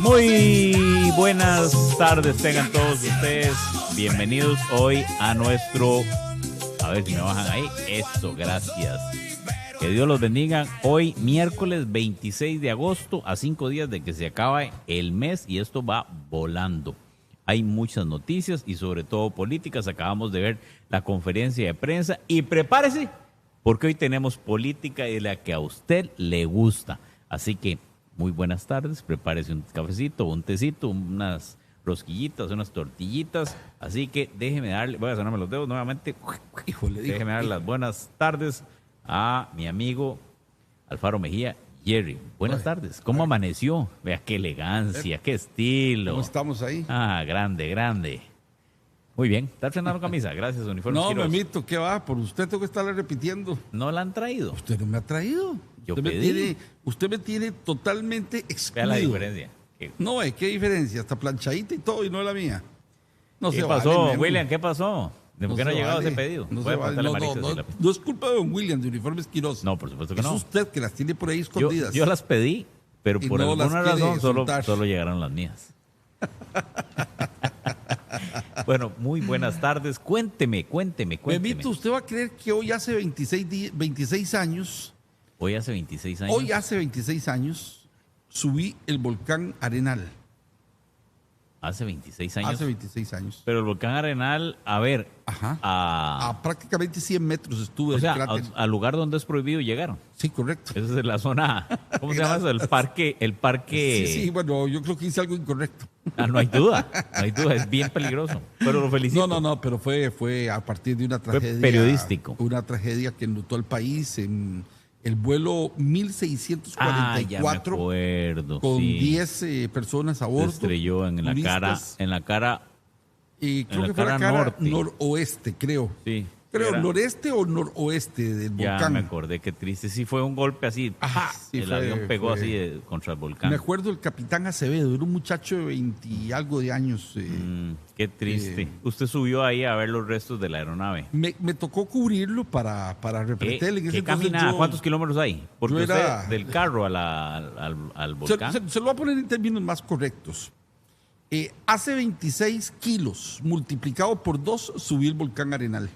Muy buenas tardes, tengan todos ustedes bienvenidos hoy a nuestro, a ver si me bajan ahí, eso, gracias. Que Dios los bendiga. Hoy miércoles 26 de agosto, a 5 días de que se acabe el mes y esto va volando. Hay muchas noticias y sobre todo políticas. Acabamos de ver la conferencia de prensa y prepárese porque hoy tenemos política de la que a usted le gusta. Así que muy buenas tardes, prepárese un cafecito, un tecito, unas rosquillitas, unas tortillitas. Así que déjeme darle, voy a sonarme los dedos nuevamente. Híjole, déjeme dar las buenas tardes a mi amigo Alfaro Mejía. Jerry, buenas tardes. ¿Cómo amaneció? Vea qué elegancia, qué estilo. ¿Cómo estamos ahí? Grande, grande. Muy bien. ¿Está estrenando camisa? Gracias, uniforme. No, Memito, ¿qué va? Por usted tengo que estarle repitiendo. ¿No la han traído? Usted no me ha traído. Yo pedí. Usted me tiene totalmente excluido. Vea la diferencia. No, ¿qué diferencia? Hasta planchadita y todo y no es la mía. No ¿Qué se pasó, vale, William? ¿Qué pasó? ¿De por qué no ha llegado ese pedido? No, se vale. No es culpa de don William de Uniformes Quirós. No, por supuesto que no. Es usted que las tiene por ahí escondidas. Yo las pedí, pero por no alguna razón solo llegaron las mías. Bueno, muy buenas tardes. Cuénteme. Memito, ¿usted va a creer que hoy hace 26 años... Hoy hace 26 años. Hoy hace 26 años subí el volcán Arenal. Hace 26 años. Hace 26 años. Pero el volcán Arenal, a ver. Ajá. A prácticamente 100 metros estuve. O sea, al lugar donde es prohibido llegaron. Sí, correcto. Esa es la zona. ¿Cómo se llama eso? El parque. Sí, bueno, yo creo que hice algo incorrecto. No hay duda. Es bien peligroso. Pero lo felicito. No, pero fue a partir de una tragedia. Fue periodístico. Una tragedia que enlutó al país en el vuelo 1644 ya me acuerdo, con sí. 10 personas a bordo. Se estrelló en la cara. Y creo que fue la cara noroeste, creo. Sí. Creo, noreste o noroeste del volcán. Ya me acordé, qué triste. Sí, fue un golpe así. Ajá, sí, el avión pegó así contra el volcán. Me acuerdo del capitán Acevedo, era un muchacho de 20 y algo de años. Qué triste. Usted subió ahí a ver los restos de la aeronave. Me tocó cubrirlo para Repretel. ¿Qué caminada? ¿Cuántos kilómetros hay? Porque usted del carro al volcán. Se lo voy a poner en términos más correctos. Hace 26 kilos, multiplicado por 2, subí el volcán Arenal.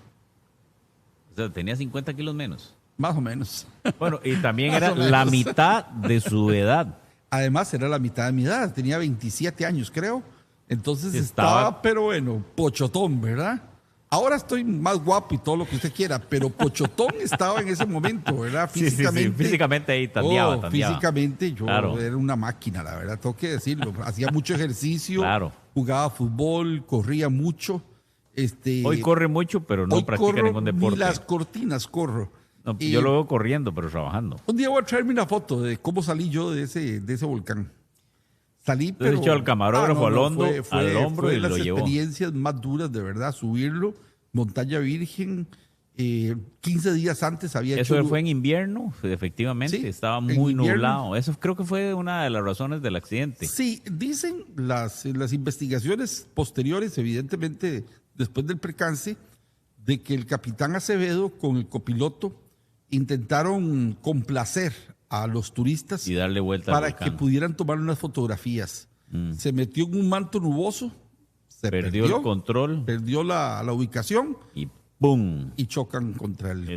O sea, tenía 50 kilos menos. Más o menos. Bueno, y también era la mitad de su edad. Además, era la mitad de mi edad. Tenía 27 años, creo. Entonces estaba, pero bueno, pochotón, ¿verdad? Ahora estoy más guapo y todo lo que usted quiera, pero pochotón estaba en ese momento, ¿verdad? Físicamente. Sí. Físicamente ahí tandeaba. Físicamente yo era una máquina, la verdad, tengo que decirlo. Hacía mucho ejercicio, jugaba fútbol, corría mucho. Hoy corre mucho, pero no practica ningún deporte. Ni las cortinas corro. No, yo lo veo corriendo, pero trabajando. Un día voy a traerme una foto de cómo salí yo de ese volcán. Salí, pero... Echó al camarógrafo al hombro y lo llevó. Fue las experiencias más duras, de verdad, subirlo. Montaña Virgen. 15 días antes había hecho... Eso fue en invierno, efectivamente. Sí, estaba muy nublado. Eso creo que fue una de las razones del accidente. Sí, dicen las investigaciones posteriores, evidentemente, después del percance, de que el capitán Acevedo con el copiloto intentaron complacer a los turistas y darle vuelta para que pudieran tomar unas fotografías. Se metió en un manto nuboso, perdió el control, perdió la ubicación y ¡pum! Y chocan contra el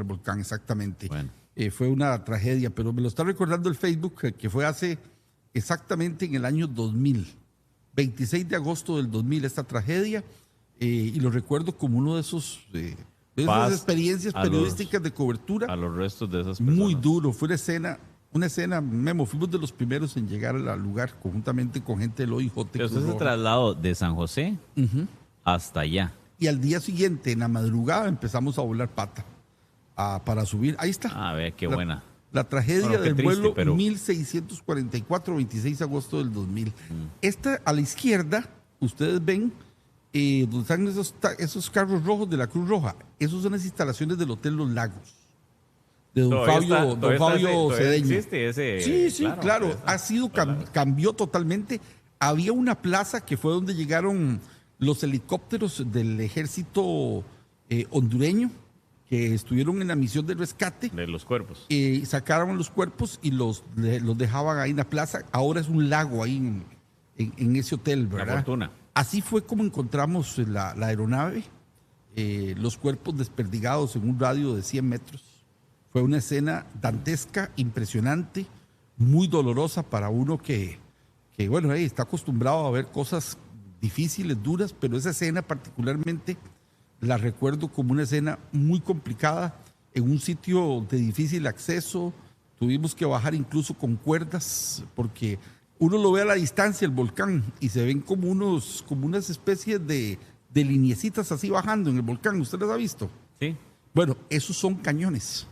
volcán, exactamente. Bueno. Fue una tragedia, pero me lo está recordando el Facebook, que fue hace exactamente en el año 2000. 26 de agosto del 2000 esta tragedia, y lo recuerdo como uno de esas experiencias periodísticas de cobertura. A los restos de esas personas. Muy duro, fue una escena, Memo, fuimos de los primeros en llegar al lugar, conjuntamente con gente del OIJ. Pero usted se trasladó de San José hasta allá. Y al día siguiente, en la madrugada, empezamos a volar pata para subir. Ahí está. Vea qué buena. La tragedia del vuelo 1644, 26 de agosto del 2000. Esta, a la izquierda, ustedes ven donde están esos carros rojos de la Cruz Roja. Esas son las instalaciones del Hotel Los Lagos, de don Fabio Cedeño. ¿Existe ese? Sí, claro. Ha sido, cambió totalmente. Había una plaza que fue donde llegaron los helicópteros del ejército hondureño que estuvieron en la misión de rescate. De los cuerpos. Sacaron los cuerpos y los dejaban ahí en la plaza. Ahora es un lago ahí en ese hotel, ¿verdad? La fortuna. Así fue como encontramos la aeronave, los cuerpos desperdigados en un radio de 100 metros. Fue una escena dantesca, impresionante, muy dolorosa para uno que bueno, está acostumbrado a ver cosas difíciles, duras, pero esa escena particularmente la recuerdo como una escena muy complicada, en un sitio de difícil acceso. Tuvimos que bajar incluso con cuerdas, porque uno lo ve a la distancia, el volcán, y se ven como unas especies de lineecitas así bajando en el volcán. ¿Usted las ha visto? Sí. Bueno, esos son cañones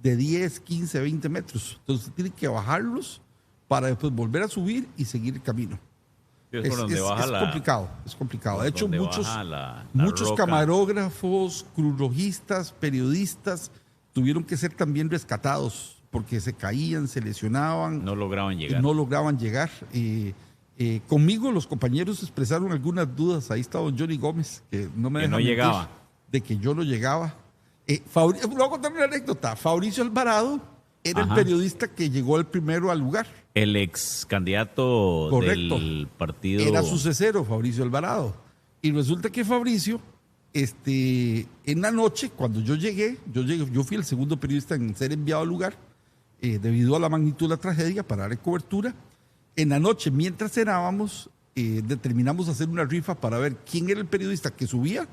de 10, 15, 20 metros. Entonces tiene que bajarlos para después volver a subir y seguir el camino. Es complicado, es complicado. De hecho, muchos camarógrafos, cruzrojistas, periodistas tuvieron que ser también rescatados porque se caían, se lesionaban. No lograban llegar. Conmigo los compañeros expresaron algunas dudas. Ahí está don Johnny Gómez, que no me deja mentir, llegaba. De que yo no llegaba. Voy a contar una anécdota. Fabricio Alvarado era el periodista que llegó el primero al lugar. El ex candidato del partido. Era sucesero, Fabricio Alvarado. Y resulta que Fabricio, en la noche, cuando yo llegué, yo fui el segundo periodista en ser enviado al lugar, debido a la magnitud de la tragedia, para dar cobertura. En la noche, mientras cenábamos, determinamos hacer una rifa para ver quién era el periodista que subía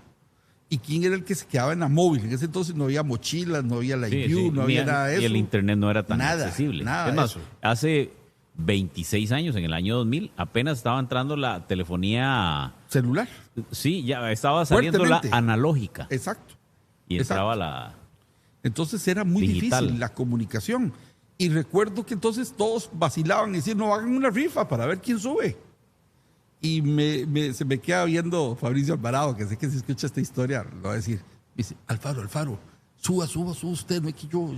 y quién era el que se quedaba en la móvil. En ese entonces no había mochilas, no había la IQ, no había nada de eso. Y el internet no era tan accesible. Nada es más, hace 26 años, en el año 2000, apenas estaba entrando la telefonía celular. Sí, ya estaba saliendo la analógica. Exacto. Y entraba Entonces era muy difícil la comunicación. Y recuerdo que entonces todos vacilaban y decían, no, hagan una rifa para ver quién sube. Y se me queda viendo Fabricio Alvarado, que sé que si escucha esta historia lo va a decir. Me dice, Alfaro, suba usted, no es que yo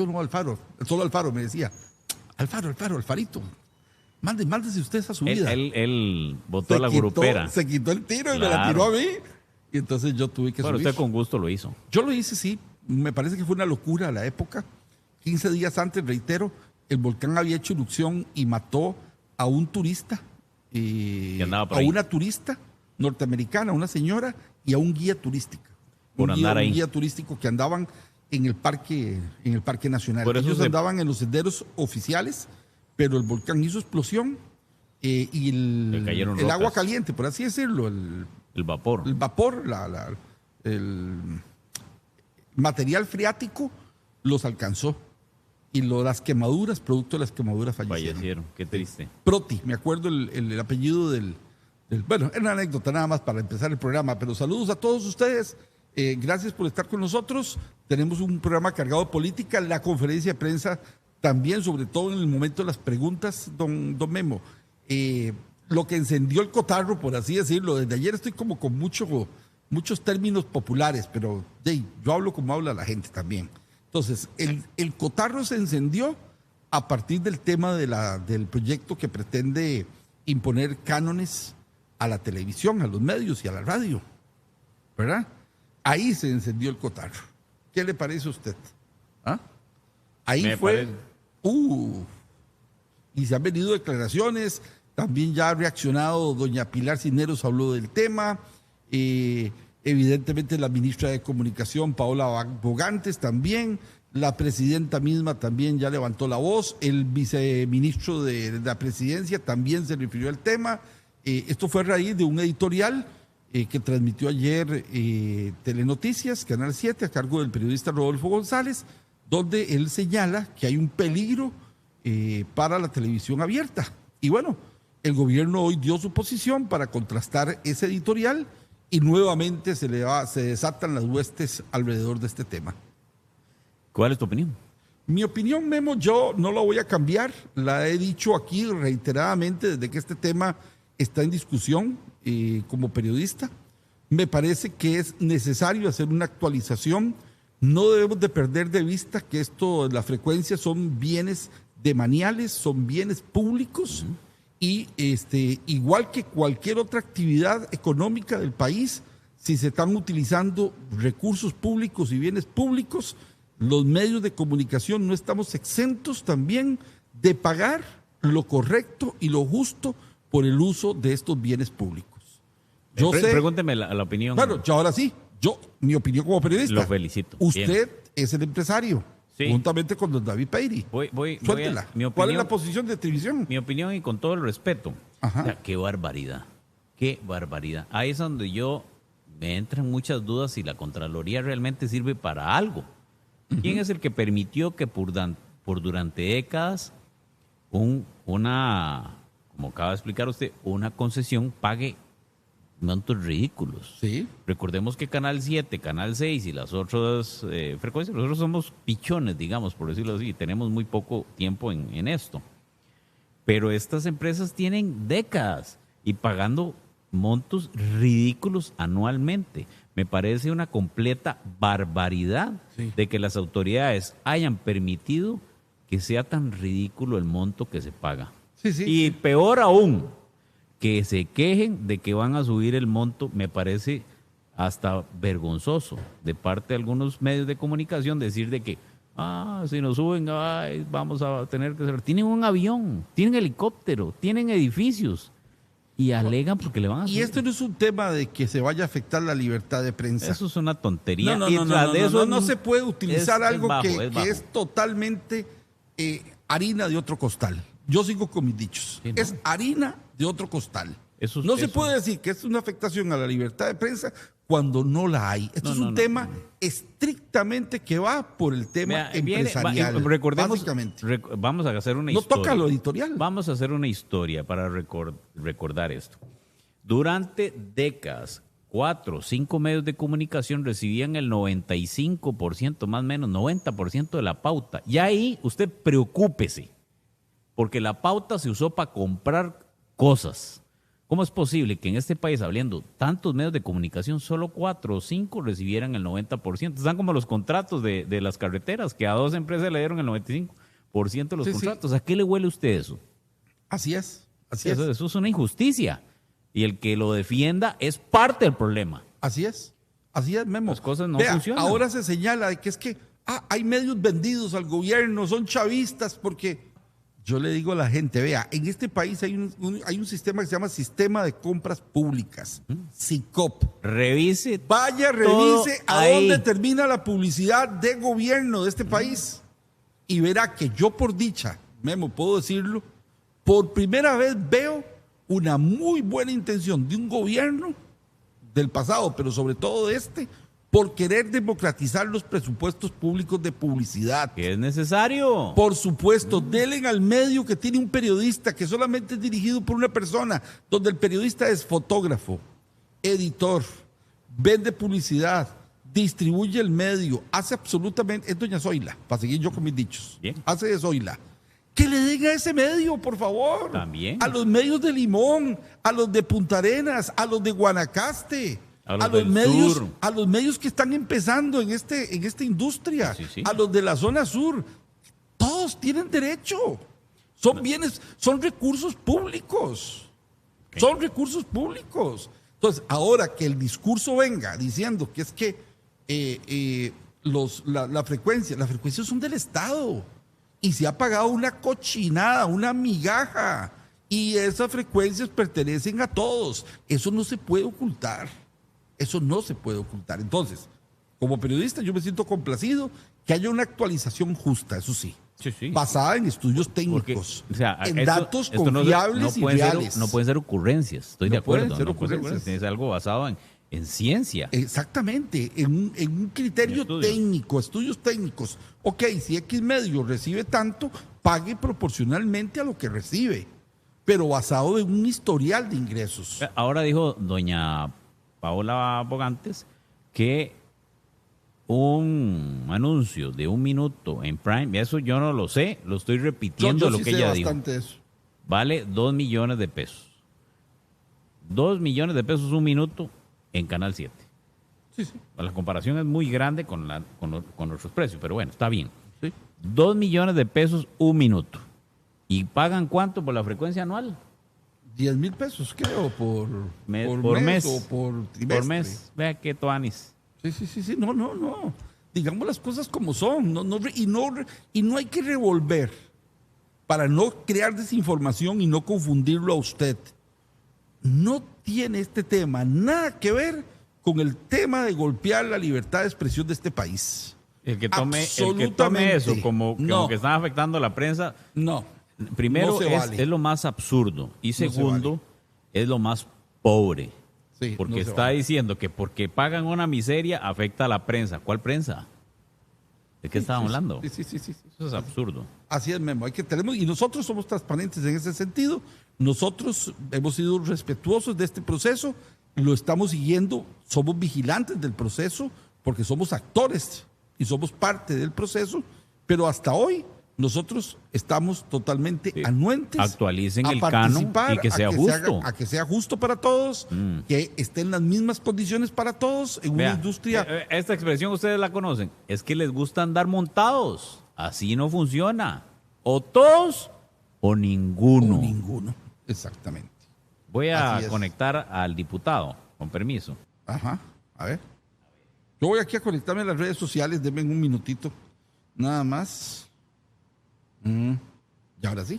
no, Alfaro, solo Alfaro me decía. Alfarito, mándese usted esa subida. Él botó la grupera. Se quitó el tiro y me la tiró a mí. Y entonces yo tuve que subir. Usted con gusto lo hizo. Yo lo hice, sí. Me parece que fue una locura a la época. 15 días antes, reitero, el volcán había hecho erupción y mató a un turista, a una turista norteamericana, una señora, y a un guía turístico. Un guía turístico que andaban en el parque nacional. Ellos andaban en los senderos oficiales, pero el volcán hizo explosión y el agua caliente, por así decirlo, el vapor, el material freático los alcanzó. Y las quemaduras, producto de las quemaduras, fallecieron. Qué triste. Proti, me acuerdo el apellido del... Bueno, era una anécdota nada más para empezar el programa, pero saludos a todos ustedes. Gracias por estar con nosotros. Tenemos un programa cargado de política, la conferencia de prensa también, sobre todo en el momento de las preguntas, don Memo. Lo que encendió el cotarro, por así decirlo, desde ayer estoy como con muchos términos populares, pero yo hablo como habla la gente también. Entonces, el cotarro se encendió a partir del tema del proyecto que pretende imponer cánones a la televisión, a los medios y a la radio, ¿verdad? Ahí se encendió el cotarro. ¿Qué le parece a usted? ¿Ah? Ahí me fue. Y se han venido declaraciones. También ya ha reaccionado doña Pilar Cisneros, habló del tema. Evidentemente la ministra de Comunicación, Paola Bogantes, también. La presidenta misma también ya levantó la voz. El viceministro de la presidencia también se refirió al tema. Esto fue a raíz de un editorial que transmitió ayer Telenoticias, Canal 7, a cargo del periodista Rodolfo González, donde él señala que hay un peligro para la televisión abierta. Y bueno, el gobierno hoy dio su posición para contrastar ese editorial y nuevamente se desatan las huestes alrededor de este tema. ¿Cuál es tu opinión? Mi opinión, Memo, yo no la voy a cambiar. La he dicho aquí reiteradamente desde que este tema está en discusión como periodista. Me parece que es necesario hacer una actualización. No debemos de perder de vista que las frecuencias son bienes demaniales, son bienes públicos y igual que cualquier otra actividad económica del país, si se están utilizando recursos públicos y bienes públicos, los medios de comunicación no estamos exentos también de pagar lo correcto y lo justo por el uso de estos bienes públicos. Pregúnteme la opinión. Bueno, yo ahora sí, mi opinión como periodista. Lo felicito. Usted bien. Es el empresario, sí, juntamente con don David Peyri. Suéltela. ¿Cuál es la posición de televisión? Mi opinión, y con todo el respeto. O sea, qué barbaridad. Qué barbaridad. Ahí es donde me entran muchas dudas si la Contraloría realmente sirve para algo. ¿Quién es el que permitió que por durante décadas como acaba de explicar usted, una concesión pague montos ridículos? Sí. Recordemos que Canal 7, Canal 6 y las otras frecuencias, nosotros somos pichones, digamos, por decirlo así, tenemos muy poco tiempo en esto. Pero estas empresas tienen décadas y pagando montos ridículos anualmente. Me parece una completa barbaridad de que las autoridades hayan permitido que sea tan ridículo el monto que se paga. Y peor aún, que se quejen de que van a subir el monto, me parece hasta vergonzoso de parte de algunos medios de comunicación decir de que si nos suben, vamos a tener que hacer. Tienen un avión, tienen helicóptero, tienen edificios. Y alegan porque le van a subir. Y esto no es un tema de que se vaya a afectar la libertad de prensa. Eso es una tontería. No se puede utilizar algo que es totalmente harina de otro costal. Yo sigo con mis dichos. Sí, ¿no? Es harina de otro costal. Se puede decir que es una afectación a la libertad de prensa cuando no la hay. Esto es un tema estrictamente que va por el tema empresarial. Recordemos, vamos a hacer una historia. No toca lo editorial. Vamos a hacer una historia para recordar esto. Durante décadas, 4 o 5 medios de comunicación recibían el 95%, más o menos 90% de la pauta. Y ahí usted preocúpese, porque la pauta se usó para comprar cosas. ¿Cómo es posible que en este país, habiendo tantos medios de comunicación, solo 4 o 5 recibieran el 90%? Están como los contratos de las carreteras, que a 2 empresas le dieron el 95% de los contratos. ¿A qué le huele a usted eso? Así es. Eso es una injusticia. Y el que lo defienda es parte del problema. Así es, Memo. Las cosas no funcionan. Ahora se señala de que es que hay medios vendidos al gobierno, son chavistas, porque... Yo le digo a la gente, vea, en este país hay un sistema que se llama Sistema de Compras Públicas, SICOP. Revise a dónde termina la publicidad de gobierno de este país y verá que yo, por dicha, Memo, puedo decirlo, por primera vez veo una muy buena intención de un gobierno del pasado, pero sobre todo de este, por querer democratizar los presupuestos públicos de publicidad. ¿Qué es necesario? Por supuesto, denle al medio que tiene un periodista que solamente es dirigido por una persona, donde el periodista es fotógrafo, editor, vende publicidad, distribuye el medio, hace absolutamente... Es doña Zoila, para seguir yo con mis dichos. Bien. Hace de Zoila. Que le den a ese medio, por favor. También. A los medios de Limón, a los de Punta Arenas, a los de Guanacaste. A los medios que están empezando en esta industria, a los de la zona sur, todos tienen derecho. Son recursos públicos. Okay. Son recursos públicos. Entonces, ahora que el discurso venga diciendo que es que las frecuencias son del Estado y se ha pagado una cochinada, una migaja, y esas frecuencias pertenecen a todos, eso no se puede ocultar. Eso no se puede ocultar. Entonces, como periodista, yo me siento complacido que haya una actualización justa, eso sí, basada en estudios técnicos, en datos confiables y reales. No pueden ser ocurrencias, estoy de acuerdo. Es algo basado en ciencia. Exactamente, en un criterio técnico, estudios técnicos. Ok, si X medio recibe tanto, pague proporcionalmente a lo que recibe, pero basado en un historial de ingresos. Ahora dijo doña Paola Bogantes que un anuncio de 1 minuto en Prime, eso yo no lo sé, lo estoy repitiendo lo que ella dijo. Eso. Vale 2 millones de pesos. 2 millones de pesos 1 minuto en Canal 7. Sí. La comparación es muy grande con nuestros precios, pero bueno, está bien. Sí. 2 millones de pesos 1 minuto. ¿Y pagan cuánto por la frecuencia anual? 10,000 pesos, creo, por mes o por trimestre. Por mes. Vea qué tuanis. Sí. No. Digamos las cosas como son. Y no hay que revolver para no crear desinformación y no confundirlo a usted. No tiene este tema nada que ver con el tema de golpear la libertad de expresión de este país. El que tome eso como que están afectando a la prensa. No. Primero, es lo más absurdo. Y segundo, es lo más pobre. Sí, porque está diciendo que porque pagan una miseria afecta a la prensa. ¿Cuál prensa? ¿De qué estaban hablando? Sí. Eso es absurdo. Así es, Memo. Y nosotros somos transparentes en ese sentido. Nosotros hemos sido respetuosos de este proceso, lo estamos siguiendo, somos vigilantes del proceso porque somos actores y somos parte del proceso, pero hasta hoy nosotros estamos totalmente anuentes. Actualicen el canon y que sea justo. A que sea justo para todos, que estén las mismas condiciones para todos en una industria. Esta expresión ustedes la conocen. Es que les gusta andar montados. Así no funciona. O todos o ninguno. O ninguno, exactamente. Voy a conectar al diputado, con permiso. Ajá, a ver. Yo voy aquí a conectarme a las redes sociales, denme un minutito. Nada más. Y ahora sí,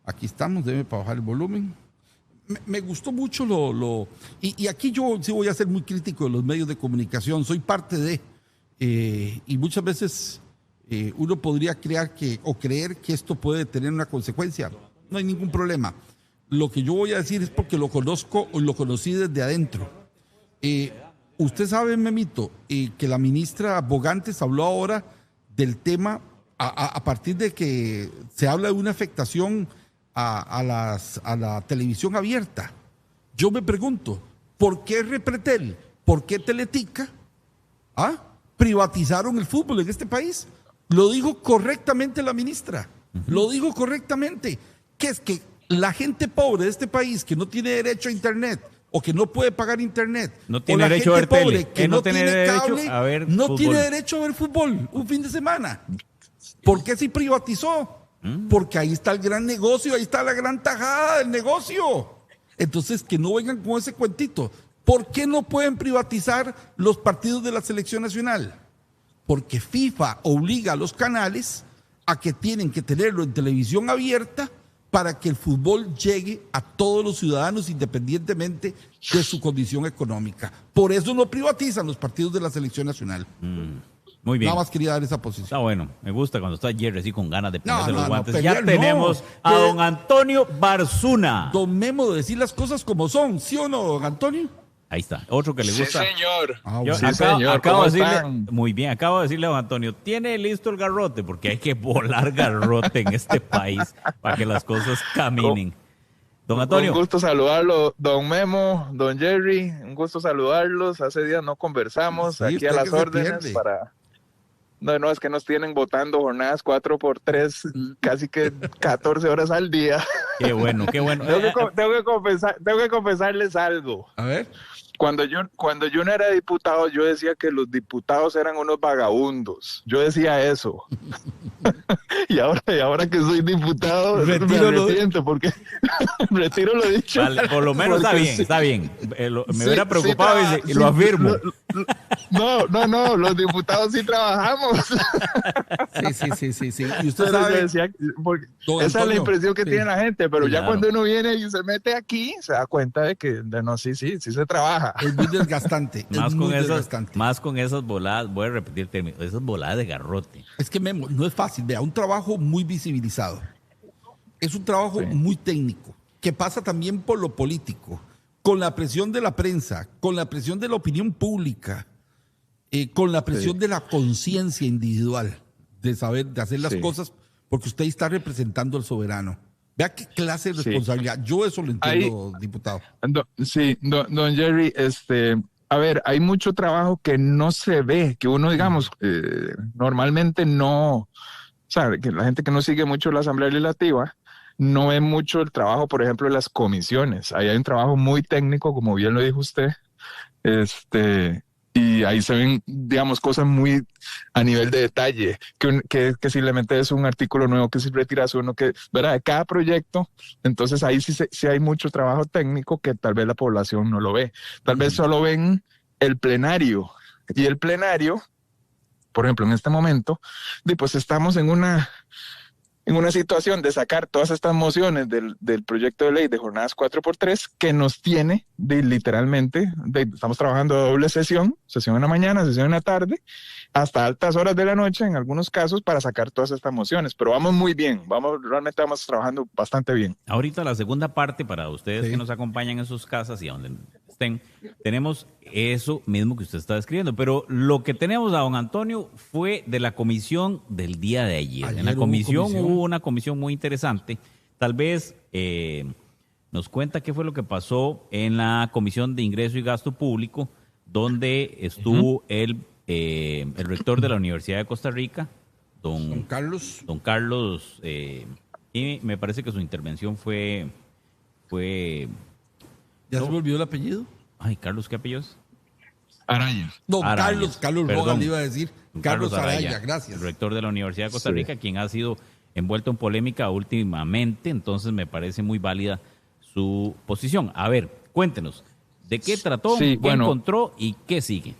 aquí estamos, debe para bajar el volumen. Me gustó mucho y aquí yo sí voy a ser muy crítico de los medios de comunicación, soy parte de, y muchas veces uno podría creer que esto puede tener una consecuencia. No hay ningún problema. Lo que yo voy a decir es porque lo conozco o lo conocí desde adentro. Usted sabe, Memito, que la ministra Bogantes habló ahora del tema a partir de que se habla de una afectación a la televisión abierta. Yo me pregunto, ¿por qué Repretel, por qué Teletica privatizaron el fútbol en este país? Lo dijo correctamente la ministra, lo dijo correctamente, que es que la gente pobre de este país que no tiene derecho a internet o que no puede pagar internet, no tiene derecho a ver tele, que no tiene derecho cable, a ver no fútbol. Tiene derecho a ver fútbol un fin de semana. ¿Por qué se privatizó? Porque ahí está el gran negocio, ahí está la gran tajada del negocio. Entonces, que no vengan con ese cuentito. ¿Por qué no pueden privatizar los partidos de la selección nacional? Porque FIFA obliga a los canales a que tienen que tenerlo en televisión abierta para que el fútbol llegue a todos los ciudadanos independientemente de su condición económica. Por eso no privatizan los partidos de la selección nacional. Muy bien. Nada más quería dar esa posición. Está bueno. Me gusta cuando está Jerry así con ganas de ponerse los guantes. Ya tenemos a don Antonio Barzuna. Don Memo, de decir las cosas como son. ¿Sí o no, don Antonio? Ahí está. Otro que le gusta. Sí, señor. Acabo de decirle, muy bien, acabo de decirle a don Antonio, ¿tiene listo el garrote? Porque hay que volar garrote en este país para que las cosas caminen. Don Antonio. Un gusto saludarlo, don Memo, don Jerry. Un gusto saludarlos. Hace días no conversamos. Sí, aquí a las órdenes para... No, es que nos tienen votando jornadas 4x3, casi que 14 horas al día. Qué bueno. Tengo que confesarles algo. A ver. Cuando yo no era diputado, yo decía que los diputados eran unos vagabundos. Yo decía eso. y ahora que soy diputado, me arrepiento porque retiro lo dicho. Vale, por lo menos está bien. Me hubiera preocupado y lo afirmo. No, los diputados sí trabajamos. Sí. Y usted sabe, decía, esa es la impresión que tiene la gente, pero ya cuando uno viene y se mete aquí, se da cuenta de que sí se trabaja. Es muy desgastante. Más con esas voladas, voy a repetir el término, esas voladas de garrote. Es que, Memo, no es fácil. Vea, un trabajo muy visibilizado. Es un trabajo muy técnico, que pasa también por lo político, con la presión de la prensa, con la presión de la opinión pública, con la presión de la conciencia individual, de saber, de hacer las cosas, porque usted está representando al soberano. Vea qué clase de responsabilidad. Yo eso lo entiendo, diputado. Don Jerry, a ver, hay mucho trabajo que no se ve, que uno, digamos, normalmente no, sabe, que la gente que no sigue mucho la Asamblea Legislativa no ve mucho el trabajo, por ejemplo, de las comisiones. Ahí hay un trabajo muy técnico, como bien lo dijo usted, Y ahí se ven, digamos, cosas muy a nivel de detalle, que si le metes un artículo nuevo, que si retiras uno, que, ¿verdad? De cada proyecto, entonces ahí sí hay mucho trabajo técnico que tal vez la población no lo ve. Tal vez solo ven el plenario. Y el plenario, por ejemplo, en este momento, pues estamos en una situación de sacar todas estas mociones del proyecto de ley de jornadas 4x3 que nos tiene literalmente, estamos trabajando a doble sesión en la mañana, sesión en la tarde, hasta altas horas de la noche en algunos casos para sacar todas estas mociones, pero vamos muy bien, realmente vamos trabajando bastante bien. Ahorita la segunda parte para ustedes que nos acompañan en sus casas y a donde estén, tenemos eso mismo que usted está describiendo, pero lo que tenemos a don Antonio fue de la comisión del día de ayer. En la comisión hubo una comisión muy interesante. Tal vez nos cuenta qué fue lo que pasó en la Comisión de Ingreso y Gasto Público, donde estuvo el rector de la Universidad de Costa Rica, don Carlos. Don Carlos, y me parece que su intervención fue ¿Ya se me olvidó el apellido? Ay, Carlos, ¿qué apellido es? Araya. No, Carlos Rojas le iba a decir. Carlos Araya, gracias. El rector de la Universidad de Costa Rica, quien ha sido envuelto en polémica últimamente, entonces me parece muy válida su posición. A ver, cuéntenos, ¿de qué trató, qué encontró y qué sigue?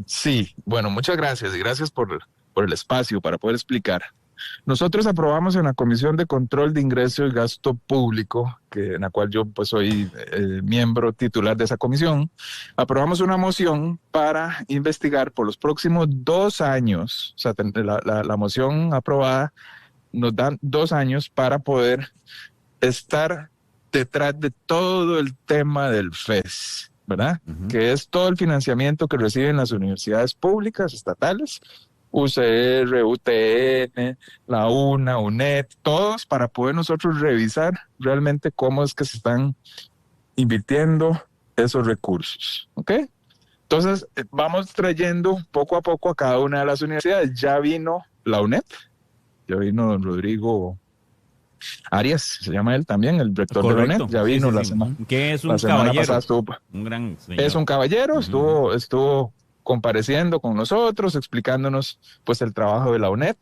Sí, bueno, muchas gracias y gracias por el espacio para poder explicar. Nosotros aprobamos en la Comisión de Control de Ingreso y Gasto Público, en la cual yo pues soy miembro titular de esa comisión, aprobamos una moción para investigar por los próximos 2 años, o sea, la moción aprobada nos dan 2 años para poder estar detrás de todo el tema del FES, ¿verdad? Que es todo el financiamiento que reciben las universidades públicas, estatales, UCR, UTN, la UNA, UNED, todos para poder nosotros revisar realmente cómo es que se están invirtiendo esos recursos, ¿ok? Entonces, vamos trayendo poco a poco a cada una de las universidades. Ya vino la UNED, ya vino don Rodrigo Arias, se llama él también, el rector de la UNED, ya vino la semana. Que es un caballero, un gran señor. Es un caballero, estuvo compareciendo con nosotros, explicándonos pues el trabajo de la UNED.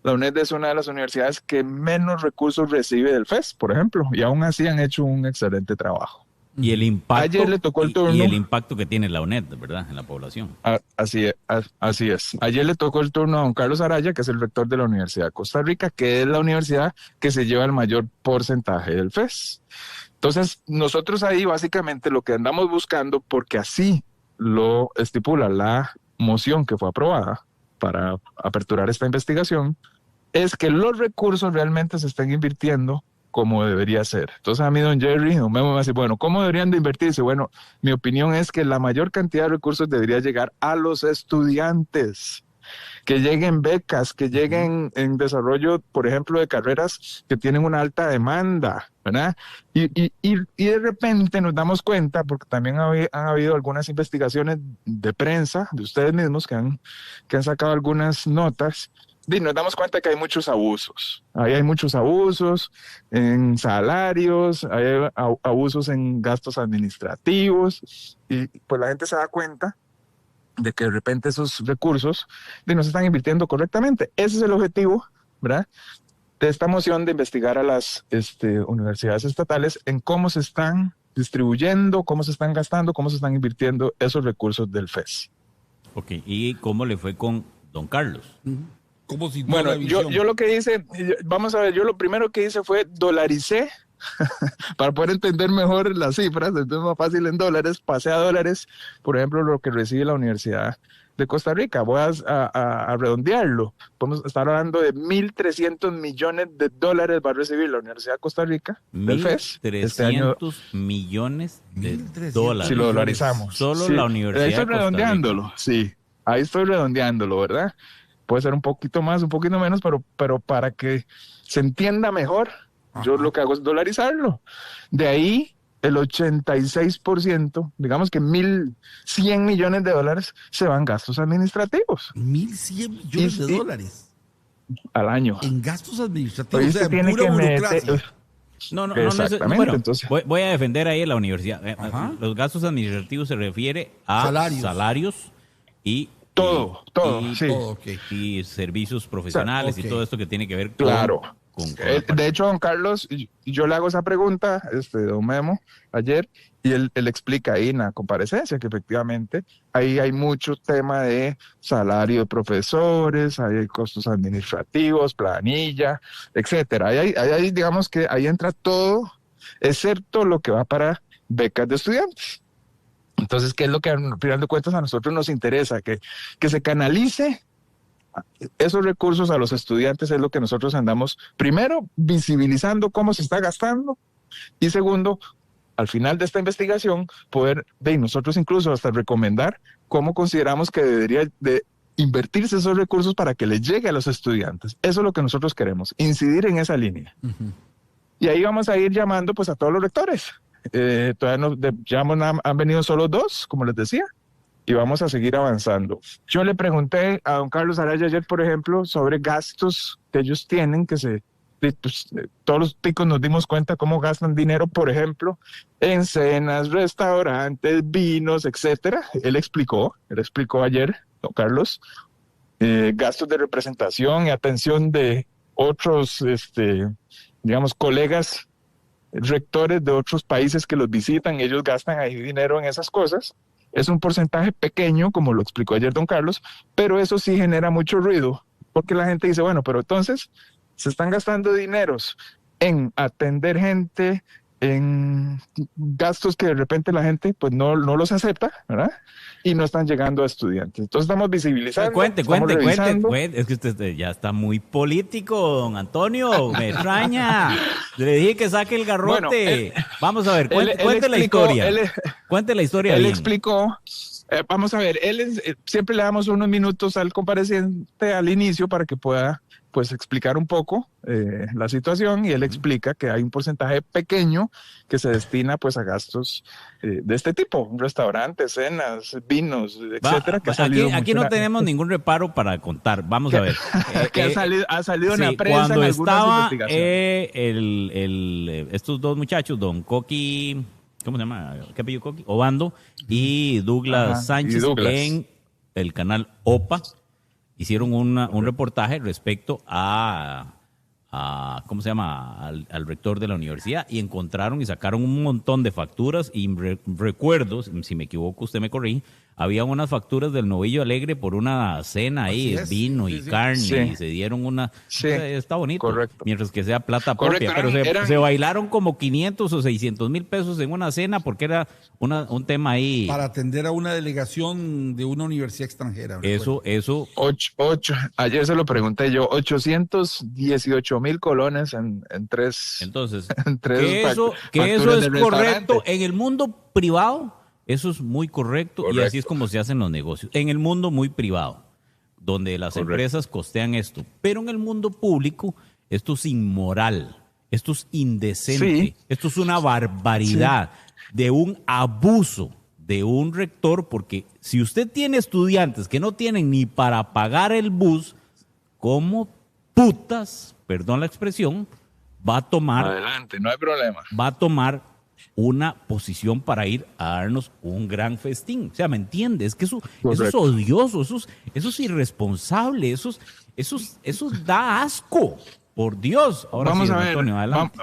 La UNED es una de las universidades que menos recursos recibe del FES, por ejemplo, y aún así han hecho un excelente trabajo. Y el impacto, ayer le tocó el turno, y el impacto que tiene la UNED, ¿verdad?, en la población. Así es. Ayer le tocó el turno a don Carlos Araya, que es el rector de la Universidad de Costa Rica, que es la universidad que se lleva el mayor porcentaje del FES. Entonces, nosotros ahí básicamente lo que andamos buscando, porque así lo estipula la moción que fue aprobada para aperturar esta investigación, es que los recursos realmente se estén invirtiendo como debería ser. Entonces a mí don Jerry, don Memo me va a decir, bueno, ¿cómo deberían de invertirse? Bueno, mi opinión es que la mayor cantidad de recursos debería llegar a los estudiantes, que lleguen becas, que lleguen en desarrollo, por ejemplo, de carreras que tienen una alta demanda, ¿verdad? Y de repente nos damos cuenta, porque también han habido algunas investigaciones de prensa, de ustedes mismos, que han sacado algunas notas, y nos damos cuenta que hay muchos abusos. Ahí hay muchos abusos en salarios, hay abusos en gastos administrativos, y pues la gente se da cuenta de que de repente esos recursos no se están invirtiendo correctamente. Ese es el objetivo, ¿verdad?, de esta moción, de investigar a las universidades estatales en cómo se están distribuyendo, cómo se están gastando, cómo se están invirtiendo esos recursos del FES. Ok, ¿y cómo le fue con don Carlos? Bueno, yo lo que hice, vamos a ver, yo lo primero que hice fue dolaricé para poder entender mejor las cifras, entonces más fácil en dólares, pasé a dólares, por ejemplo, lo que recibe la Universidad de Costa Rica. Voy a redondearlo. Vamos a estar hablando de 1.300 millones de dólares va a recibir la Universidad de Costa Rica del FES. 1.300 millones de dólares. Si lo dolarizamos. Solo la Universidad de Costa Rica. Ahí estoy redondeándolo, sí. Ahí estoy redondeándolo, ¿verdad? Puede ser un poquito más, un poquito menos, pero para que se entienda mejor, yo lo que hago es dolarizarlo. De ahí, el 86%, digamos que 1.100 millones de dólares se van gastos administrativos. 1.100 millones de dólares al año. En gastos administrativos, o sea, en pura burocracia. No. Exactamente. Bueno, entonces, voy a defender ahí a la universidad. Los gastos administrativos se refiere a salarios y todo, sí. Y servicios profesionales, y todo esto que tiene que ver con de hecho, don Carlos, yo le hago esa pregunta, don Memo, ayer, y él explica ahí en la comparecencia que efectivamente ahí hay mucho tema de salario de profesores, hay costos administrativos, planilla, etcétera. Ahí digamos que ahí entra todo, excepto lo que va para becas de estudiantes. Entonces, ¿qué es lo que al final de cuentas a nosotros nos interesa? Que se canalice esos recursos a los estudiantes, es lo que nosotros andamos, primero, visibilizando cómo se está gastando, y segundo, al final de esta investigación, poder nosotros incluso hasta recomendar cómo consideramos que debería de invertirse esos recursos para que les llegue a los estudiantes. Eso es lo que nosotros queremos, incidir en esa línea. Y ahí vamos a ir llamando pues a todos los rectores. Han venido solo 2, como les decía, y vamos a seguir avanzando. Yo le pregunté a don Carlos Araya ayer, por ejemplo, sobre gastos que ellos tienen, todos los ticos nos dimos cuenta cómo gastan dinero, por ejemplo, en cenas, restaurantes, vinos, etcétera. Él explicó ayer, don Carlos, gastos de representación y atención de otros, digamos, colegas rectores de otros países que los visitan, ellos gastan ahí dinero en esas cosas. Es un porcentaje pequeño, como lo explicó ayer don Carlos, pero eso sí genera mucho ruido, porque la gente dice, bueno, pero entonces se están gastando dineros en atender gente, en gastos que de repente la gente pues no los acepta, ¿verdad? Y no están llegando a estudiantes. Entonces estamos visibilizando. Cuente. Es que usted ya está muy político, don Antonio. Me extraña. Le dije que saque el garrote. Bueno, vamos a ver, cuente la historia. Cuente la historia. Él explicó. Vamos a ver, siempre le damos unos minutos al compareciente al inicio para que pueda pues explicar un poco la situación, y él explica que hay un porcentaje pequeño que se destina pues a gastos de este tipo, restaurantes, cenas, vinos, etcétera. Aquí no tenemos ningún reparo para contar. Vamos a ver. Que ha salido en la prensa cuando en estaba investigaciones. estos 2 muchachos, don Coqui, ¿cómo se llama? ¿Qué apellido Coqui? Obando y Douglas Sánchez, en el canal OPA, hicieron un reportaje respecto a ¿cómo se llama? Al rector de la universidad, y encontraron y sacaron un montón de facturas y recuerdos, si me equivoco usted me corrige, había unas facturas del Novillo Alegre por una cena ahí, vino y carne, y se dieron una... Está bonito, correcto. Mientras que sea plata propia, pero se bailaron como 500 o 600 mil pesos en una cena porque era un tema ahí... Para atender a una delegación de una universidad extranjera. Eso... Ayer se lo pregunté yo, 818,000 colones en 3... Entonces, que eso es correcto en el mundo privado. Eso es muy correcto. Y así es como se hacen los negocios. En el mundo muy privado, donde las empresas costean esto. Pero en el mundo público, esto es inmoral, esto es indecente, esto es una barbaridad, de un abuso de un rector, porque si usted tiene estudiantes que no tienen ni para pagar el bus, ¿cómo putas, perdón la expresión, va a tomar... Adelante, no hay problema. Va a tomar una posición para ir a darnos un gran festín? O sea, ¿me entiendes? Es que eso es odioso, eso es irresponsable, eso da asco. Por Dios. Ahora vamos sí, a ver, Antonio, adelante.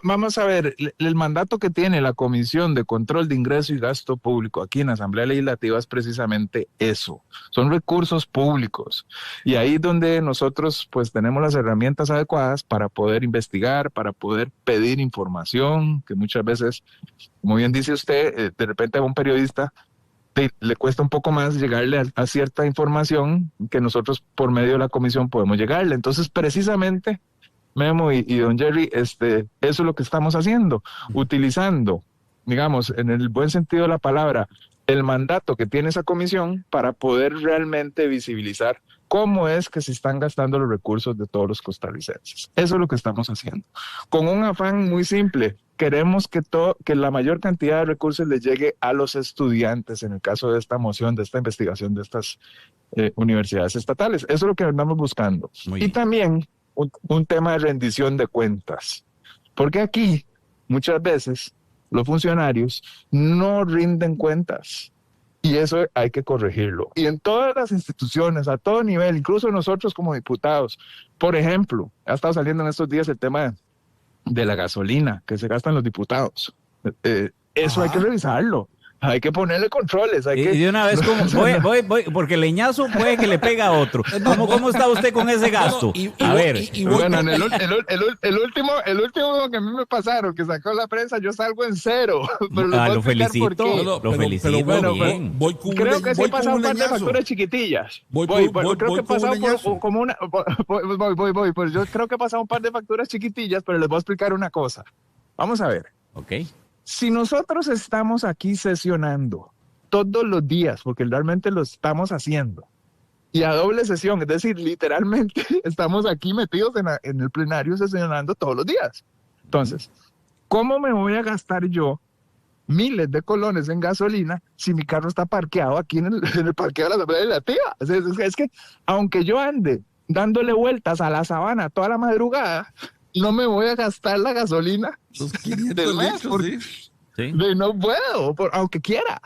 Vamos a ver, el mandato que tiene la Comisión de Control de Ingreso y Gasto Público aquí en la Asamblea Legislativa es precisamente eso, son recursos públicos, y ahí es donde nosotros pues tenemos las herramientas adecuadas para poder investigar, para poder pedir información, que muchas veces, como bien dice usted, de repente a un periodista le cuesta un poco más llegarle a cierta información que nosotros por medio de la comisión podemos llegarle. Entonces, precisamente, Memo y don Jerry, eso es lo que estamos haciendo, utilizando, digamos, en el buen sentido de la palabra, el mandato que tiene esa comisión para poder realmente visibilizar cómo es que se están gastando los recursos de todos los costarricenses. Eso es lo que estamos haciendo. Con un afán muy simple, queremos que la mayor cantidad de recursos le llegue a los estudiantes, en el caso de esta moción, de esta investigación de estas universidades estatales. Eso es lo que andamos buscando. Y también un tema de rendición de cuentas. Porque aquí, muchas veces, los funcionarios no rinden cuentas. Y eso hay que corregirlo. Y en todas las instituciones, a todo nivel, incluso nosotros como diputados. Por ejemplo, ha estado saliendo en estos días el tema de la gasolina que se gastan los diputados. Eso hay que revisarlo. Hay que ponerle controles. Y de una vez, como voy, porque leñazo puede que le pega a otro. ¿Cómo está usted con ese gasto? A ver. Bueno, en el último que a mí me pasaron, que sacó la prensa, yo salgo en cero. Pero lo felicito. Lo felicito. Bueno, creo que sí he pasado un par de facturas chiquitillas. Creo que he pasado como una. Pues yo creo que he pasado un par de facturas chiquitillas, pero les voy a explicar una cosa. Vamos a ver. Ok. Si nosotros estamos aquí sesionando todos los días, porque realmente lo estamos haciendo, y a doble sesión, es decir, literalmente estamos aquí metidos en el plenario sesionando todos los días. Entonces, ¿cómo me voy a gastar yo miles de colones en gasolina si mi carro está parqueado aquí en el parqueo de la Asamblea Legislativa? Es que aunque yo ande dándole vueltas a la sabana toda la madrugada, no me voy a gastar la gasolina del mes, porque no puedo, aunque quiera.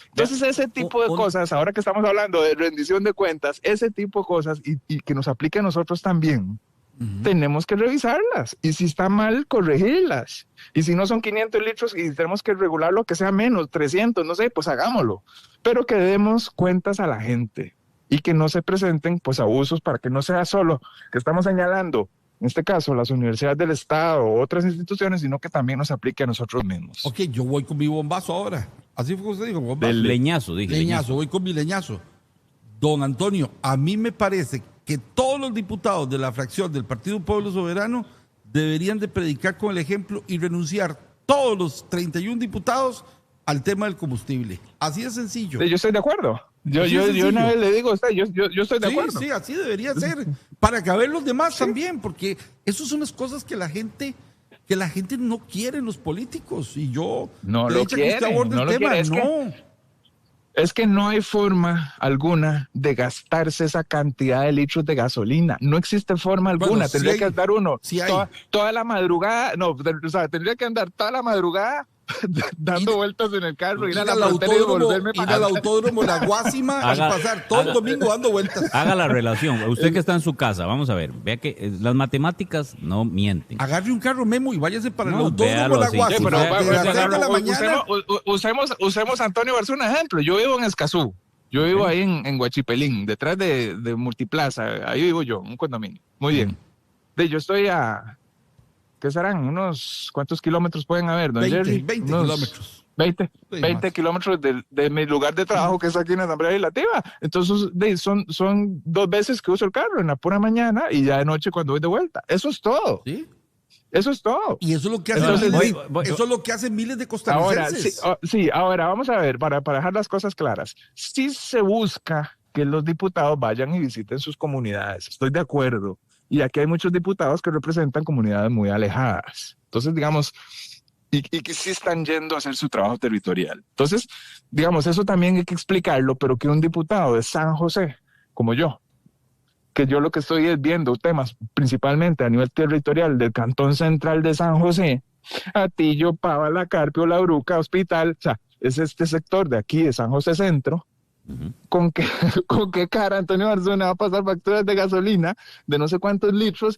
Entonces ese tipo de cosas, ahora que estamos hablando de rendición de cuentas, ese tipo de cosas y que nos aplique a nosotros también, tenemos que revisarlas. Y si está mal, corregirlas. Y si no son 500 litros y tenemos que regularlo que sea menos, 300, no sé, pues hagámoslo. Pero que demos cuentas a la gente y que no se presenten pues abusos, para que no sea solo que estamos señalando, en este caso, las universidades del Estado o otras instituciones, sino que también nos aplique a nosotros mismos. Ok, yo voy con mi bombazo ahora. Así fue que usted dijo, bombazo. Del leñazo, dije. Leñazo, voy con mi leñazo. Don Antonio, a mí me parece que todos los diputados de la fracción del Partido Pueblo Soberano deberían de predicar con el ejemplo y renunciar todos los 31 diputados al tema del combustible. Así de sencillo. Yo estoy de acuerdo. Yo una vez le digo a usted, yo estoy de acuerdo. Sí, así debería ser, para caber los demás también, porque eso son las cosas que la gente no quiere en los políticos. Y yo no lo quiere, es que no hay forma alguna de gastarse esa cantidad de litros de gasolina. No existe forma alguna. Bueno, tendría que andar uno toda la madrugada. No, o sea, tendría que andar toda la madrugada dando vueltas en el carro, ir al autódromo La Guásima y pasar todo el domingo dando vueltas. Haga la relación. Usted que está en su casa, vamos a ver, vea que las matemáticas no mienten. Agarre un carro, Memo, y váyase para el autódromo La Guásima. Usemos Antonio Barça un ejemplo. Yo vivo en Escazú. Yo vivo ahí en Huachipelín, detrás de Multiplaza. Ahí vivo yo, un condominio. Muy bien. Yo estoy a... ¿Qué serán? ¿Cuántos kilómetros pueden haber, don Jerry? 20 kilómetros. 20 kilómetros de mi lugar de trabajo, que es aquí en la Asamblea Legislativa. Entonces, son 2 veces que uso el carro, en la pura mañana y ya de noche cuando voy de vuelta. Eso es todo. ¿Sí? Eso es todo. Y eso es lo que hacen, eso es lo que hacen miles de costarricenses. Ahora vamos a ver, para dejar las cosas claras. Sí se busca que los diputados vayan y visiten sus comunidades. Estoy de acuerdo. Y aquí hay muchos diputados que representan comunidades muy alejadas. Entonces, digamos, y que sí están yendo a hacer su trabajo territorial. Entonces, digamos, eso también hay que explicarlo, pero que un diputado de San José, como yo, que yo lo que estoy es viendo temas principalmente a nivel territorial del Cantón Central de San José, Atillo, Pava, La Carpio, La Bruca, Hospital, o sea, es este sector de aquí de San José Centro. ¿Con qué cara Antonio Barzona va a pasar facturas de gasolina de no sé cuántos litros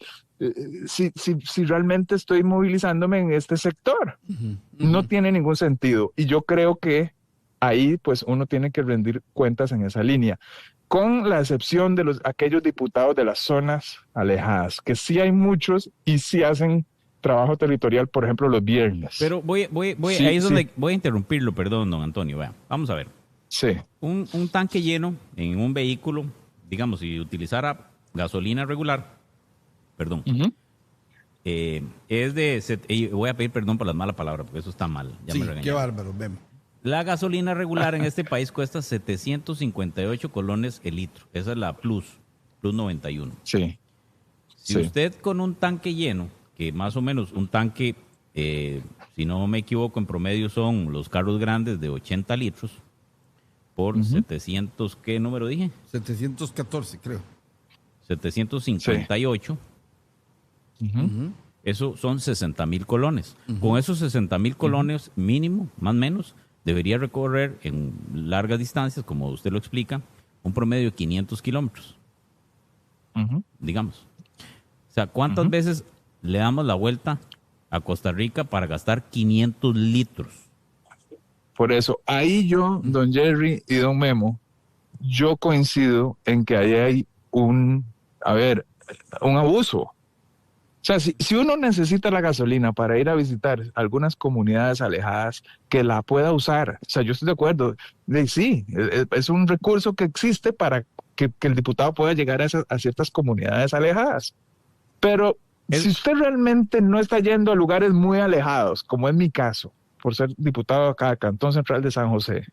si realmente estoy movilizándome en este sector? No tiene ningún sentido. Y yo creo que ahí pues uno tiene que rendir cuentas en esa línea, con la excepción de aquellos diputados de las zonas alejadas, que sí hay muchos y sí hacen trabajo territorial, por ejemplo, los viernes. Pero ahí es donde voy a interrumpirlo, perdón, don Antonio. Vea, vamos a ver. Sí. Un tanque lleno en un vehículo, digamos, si utilizara gasolina regular, perdón, es de... voy a pedir perdón por las malas palabras, porque eso está mal. Ya me regañaron. Qué bárbaro, vemos. La gasolina regular en este país cuesta 758 colones el litro. Esa es la Plus 91. Sí. Si usted con un tanque lleno, que más o menos un tanque, si no me equivoco, en promedio son los carros grandes de 80 litros, por 700, ¿qué número dije? 714, creo. 758. eso son 60,000 colones. Con esos 60,000 colones mínimo, más o menos, debería recorrer en largas distancias, como usted lo explica, un promedio de 500 kilómetros, digamos. O sea, ¿cuántas veces le damos la vuelta a Costa Rica para gastar 500 litros? Por eso, ahí yo, don Jerry y don Memo, yo coincido en que ahí hay un abuso. O sea, si uno necesita la gasolina para ir a visitar algunas comunidades alejadas, que la pueda usar. O sea, yo estoy de acuerdo. Sí, es un recurso que existe para que el diputado pueda llegar a ciertas comunidades alejadas. Pero si usted realmente no está yendo a lugares muy alejados, como es mi caso, por ser diputado acá, Cantón Central de San José,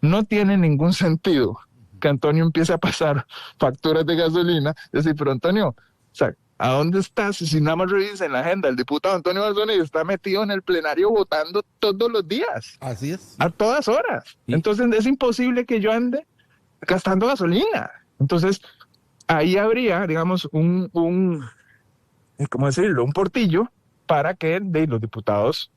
no tiene ningún sentido que Antonio empiece a pasar facturas de gasolina. Es decir, pero Antonio, o sea, ¿a dónde estás? Si nada más revisen la agenda, el diputado Antonio Barzoni está metido en el plenario votando todos los días. Así es. A todas horas. ¿Sí? Entonces es imposible que yo ande gastando gasolina. Entonces ahí habría, digamos, ¿cómo decirlo? Un portillo para que los diputados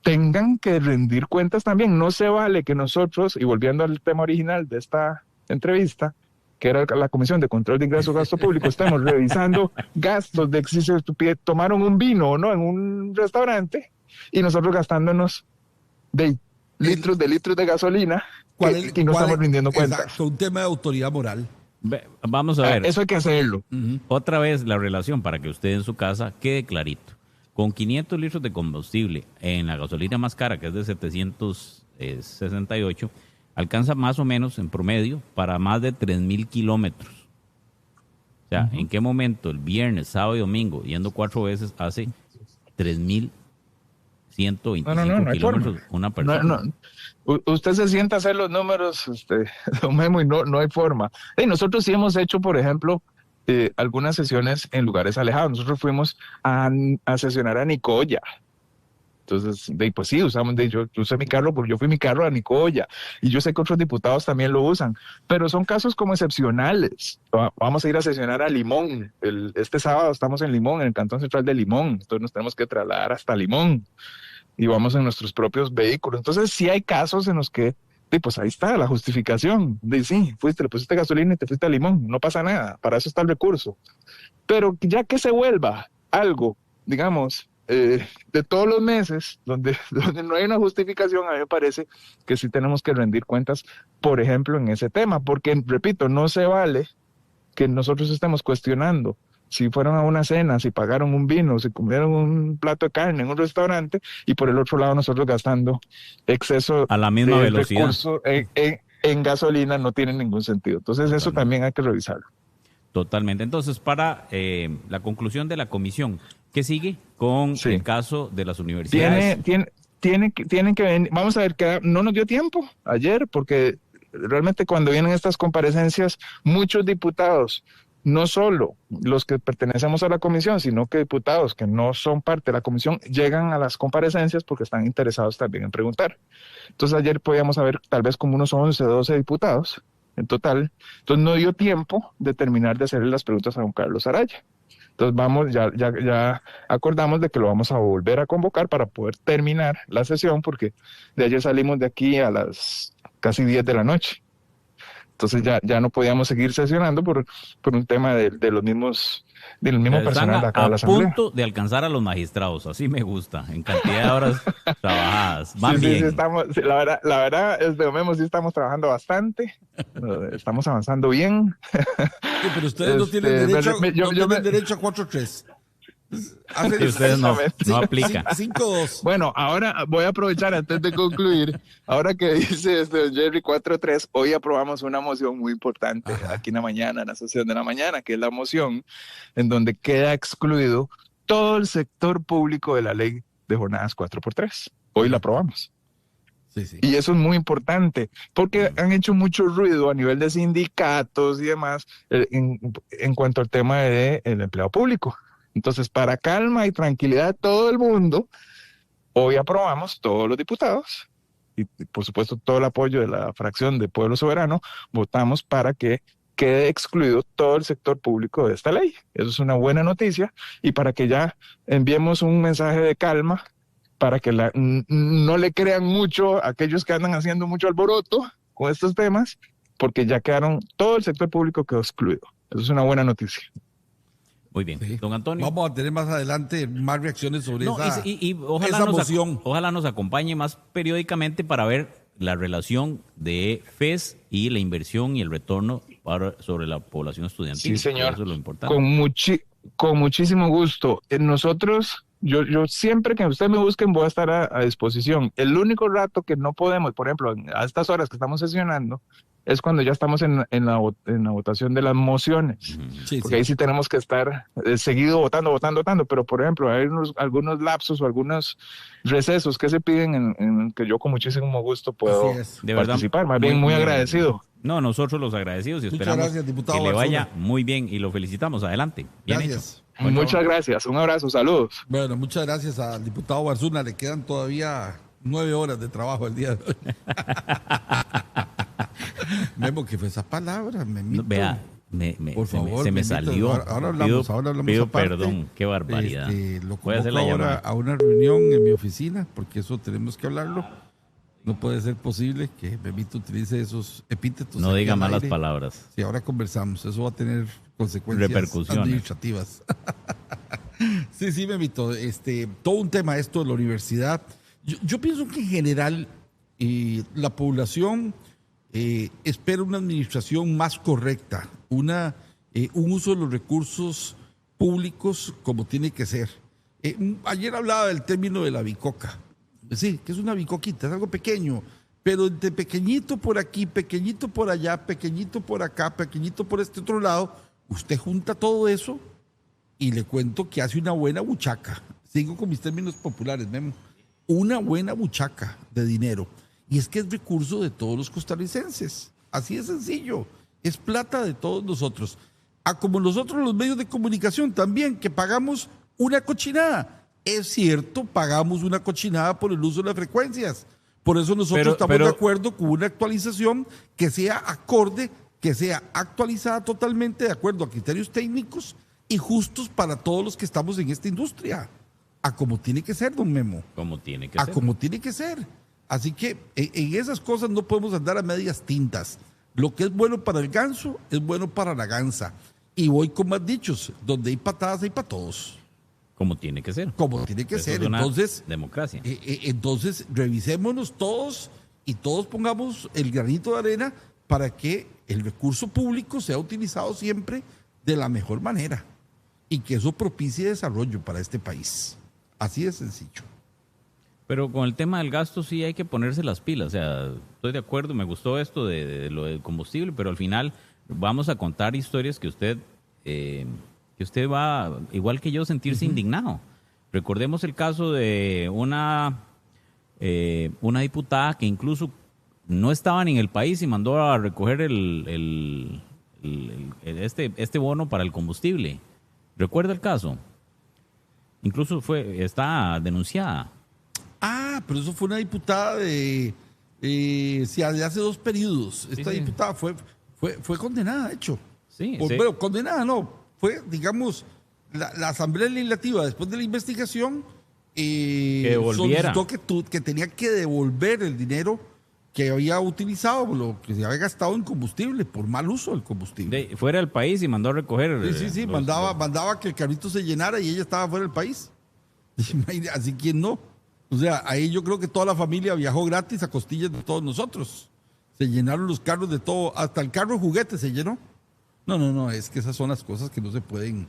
tengan que rendir cuentas también. No se vale que nosotros, y volviendo al tema original de esta entrevista, que era la Comisión de Control de Ingresos y Gasto Público, estamos revisando gastos de exceso de estupidez. Tomaron un vino, ¿no?, en un restaurante y nosotros gastándonos de litros de gasolina y no estamos rindiendo cuentas. Exacto, un tema de autoridad moral. Vamos a ver. Eso hay que hacerlo. Otra vez la relación para que usted en su casa quede clarito. Con 500 litros de combustible en la gasolina más cara, que es de 768, alcanza más o menos en promedio para más de 3,000 kilómetros. O sea, ¿en qué momento el viernes, sábado y domingo, yendo 4 veces, hace 3,125 kilómetros una persona? Usted se sienta a hacer los números, don Memo, y no hay forma. Nosotros sí hemos hecho, por ejemplo, algunas sesiones en lugares alejados. Nosotros fuimos a sesionar a Nicoya. Entonces, pues sí, yo usé mi carro, porque yo fui mi carro a Nicoya, y yo sé que otros diputados también lo usan, pero son casos como excepcionales. Vamos a ir a sesionar a Limón. Este sábado estamos en Limón, en el Cantón Central de Limón, entonces nos tenemos que trasladar hasta Limón, y vamos en nuestros propios vehículos. Entonces, sí hay casos en los que, pues ahí está la justificación. Sí, le pusiste gasolina y te fuiste a Limón, no pasa nada, para eso está el recurso. Pero ya que se vuelva algo, digamos, de todos los meses, donde no hay una justificación, a mí me parece que sí tenemos que rendir cuentas, por ejemplo, en ese tema, porque, repito, no se vale que nosotros estemos cuestionando si fueron a una cena, si pagaron un vino, si comieron un plato de carne en un restaurante, y por el otro lado nosotros gastando exceso a la misma velocidad recurso en gasolina. No tiene ningún sentido. Entonces eso también hay que revisarlo. Totalmente. Entonces, para la conclusión de la comisión, ¿qué sigue con el caso de las universidades? Tienen que venir. Vamos a ver, que no nos dio tiempo ayer, porque realmente cuando vienen estas comparecencias, muchos diputados, no solo los que pertenecemos a la comisión, sino que diputados que no son parte de la comisión, llegan a las comparecencias porque están interesados también en preguntar. Entonces ayer podíamos haber tal vez como unos 11, 12 diputados en total. Entonces no dio tiempo de terminar de hacerle las preguntas a don Carlos Araya. Entonces ya acordamos de que lo vamos a volver a convocar para poder terminar la sesión, porque de ayer salimos de aquí a las casi 10 de la noche. Entonces ya no podíamos seguir sesionando por un tema del mismo personal de acá de la Asamblea. A punto de alcanzar a los magistrados, así me gusta, en cantidad de horas trabajadas. Van bien. Sí, la verdad, Memo, sí estamos trabajando bastante, estamos avanzando bien. Sí, pero ustedes no tienen derecho a 4-3. Ustedes no aplican. 5-2. Bueno, ahora voy a aprovechar antes de concluir. Ahora que dice Jerry 4-3, hoy aprobamos una moción muy importante aquí en la mañana, en la sesión de la mañana, que es la moción en donde queda excluido todo el sector público de la ley de jornadas 4x3. Hoy la aprobamos. Sí. Y eso es muy importante, porque han hecho mucho ruido a nivel de sindicatos y demás en cuanto al tema del empleado público. Entonces, para calma y tranquilidad de todo el mundo, hoy aprobamos, todos los diputados, y por supuesto todo el apoyo de la fracción de Pueblo Soberano, votamos para que quede excluido todo el sector público de esta ley. Eso es una buena noticia, y para que ya enviemos un mensaje de calma, para que no le crean mucho a aquellos que andan haciendo mucho alboroto con estos temas, porque ya todo el sector público quedó excluido. Eso es una buena noticia. Muy bien, sí. Don Antonio. Vamos a tener más adelante más reacciones sobre esa moción. Ojalá nos acompañe más periódicamente para ver la relación de FES y la inversión y el retorno sobre la población estudiantil. Sí, señor. Eso es lo importante. Con muchísimo gusto. Nosotros, yo siempre que ustedes me busquen voy a estar a disposición. El único rato que no podemos, por ejemplo, a estas horas que estamos sesionando, es cuando ya estamos en la votación de las mociones, porque ahí sí tenemos que estar seguido votando, pero por ejemplo hay algunos lapsos o algunos recesos que se piden en que yo con muchísimo gusto puedo participar, más bien muy agradecido. No, nosotros los agradecidos y esperamos que le vaya muy bien y lo felicitamos. Adelante. Bien gracias. Hecho. Muchas gracias, un abrazo, saludos. Bueno, muchas gracias al diputado Barzuna, le quedan todavía 9 horas de trabajo el día de hoy. Memo, ¿qué fue esa palabra? Vea, por favor, se me salió. Ahora hablamos pido perdón, qué barbaridad. Lo convoco ahora a una reunión en mi oficina, porque eso tenemos que hablarlo. No puede ser posible que Memito utilice esos epítetos. No diga malas palabras. Sí, ahora conversamos. Eso va a tener consecuencias administrativas. Sí, Memito. Todo un tema esto de la universidad. Yo pienso que en general la población espera una administración más correcta, un uso de los recursos públicos como tiene que ser. Ayer hablaba del término de la bicoca. Sí, que es una bicoquita, es algo pequeño, pero de pequeñito por aquí, pequeñito por allá, pequeñito por acá, pequeñito por este otro lado, usted junta todo eso y le cuento que hace una buena buchaca. Sigo con mis términos populares, Memo. Una buena buchaca de dinero. Y es que es recurso de todos los costarricenses. Así de sencillo. Es plata de todos nosotros. Como nosotros los medios de comunicación también, que pagamos una cochinada. Es cierto, pagamos una cochinada por el uso de las frecuencias. Por eso nosotros estamos de acuerdo con una actualización que sea acorde, que sea actualizada totalmente de acuerdo a criterios técnicos y justos para todos los que estamos en esta industria. A como tiene que ser, don Memo. Como tiene que ser. A como tiene que ser. Así que en esas cosas no podemos andar a medias tintas. Lo que es bueno para el ganso es bueno para la gansa. Y voy con más dichos, donde hay patadas hay para todos. Como tiene que ser. Como tiene que ser. Es una entonces, democracia. Entonces, revisémonos todos y todos pongamos el granito de arena para que el recurso público sea utilizado siempre de la mejor manera y que eso propicie desarrollo para este país. Así de sencillo. Pero con el tema del gasto sí hay que ponerse las pilas. O sea, estoy de acuerdo, me gustó esto de lo del combustible, pero al final vamos a contar historias que usted va, igual que yo, sentirse indignado. Recordemos el caso de una diputada que incluso no estaba ni en el país y mandó a recoger este bono para el combustible. ¿Recuerda el caso? Incluso está denunciada. Pero eso fue una diputada de hace 2 periodos. Esta diputada fue condenada, de hecho. Sí. Bueno, condenada no. Fue, digamos, la Asamblea Legislativa, después de la investigación, solicitó que tenía que devolver el dinero que había utilizado, lo que se había gastado en combustible, por mal uso del combustible. Fuera del país y mandó a recoger. Sí, mandaba que el carrito se llenara y ella estaba fuera del país. Así que no. O sea, ahí yo creo que toda la familia viajó gratis a costillas de todos nosotros. Se llenaron los carros de todo, hasta el carro de juguete se llenó. No, es que esas son las cosas que no se pueden,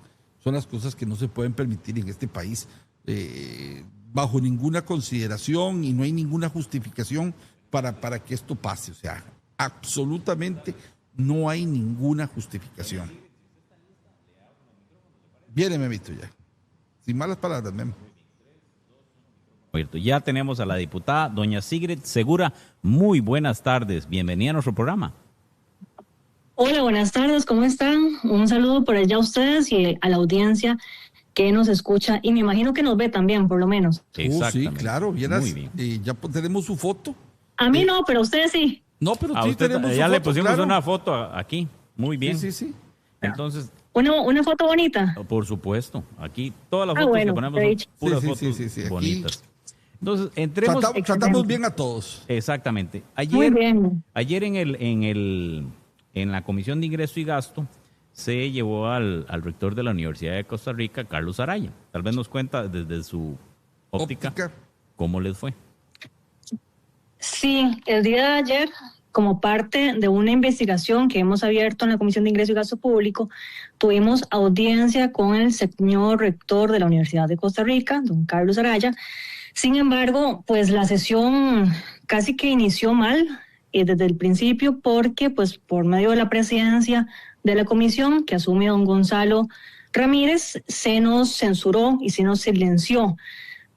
permitir en este país bajo ninguna consideración, y no hay ninguna justificación para que esto pase. O sea, absolutamente no hay ninguna justificación. Viene, Memito, ya. Sin malas palabras, Memo. Ya tenemos a la diputada doña Sigrid Segura. Muy buenas tardes, bienvenida a nuestro programa. Hola, buenas tardes, ¿cómo están? Un saludo por allá a ustedes y a la audiencia que nos escucha y me imagino que nos ve también, por lo menos. Sí, claro, vieras, muy bien. Ya tenemos su foto. A mí no, pero a ustedes sí. No, pero a sí usted, tenemos su ya foto. le pusimos claro. Una foto aquí. Muy bien. Sí. Entonces... Una foto bonita. Por supuesto. Aquí todas las fotos que ponemos son puras fotos bonitas. Aquí entonces, entremos... Tratamos bien a todos. Exactamente. Muy bien. Ayer en la Comisión de Ingreso y Gasto se llevó al rector de la Universidad de Costa Rica, Carlos Araya. Tal vez nos cuenta desde su óptica cómo les fue. Sí, el día de ayer, como parte de una investigación que hemos abierto en la Comisión de Ingreso y Gasto Público, tuvimos audiencia con el señor rector de la Universidad de Costa Rica, don Carlos Araya. Sin embargo, pues la sesión casi que inició mal desde el principio porque, pues, por medio de la presidencia de la comisión que asume don Gonzalo Ramírez, se nos censuró y se nos silenció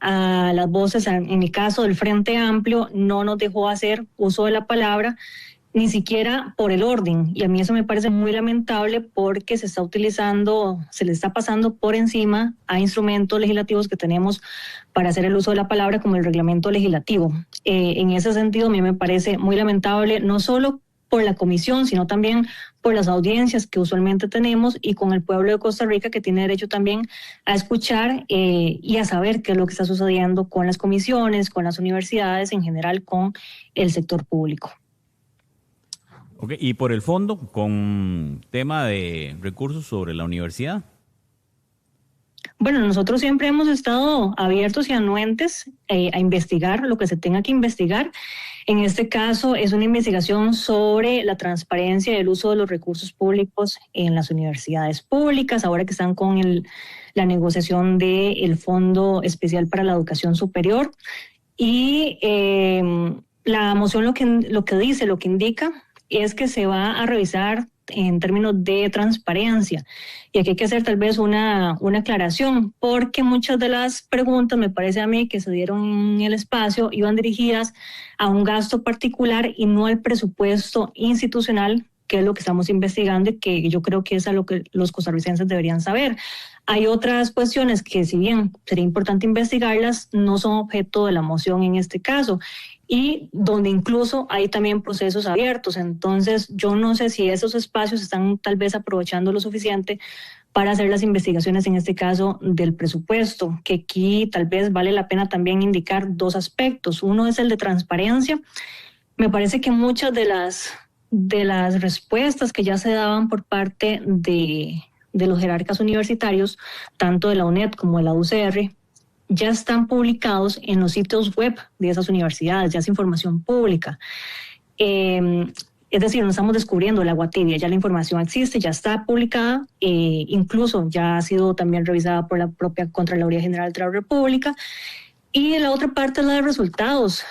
a las voces. En el caso del Frente Amplio, no nos dejó hacer uso de la palabra, ni siquiera por el orden. Y a mí eso me parece muy lamentable porque se le está pasando por encima a instrumentos legislativos que tenemos para hacer el uso de la palabra, como el reglamento legislativo. En ese sentido, a mí me parece muy lamentable, no solo por la comisión, sino también por las audiencias que usualmente tenemos y con el pueblo de Costa Rica, que tiene derecho también a escuchar y a saber qué es lo que está sucediendo con las comisiones, con las universidades, en general con el sector público. Ok, y por el fondo, con tema de recursos sobre la universidad. Bueno, nosotros siempre hemos estado abiertos y anuentes a investigar lo que se tenga que investigar. En este caso es una investigación sobre la transparencia y el uso de los recursos públicos en las universidades públicas, ahora que están con la negociación del Fondo Especial para la Educación Superior. Y la moción lo que indica es que se va a revisar en términos de transparencia. Y aquí hay que hacer tal vez una aclaración, porque muchas de las preguntas, me parece a mí, que se dieron en el espacio, iban dirigidas a un gasto particular y no al presupuesto institucional, que es lo que estamos investigando y que yo creo que es a lo que los costarricenses deberían saber. Hay otras cuestiones que, si bien sería importante investigarlas, no son objeto de la moción en este caso, y donde incluso hay también procesos abiertos. Entonces, yo no sé si esos espacios están tal vez aprovechando lo suficiente para hacer las investigaciones, en este caso, del presupuesto, que aquí tal vez vale la pena también indicar dos aspectos. Uno es el de transparencia. Me parece que muchas de las respuestas que ya se daban por parte de los jerarcas universitarios, tanto de la UNED como de la UCR, ya están publicados en los sitios web de esas universidades, ya es información pública. Es decir, no estamos descubriendo el agua tibia, ya la información existe, ya está publicada, incluso ya ha sido también revisada por la propia Contraloría General de la República. Y la otra parte es la de resultados.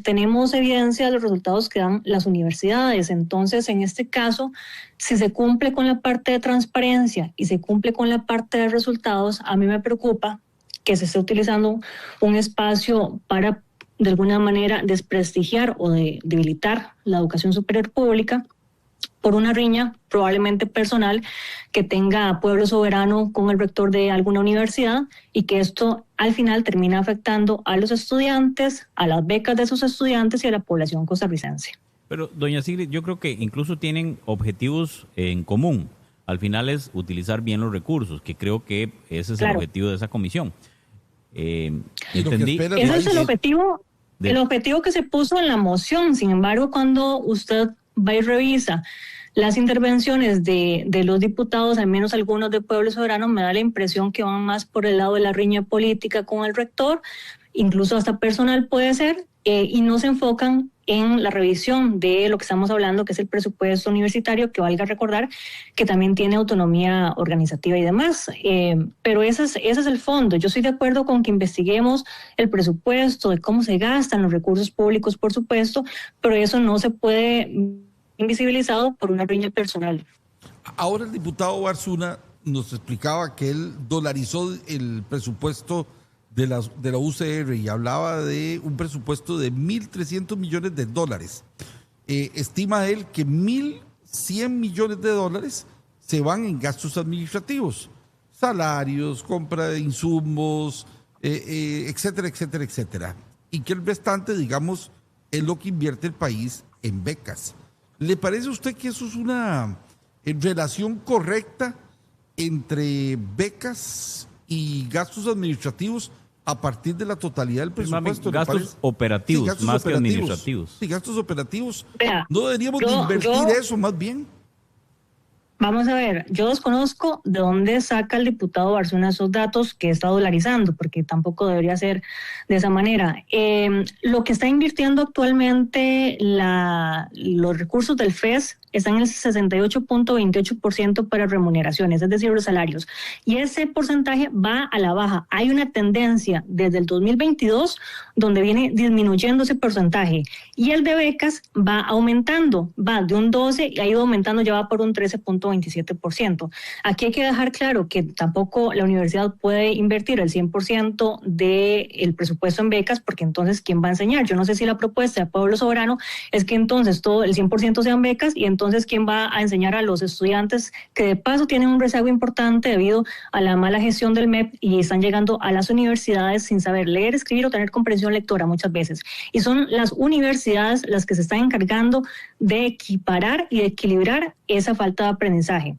Tenemos evidencia de los resultados que dan las universidades. Entonces, en este caso, si se cumple con la parte de transparencia y se cumple con la parte de resultados, a mí me preocupa que se esté utilizando un espacio para, de alguna manera, desprestigiar o debilitar la educación superior pública por una riña probablemente personal que tenga Pueblo Soberano con el rector de alguna universidad, y que esto al final termina afectando a los estudiantes, a las becas de esos estudiantes y a la población costarricense. Pero, doña Sigrid, yo creo que incluso tienen objetivos en común. Al final es utilizar bien los recursos, que creo que ese es el objetivo de esa comisión. Entendí. Ese es el objetivo que se puso en la moción. Sin embargo, cuando usted va y revisa las intervenciones de los diputados, al menos algunos de Pueblo Soberano, me da la impresión que van más por el lado de la riña política con el rector, incluso hasta personal puede ser, y no se enfocan en la revisión de lo que estamos hablando, que es el presupuesto universitario, que valga recordar que también tiene autonomía organizativa y demás. Pero ese es el fondo. Yo estoy de acuerdo con que investiguemos el presupuesto, de cómo se gastan los recursos públicos, por supuesto, pero eso no se puede invisibilizado por una riña personal. Ahora el diputado Barzuna nos explicaba que él dolarizó el presupuesto de la UCR y hablaba de un presupuesto de $1.300 millones. Estima él que $1.100 millones se van en gastos administrativos, salarios, compra de insumos, etcétera, etcétera, etcétera. Y que el restante, digamos, es lo que invierte el país en becas. ¿Le parece a usted que eso es una en relación correcta entre becas y gastos administrativos a partir de la totalidad del presupuesto. Gastos operativos, sí, gastos más operativos, que administrativos. Sí, gastos operativos. No deberíamos de invertir eso más bien. Vamos a ver, yo desconozco de dónde saca el diputado Barzuna esos datos que está dolarizando, porque tampoco debería ser de esa manera. Lo que está invirtiendo actualmente los recursos del FES están en el 68.28% para remuneraciones, es decir, los salarios. Y ese porcentaje va a la baja. Hay una tendencia desde el 2022 donde viene disminuyendo ese porcentaje. Y el de becas va aumentando, va de un 12 y ha ido aumentando, ya va por un 13.27%. Aquí hay que dejar claro que tampoco la universidad puede invertir el 100% del presupuesto en becas, porque entonces, ¿quién va a enseñar? Yo no sé si la propuesta de Pueblo Soberano es que entonces todo el 100% sean becas y entonces ¿quién va a enseñar a los estudiantes que de paso tienen un rezago importante debido a la mala gestión del MEP y están llegando a las universidades sin saber leer, escribir o tener comprensión lectora muchas veces? Y son las universidades las que se están encargando de equiparar y de equilibrar esa falta de aprendizaje.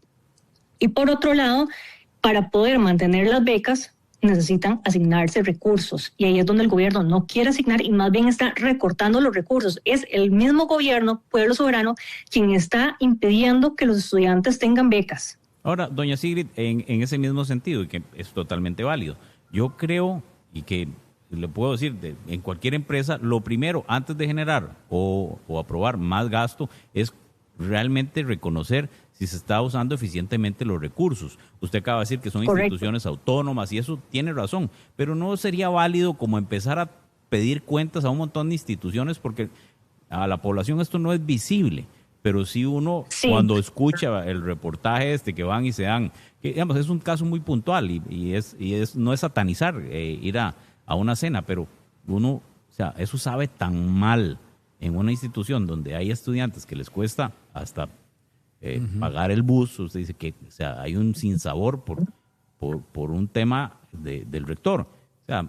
Y por otro lado, para poder mantener las becas, necesitan asignarse recursos y ahí es donde el gobierno no quiere asignar y más bien está recortando los recursos. Es el mismo gobierno, Pueblo Soberano, quien está impidiendo que los estudiantes tengan becas. Ahora, doña Sigrid, en ese mismo sentido, y que es totalmente válido, yo creo, y que le puedo decir, en cualquier empresa, lo primero, antes de generar o aprobar más gasto, es realmente reconocer si se está usando eficientemente los recursos. Usted acaba de decir que son instituciones autónomas y eso tiene razón, pero no sería válido como empezar a pedir cuentas a un montón de instituciones porque a la población esto no es visible, pero si uno cuando escucha el reportaje que van y se dan, que digamos es un caso muy puntual y no es satanizar ir a una cena, pero uno, o sea, eso sabe tan mal en una institución donde hay estudiantes que les cuesta hasta pagar el bus. Usted dice que, o sea, hay un sinsabor por un tema del rector. O sea,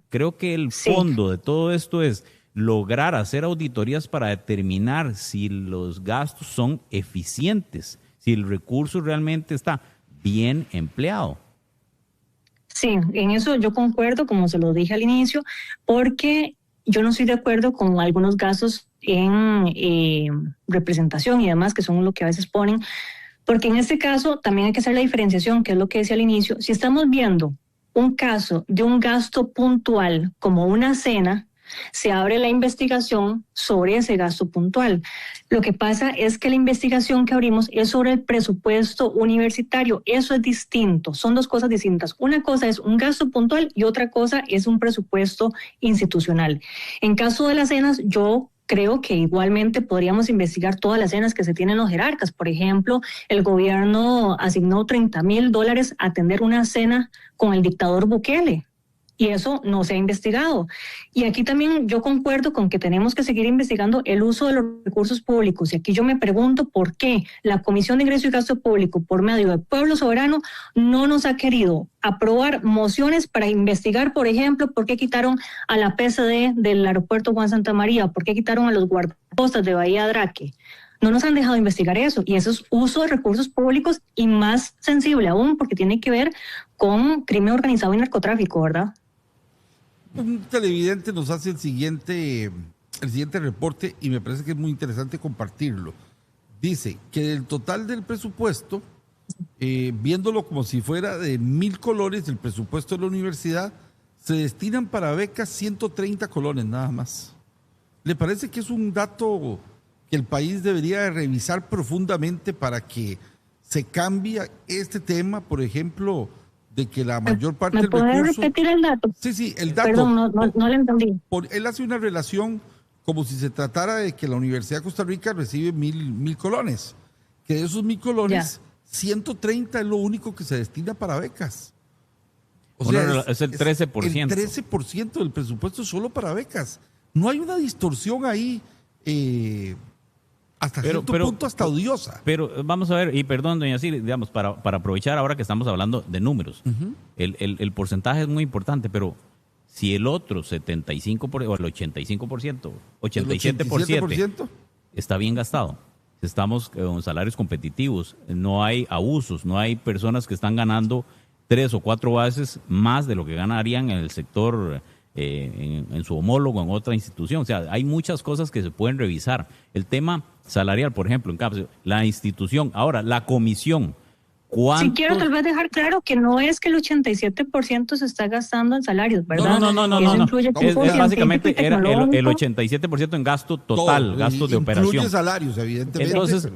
creo que el fondo de todo esto es lograr hacer auditorías para determinar si los gastos son eficientes, si el recurso realmente está bien empleado. Sí, en eso yo concuerdo, como se lo dije al inicio, porque yo no estoy de acuerdo con algunos gastos en representación y demás, que son lo que a veces ponen, porque en este caso también hay que hacer la diferenciación, que es lo que decía al inicio. Si estamos viendo un caso de un gasto puntual como una cena, se abre la investigación sobre ese gasto puntual. Lo que pasa es que la investigación que abrimos es sobre el presupuesto universitario. Eso es distinto, son dos cosas distintas. Una cosa es un gasto puntual y otra cosa es un presupuesto institucional. En caso de las cenas, yo creo que igualmente podríamos investigar todas las cenas que se tienen los jerarcas. Por ejemplo, el gobierno asignó $30,000 a atender una cena con el dictador Bukele. Y eso no se ha investigado. Y aquí también yo concuerdo con que tenemos que seguir investigando el uso de los recursos públicos. Y aquí yo me pregunto por qué la Comisión de Ingreso y Gasto Público, por medio del Pueblo Soberano, no nos ha querido aprobar mociones para investigar, por ejemplo, por qué quitaron a la PSD del aeropuerto Juan Santamaría, por qué quitaron a los guardacostas de Bahía Draque. No nos han dejado investigar eso, y eso es uso de recursos públicos y más sensible aún porque tiene que ver con crimen organizado y narcotráfico, ¿verdad? Un televidente nos hace el siguiente reporte y me parece que es muy interesante compartirlo. Dice que del total del presupuesto, viéndolo como si fuera de 1,000 colones, el presupuesto de la universidad, se destinan para becas 130 colones nada más. ¿Le parece que es un dato que el país debería de revisar profundamente para que se cambie este tema, por ejemplo, de que la mayor parte del recurso... ¿Me puede repetir el dato? Sí, el dato. Perdón, no le entendí. Él hace una relación como si se tratara de que la Universidad de Costa Rica recibe 1,000 colones. Que de esos 1,000 colones, 130 es lo único que se destina para becas. O sea, es el 13%. El 13% del presupuesto solo para becas. No hay una distorsión ahí... hasta cierto punto hasta odiosa. Pero vamos a ver, y perdón, doña Sigrid, digamos, para aprovechar ahora que estamos hablando de números, el porcentaje es muy importante, pero si el otro 75% o el 85%, 87% está bien gastado, estamos con salarios competitivos, no hay abusos, no hay personas que están ganando 3 o 4 veces más de lo que ganarían en el sector, en su homólogo, en otra institución. O sea, hay muchas cosas que se pueden revisar. El tema salarial, por ejemplo, en CAPS, la institución, ahora, la comisión. Si quiero tal vez dejar claro que no es que el 87% se está gastando en salarios, ¿verdad? No. Es básicamente era el 87% en gasto total, gastos de operación. Incluye salarios, evidentemente. Entonces,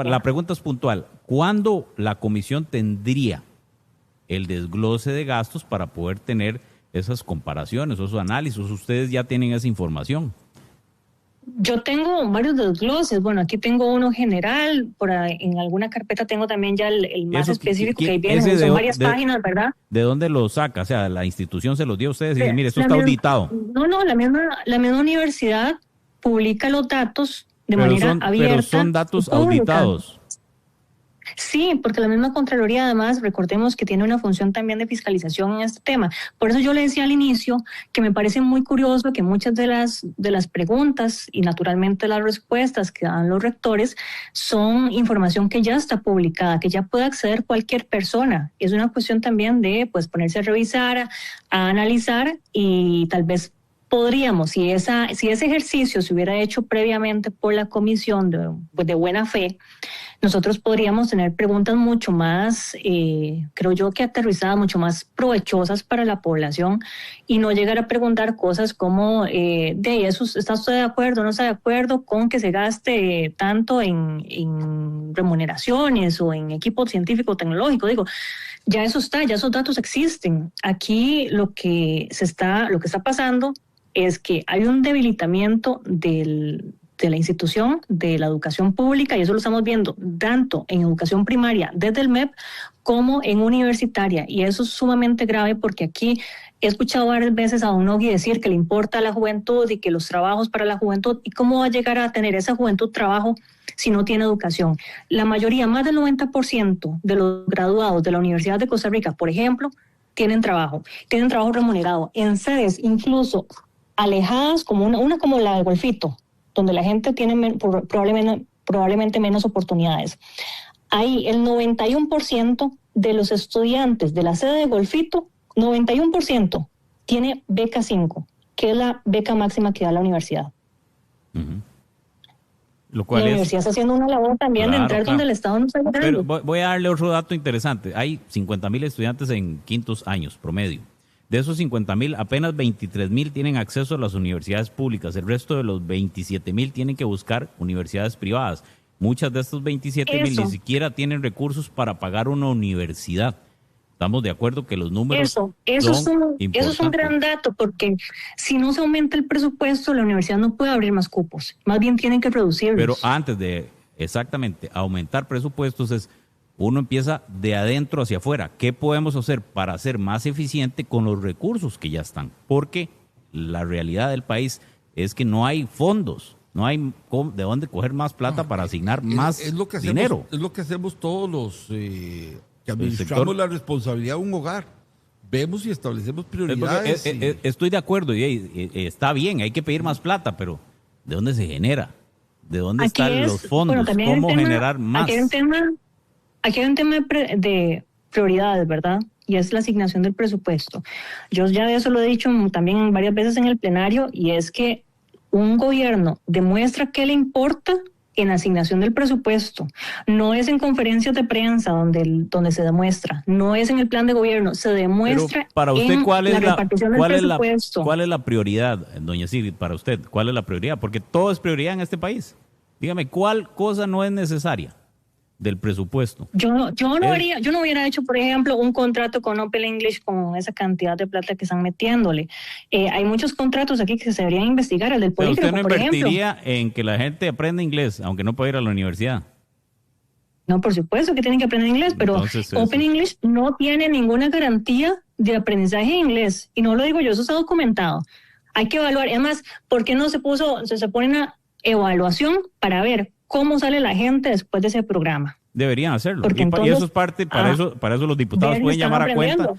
la pregunta es puntual. ¿Cuándo la comisión tendría el desglose de gastos para poder tener esas comparaciones, esos análisis? ¿Ustedes ya tienen esa información? Yo tengo varios desgloses. Bueno, aquí tengo uno general, en alguna carpeta tengo también ya el más específico que ahí viene, son varias páginas, ¿verdad? ¿De dónde lo saca? O sea, la institución se los dio a ustedes y dice, mire, esto está auditado. No, la misma universidad publica los datos de manera abierta. Pero son datos auditados. Sí, porque la misma Contraloría, además, recordemos que tiene una función también de fiscalización en este tema. Por eso yo le decía al inicio que me parece muy curioso que muchas de las preguntas y naturalmente las respuestas que dan los rectores son información que ya está publicada, que ya puede acceder cualquier persona. Es una cuestión también de ponerse a revisar, a analizar y tal vez podríamos, si ese ejercicio se hubiera hecho previamente por la comisión de buena fe, nosotros podríamos tener preguntas mucho más, creo yo que aterrizadas, mucho más provechosas para la población y no llegar a preguntar cosas como, ¿está usted de acuerdo o no está de acuerdo con que se gaste tanto en remuneraciones o en equipo científico tecnológico? Digo, ya eso está, ya esos datos existen. Aquí lo que está pasando es que hay un debilitamiento de la institución, de la educación pública, y eso lo estamos viendo tanto en educación primaria desde el MEP como en universitaria, y eso es sumamente grave porque aquí he escuchado varias veces a don Nogui decir que le importa a la juventud y que los trabajos para la juventud, y cómo va a llegar a tener esa juventud trabajo si no tiene educación. La mayoría, más del 90% de los graduados de la Universidad de Costa Rica, por ejemplo, tienen trabajo remunerado en sedes incluso alejadas, como una como la de Golfito, donde la gente tiene probablemente menos oportunidades. Ahí el 91% de los estudiantes de la sede de Golfito, 91% tiene beca 5, que es la beca máxima que da la universidad. Uh-huh. Lo cual la universidad está haciendo una labor también de entrar donde el Estado no está entrando. Pero voy a darle otro dato interesante. Hay 50,000 estudiantes en quintos años promedio. De esos 50,000, apenas 23,000 tienen acceso a las universidades públicas. El resto de los 27,000 tienen que buscar universidades privadas. Muchas de estos 27,000 ni siquiera tienen recursos para pagar una universidad. Estamos de acuerdo que los números Eso es un gran dato, porque si no se aumenta el presupuesto, la universidad no puede abrir más cupos. Más bien tienen que reducirlos. Pero antes de exactamente aumentar presupuestos uno empieza de adentro hacia afuera. ¿Qué podemos hacer para ser más eficiente con los recursos que ya están? Porque la realidad del país es que no hay fondos, no hay de dónde coger más plata para asignar más dinero. Es lo que hacemos todos los que administramos la responsabilidad de un hogar. Vemos y establecemos prioridades. Estoy de acuerdo y está bien, hay que pedir más plata, pero ¿de dónde se genera? ¿De dónde están los fondos? ¿Cómo generar más? Aquí hay un tema de prioridades, ¿verdad? Y es la asignación del presupuesto. Yo ya de eso lo he dicho también varias veces en el plenario, y es que un gobierno demuestra qué le importa en la asignación del presupuesto. No es en conferencias de prensa donde se demuestra, no es en el plan de gobierno, se demuestra. Pero para usted, ¿cuál es la repartición del presupuesto? ¿Cuál es la prioridad, doña Siri, para usted? ¿Cuál es la prioridad? Porque todo es prioridad en este país. Dígame, ¿cuál cosa no es necesaria del presupuesto? Yo no hubiera hecho, por ejemplo, un contrato con Open English con esa cantidad de plata que están metiéndole. Hay muchos contratos aquí que se deberían investigar, el del polígrafo, por ejemplo. ¿Usted no invertiría en que la gente aprenda inglés, aunque no pueda ir a la universidad? No, por supuesto que tienen que aprender inglés, pero entonces, Open English no tiene ninguna garantía de aprendizaje de inglés. Y no lo digo yo, eso está documentado. Hay que evaluar. Además, ¿por qué no se pone una evaluación para ver cómo sale la gente después de ese programa? Deberían hacerlo. Y eso es parte, para eso los diputados pueden llamar a cuenta.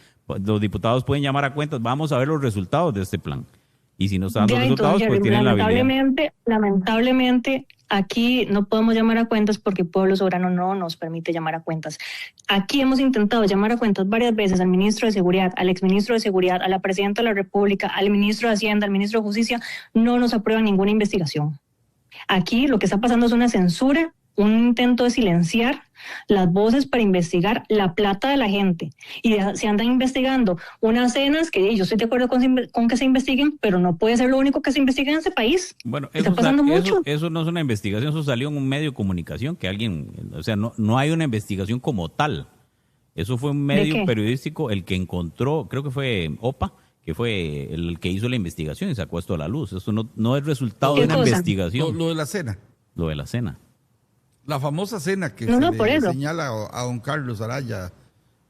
Los diputados pueden llamar a cuentas. Vamos a ver los resultados de este plan. Y si no están dando resultados, pues tienen la habilidad. Lamentablemente, Aquí no podemos llamar a cuentas porque Pueblo Soberano no nos permite llamar a cuentas. Aquí hemos intentado llamar a cuentas varias veces al ministro de Seguridad, al exministro de Seguridad, a la presidenta de la República, al ministro de Hacienda, al ministro de Justicia. No nos aprueban ninguna investigación. Aquí lo que está pasando es una censura, un intento de silenciar las voces para investigar la plata de la gente. Y se andan investigando unas cenas que yo estoy de acuerdo con que se investiguen, pero no puede ser lo único que se investigue en ese país. Bueno, está pasando mucho. Eso no es una investigación, eso salió en un medio de comunicación que alguien, o sea, no hay una investigación como tal. Eso fue un medio periodístico el que encontró, creo que fue OPA, que fue el que hizo la investigación y sacó esto a la luz. Eso no es resultado de una investigación. Lo de la cena. Lo de la cena. La famosa cena que se le señala a don Carlos Araya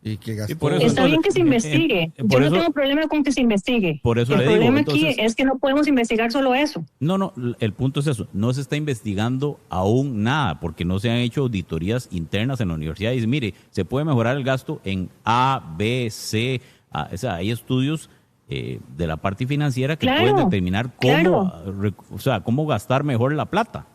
y que gastó. Está bien que se investigue. Yo no tengo problema con que se investigue. Por eso el problema aquí es que no podemos investigar solo eso. No, el punto es eso. No se está investigando aún nada porque no se han hecho auditorías internas en la universidad. Y dice, mire, se puede mejorar el gasto en A, B, C. O sea, hay estudios de la parte financiera que pueden determinar cómo gastar mejor la plata.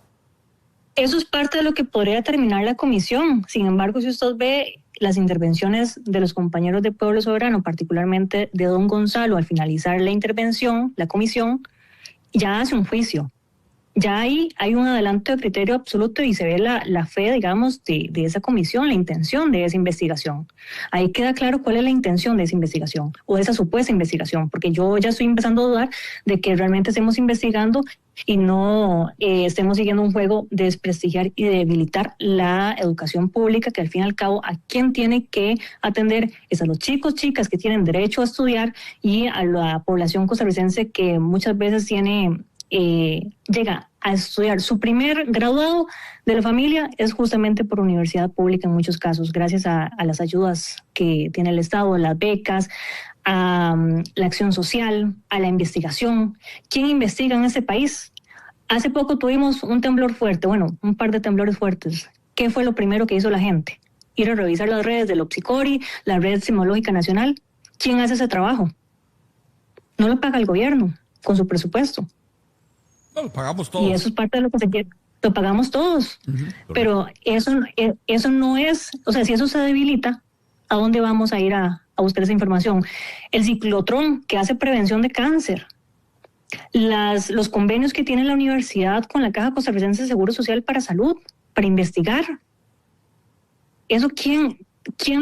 Eso es parte de lo que podría determinar la comisión. Sin embargo, si usted ve las intervenciones de los compañeros de Pueblo Soberano, particularmente de don Gonzalo, al finalizar la intervención, la comisión ya hace un juicio. Ya hay un adelanto de criterio absoluto y se ve la fe, digamos, de esa comisión, la intención de esa investigación. Ahí queda claro cuál es la intención de esa investigación o de esa supuesta investigación, porque yo ya estoy empezando a dudar de que realmente estemos investigando y no estemos siguiendo un juego de desprestigiar y de debilitar la educación pública, que al fin y al cabo a quien tiene que atender es a los chicos, chicas que tienen derecho a estudiar y a la población costarricense que muchas veces llega a estudiar. Su primer graduado de la familia es justamente por universidad pública en muchos casos, gracias a las ayudas que tiene el Estado, las becas, a la acción social, a la investigación. ¿Quién investiga en este país? Hace poco tuvimos un temblor fuerte, un par de temblores fuertes. ¿Qué fue lo primero que hizo la gente? Ir a revisar las redes del Opsicori, la Red Sismológica Nacional. ¿Quién hace ese trabajo? No lo paga el gobierno con su presupuesto. No, lo pagamos todos. Y eso es parte de lo que se quiere. Lo pagamos todos. Uh-huh. Pero eso no es, o sea, si eso se debilita, ¿a dónde vamos a ir a buscar esa información? El ciclotrón, que hace prevención de cáncer. Los convenios que tiene la universidad con la Caja Costarricense de Seguro Social para salud, para investigar. ¿Eso quién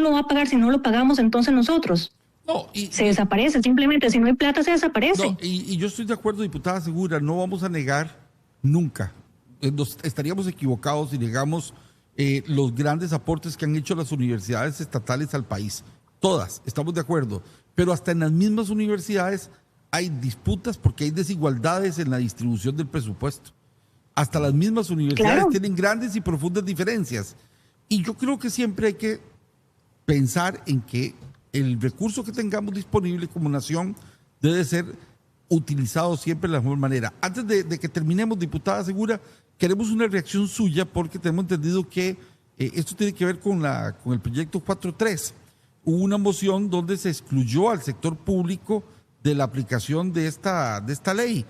lo va a pagar si no lo pagamos entonces nosotros? No, se desaparece, simplemente si no hay plata se desaparece. No, y yo estoy de acuerdo, diputada Segura, no vamos a negar nunca, estaríamos equivocados si negamos los grandes aportes que han hecho las universidades estatales al país, todas, estamos de acuerdo, pero hasta en las mismas universidades hay disputas porque hay desigualdades en la distribución del presupuesto, hasta las mismas universidades tienen grandes y profundas diferencias, y yo creo que siempre hay que pensar en que el recurso que tengamos disponible como nación debe ser utilizado siempre de la mejor manera. Antes de que terminemos, diputada Segura, queremos una reacción suya porque tenemos entendido que esto tiene que ver con el proyecto 4.3. Hubo una moción donde se excluyó al sector público de la aplicación de esta ley.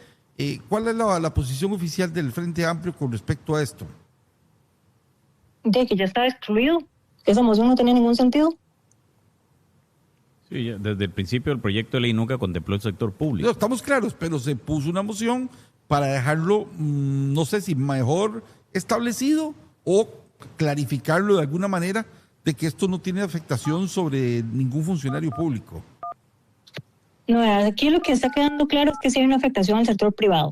¿Cuál es la posición oficial del Frente Amplio con respecto a esto? De que ya estaba excluido. Esa moción no tenía ningún sentido. Sí, desde el principio el proyecto de ley nunca contempló el sector público. No, estamos claros, pero se puso una moción para dejarlo, no sé si mejor establecido o clarificarlo de alguna manera de que esto no tiene afectación sobre ningún funcionario público. No, aquí lo que está quedando claro es que sí hay una afectación al sector privado.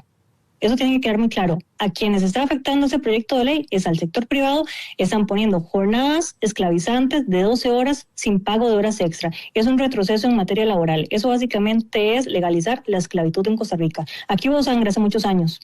Eso tiene que quedar muy claro. A quienes está afectando ese proyecto de ley es al sector privado. Están poniendo jornadas esclavizantes de 12 horas sin pago de horas extra. Es un retroceso en materia laboral. Eso básicamente es legalizar la esclavitud en Costa Rica. Aquí hubo sangre hace muchos años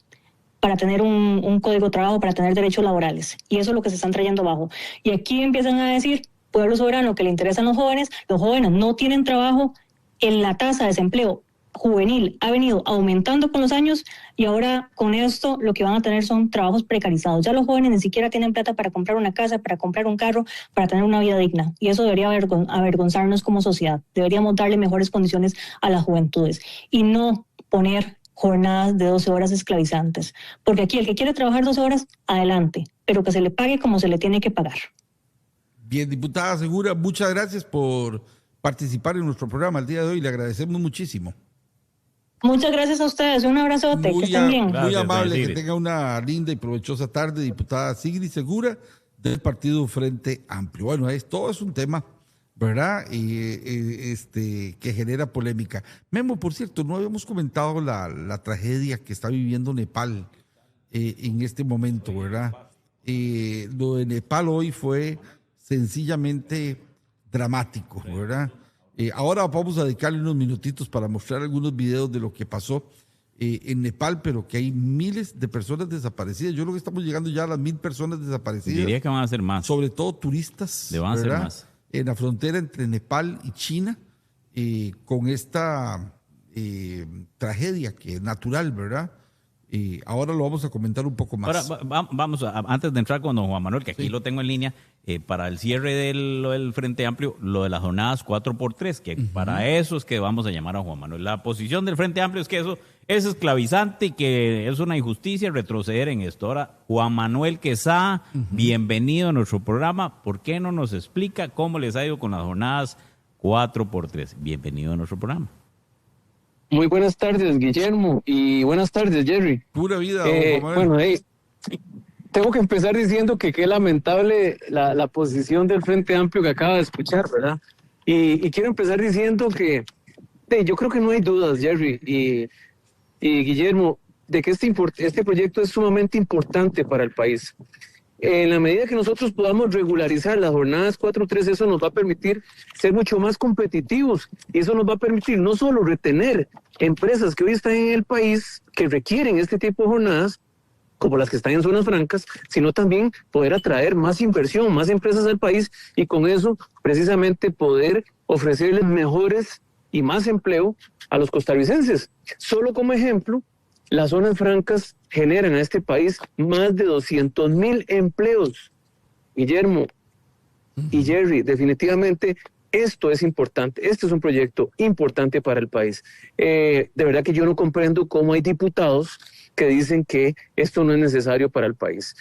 para tener un código de trabajo, para tener derechos laborales. Y eso es lo que se están trayendo abajo. Y aquí empiezan a decir, Pueblo Soberano, que le interesan los jóvenes no tienen trabajo. En la tasa de desempleo juvenil ha venido aumentando con los años y ahora con esto lo que van a tener son trabajos precarizados. Ya los jóvenes ni siquiera tienen plata para comprar una casa, para comprar un carro, para tener una vida digna. Y eso debería avergonzarnos como sociedad. Deberíamos darle mejores condiciones a las juventudes y no poner jornadas de 12 horas esclavizantes. Porque aquí el que quiere trabajar 12 horas, adelante, pero que se le pague como se le tiene que pagar. Bien, diputada Segura, muchas gracias por participar en nuestro programa el día de hoy. Le agradecemos muchísimo. Muchas gracias a ustedes. Un abrazote. Que estén bien. Muy amable. Que tenga una linda y provechosa tarde, diputada Sigrid Segura, del Partido Frente Amplio. Bueno, todo es un tema, ¿verdad? Que genera polémica. Memo, por cierto, no habíamos comentado la tragedia que está viviendo Nepal en este momento, ¿verdad? Lo de Nepal hoy fue sencillamente dramático, ¿verdad? Ahora vamos a dedicarle unos minutitos para mostrar algunos videos de lo que pasó en Nepal, pero que hay miles de personas desaparecidas. Yo creo que estamos llegando ya a las 1,000 personas desaparecidas. Diría que van a ser más. Sobre todo turistas. Le van a ser más. En la frontera entre Nepal y China, con esta tragedia que es natural, ¿verdad? Ahora lo vamos a comentar un poco más. Ahora, vamos antes de entrar con don Juan Manuel, que aquí lo tengo en línea, para el cierre del Frente Amplio, lo de las jornadas 4x3, que para eso es que vamos a llamar a Juan Manuel. La posición del Frente Amplio es que eso es esclavizante y que es una injusticia retroceder en esto. Ahora, Juan Manuel Quesada, bienvenido a nuestro programa. ¿Por qué no nos explica cómo les ha ido con las jornadas 4x3? Bienvenido a nuestro programa. Muy buenas tardes, Guillermo, y buenas tardes, Jerry. Pura vida, bueno, tengo que empezar diciendo que qué lamentable la posición del Frente Amplio que acaba de escuchar, ¿verdad? Y quiero empezar diciendo que yo creo que no hay dudas, Jerry y Guillermo, de que este proyecto es sumamente importante para el país. En la medida que nosotros podamos regularizar las jornadas 4-3, eso nos va a permitir ser mucho más competitivos y eso nos va a permitir no solo retener empresas que hoy están en el país que requieren este tipo de jornadas, como las que están en zonas francas, sino también poder atraer más inversión, más empresas al país y con eso precisamente poder ofrecerles mejores y más empleo a los costarricenses. Solo como ejemplo, las zonas francas generan a este país más de 200,000 empleos. Guillermo y Jerry, definitivamente esto es importante. Este es un proyecto importante para el país. De verdad que yo no comprendo cómo hay diputados que dicen que esto no es necesario para el país.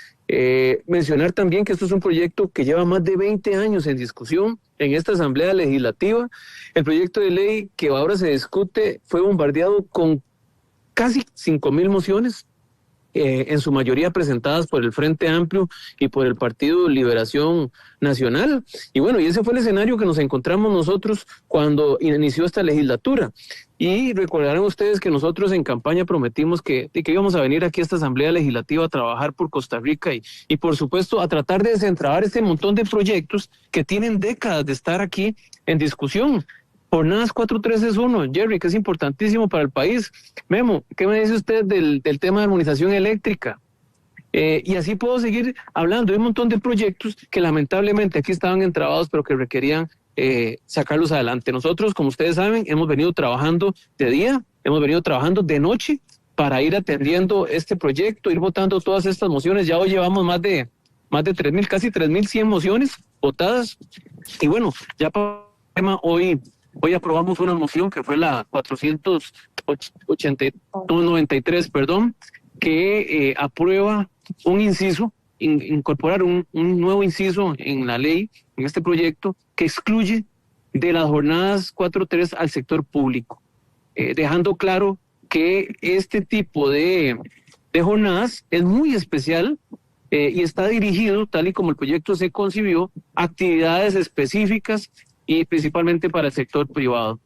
Mencionar también que esto es un proyecto que lleva más de 20 años en discusión en esta Asamblea Legislativa. El proyecto de ley que ahora se discute fue bombardeado con casi 5,000 mociones, en su mayoría presentadas por el Frente Amplio y por el Partido Liberación Nacional. Y bueno, y ese fue el escenario que nos encontramos nosotros cuando inició esta legislatura. Y recordarán ustedes que nosotros en campaña prometimos que íbamos a venir aquí a esta Asamblea Legislativa a trabajar por Costa Rica y por supuesto a tratar de desentrabar este montón de proyectos que tienen décadas de estar aquí en discusión. Jornadas 4-3 es uno, Jerry, que es importantísimo para el país. Memo, ¿qué me dice usted del tema de armonización eléctrica? Y así puedo seguir hablando. Hay un montón de proyectos que lamentablemente aquí estaban entrabados, pero que requerían sacarlos adelante. Nosotros, como ustedes saben, hemos venido trabajando de día, hemos venido trabajando de noche para ir atendiendo este proyecto, ir votando todas estas mociones. Ya hoy llevamos más de 3,000, casi 3,100 mociones votadas. Y bueno, ya para el tema hoy aprobamos una moción que fue la 493, que aprueba un inciso, incorporar un nuevo inciso en la ley, en este proyecto, que excluye de las jornadas 4-3 al sector público, dejando claro que este tipo de jornadas es muy especial y está dirigido, tal y como el proyecto se concibió, a actividades específicas y principalmente para el sector privado.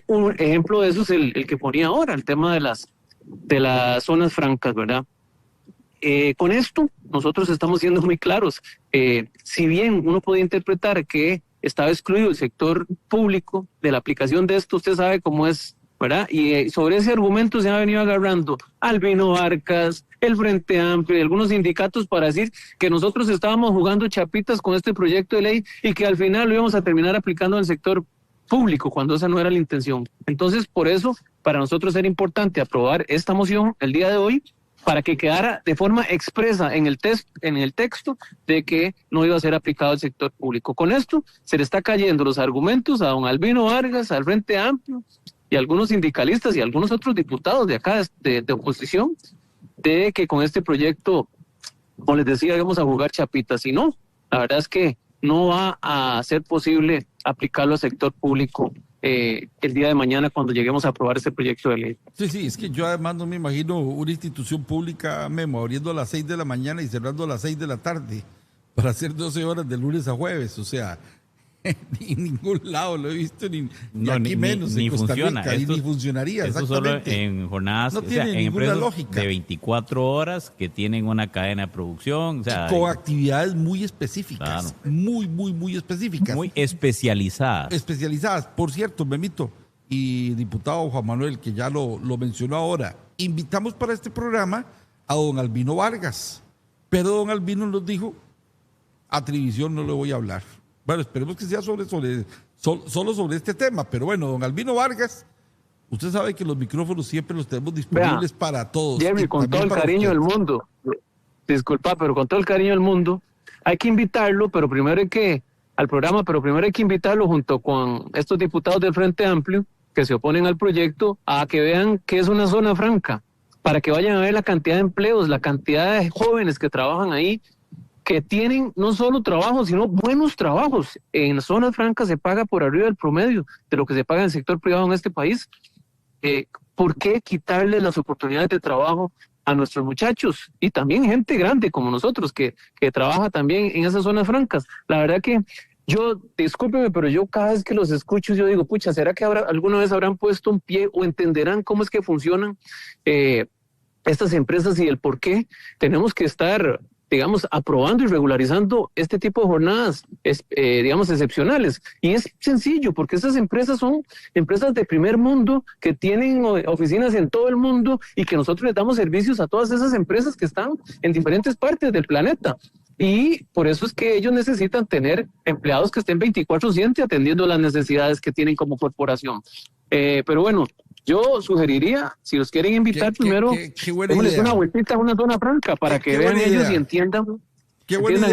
Un ejemplo de eso es el que ponía ahora, el tema de las zonas francas, ¿verdad? Con esto nosotros estamos siendo muy claros. Si bien uno puede interpretar que estaba excluido el sector público de la aplicación de esto, usted sabe cómo es, ¿verdad? Y sobre ese argumento se ha venido agarrando Albino Vargas, el Frente Amplio y algunos sindicatos para decir que nosotros estábamos jugando chapitas con este proyecto de ley y que al final lo íbamos a terminar aplicando en el sector público, cuando esa no era la intención. Entonces, por eso, para nosotros era importante aprobar esta moción el día de hoy para que quedara de forma expresa en el texto de que no iba a ser aplicado al sector público. Con esto se le está cayendo los argumentos a don Albino Vargas, al Frente Amplio y a algunos sindicalistas y a algunos otros diputados de acá de oposición, de que con este proyecto, como les decía, íbamos a jugar chapitas. Y no, la verdad es que no va a ser posible aplicarlo al sector público el día de mañana cuando lleguemos a aprobar este proyecto de ley. Sí, es que yo además no me imagino una institución pública, Memo, abriendo a las 6 de la mañana y cerrando a las 6 de la tarde para hacer 12 horas de lunes a jueves. O sea, ni en ningún lado lo he visto, ni aquí menos, ni en Costa funciona. Rica, ni funcionaría. Eso solo en jornadas, no tiene en ninguna empresas lógica. de 24 horas que tienen una cadena de producción. O sea, con actividades muy específicas, claro. muy específicas. Muy especializadas. Especializadas. Por cierto, Memito y diputado Juan Manuel, que ya lo mencionó ahora, invitamos para este programa a don Albino Vargas, pero don Albino nos dijo, a televisión no le voy a hablar. Bueno, esperemos que sea solo sobre este tema, pero bueno, don Albino Vargas, usted sabe que los micrófonos siempre los tenemos disponibles para todos. Jeremy, con todo el cariño del mundo, disculpa, pero con todo el cariño del mundo, hay que invitarlo, pero primero hay que invitarlo junto con estos diputados del Frente Amplio que se oponen al proyecto a que vean que es una zona franca, para que vayan a ver la cantidad de empleos, la cantidad de jóvenes que trabajan ahí, que tienen no solo trabajos, sino buenos trabajos. En zonas francas se paga por arriba del promedio de lo que se paga en el sector privado en este país. ¿Por qué quitarle las oportunidades de trabajo a nuestros muchachos? Y también gente grande como nosotros que trabaja también en esas zonas francas. La verdad que yo, discúlpeme, pero yo cada vez que los escucho, yo digo, pucha, ¿será que alguna vez habrán puesto un pie o entenderán cómo es que funcionan estas empresas y el por qué tenemos que estar, digamos, aprobando y regularizando este tipo de jornadas, digamos, excepcionales? Y es sencillo, porque estas empresas son empresas de primer mundo que tienen oficinas en todo el mundo y que nosotros les damos servicios a todas esas empresas que están en diferentes partes del planeta. Y por eso es que ellos necesitan tener empleados que estén 24/7 atendiendo las necesidades que tienen como corporación. Pero bueno, yo sugeriría, si los quieren invitar, primero, démosles una vueltita a una zona franca para que vean ellos y entiendan. Qué buena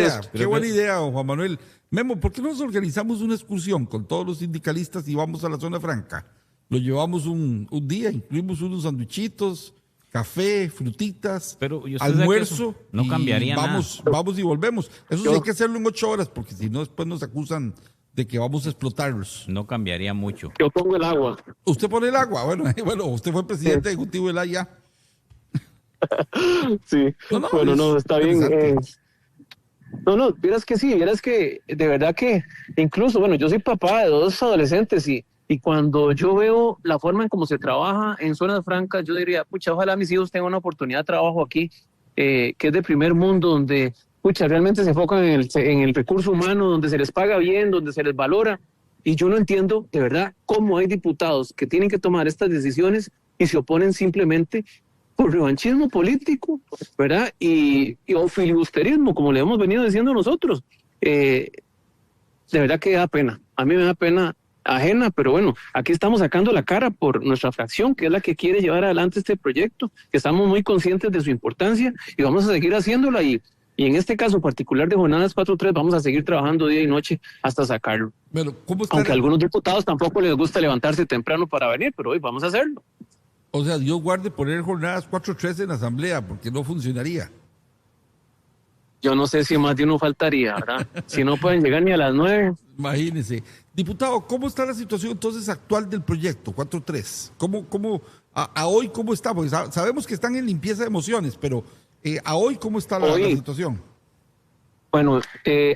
idea, Juan Manuel. Memo, ¿por qué no nos organizamos una excursión con todos los sindicalistas y vamos a la zona franca? Lo llevamos un día, incluimos unos sanduichitos, café, frutitas, almuerzo. No cambiaría nada. Vamos y volvemos. Eso sí hay que hacerlo en 8 horas, porque si no, después nos acusan de que vamos a explotarlos. No cambiaría mucho. Yo pongo el agua. ¿Usted pone el agua? Bueno, usted fue presidente ejecutivo de la IA. Sí, no, está bien. No, vieras que sí, vieras que de verdad que incluso, bueno, yo soy papá de 2 adolescentes y cuando yo veo la forma en cómo se trabaja en zonas francas, yo diría, pucha, ojalá mis hijos tengan una oportunidad de trabajo aquí, que es de primer mundo, donde, pucha, realmente se enfocan en el recurso humano, donde se les paga bien, donde se les valora. Y yo no entiendo, de verdad, cómo hay diputados que tienen que tomar estas decisiones y se oponen simplemente por revanchismo político, ¿verdad? O filibusterismo, como le hemos venido diciendo nosotros. De verdad que da pena. A mí me da pena ajena, pero bueno, aquí estamos sacando la cara por nuestra fracción, que es la que quiere llevar adelante este proyecto, que estamos muy conscientes de su importancia y vamos a seguir haciéndola y en este caso particular de jornadas 4-3 vamos a seguir trabajando día y noche hasta sacarlo. Bueno, aunque a algunos diputados tampoco les gusta levantarse temprano para venir, pero hoy vamos a hacerlo. O sea, Dios guarde poner jornadas 4-3 en la asamblea, porque no funcionaría. Yo no sé si más de uno faltaría, ¿verdad? Si no pueden llegar ni a las 9. Imagínense. Diputado, ¿cómo está la situación entonces actual del proyecto 4-3? A hoy cómo está? Porque sabemos que están en limpieza de emociones, pero a hoy ¿cómo está la situación? Bueno,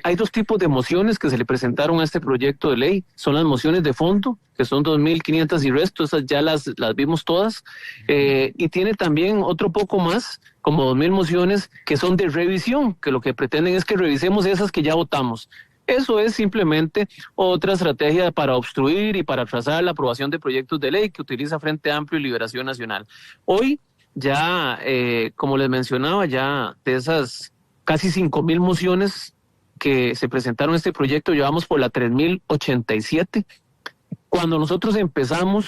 hay 2 tipos de mociones que se le presentaron a este proyecto de ley. Son las mociones de fondo, que son 2.500 y resto, esas ya las vimos todas. Y tiene también otro poco más, como 2.000 mociones que son de revisión, que lo que pretenden es que revisemos esas que ya votamos. Eso es simplemente otra estrategia para obstruir y para atrasar la aprobación de proyectos de ley que utiliza Frente Amplio y Liberación Nacional. Hoy ya, como les mencionaba, ya de esas casi 5.000 mociones que se presentaron en este proyecto, llevamos por la 3.087. Cuando nosotros empezamos,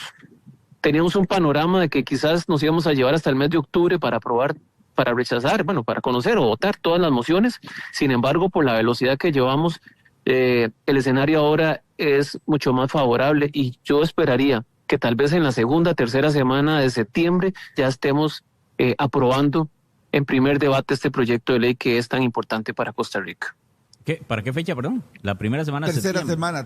teníamos un panorama de que quizás nos íbamos a llevar hasta el mes de octubre para aprobar para rechazar, bueno, para conocer o votar todas las mociones. Sin embargo, por la velocidad que llevamos, el escenario ahora es mucho más favorable y yo esperaría que tal vez en la segunda, tercera semana de septiembre ya estemos aprobando en primer debate este proyecto de ley que es tan importante para Costa Rica. ¿Para qué fecha, perdón? La primera semana de tercera septiembre.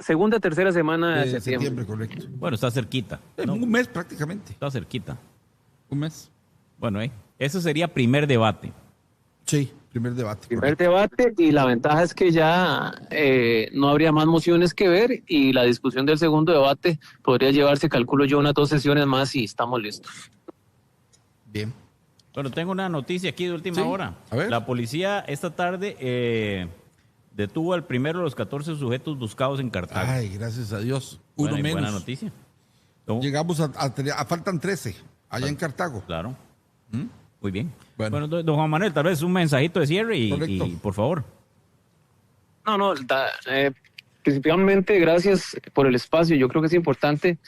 Segunda, tercera semana de septiembre. Correcto. Bueno, está cerquita, ¿no? Un mes prácticamente. Está cerquita. Un mes. Bueno, eso sería primer debate. Sí, primer debate. Primer debate, y la ventaja es que ya no habría más mociones que ver y la discusión del segundo debate podría llevarse, calculo yo, unas 2 sesiones más y estamos listos. Bien. Bueno, tengo una noticia aquí de última hora. A ver. La policía esta tarde detuvo al primero de los 14 sujetos buscados en Cartago. Ay, gracias a Dios. Uno menos. Buena noticia. Llegamos a faltan 13 allá en Cartago. Claro. Muy bien. Bueno, don Juan Manuel, tal vez un mensajito de cierre y por favor. Principalmente gracias por el espacio. Yo creo que es importante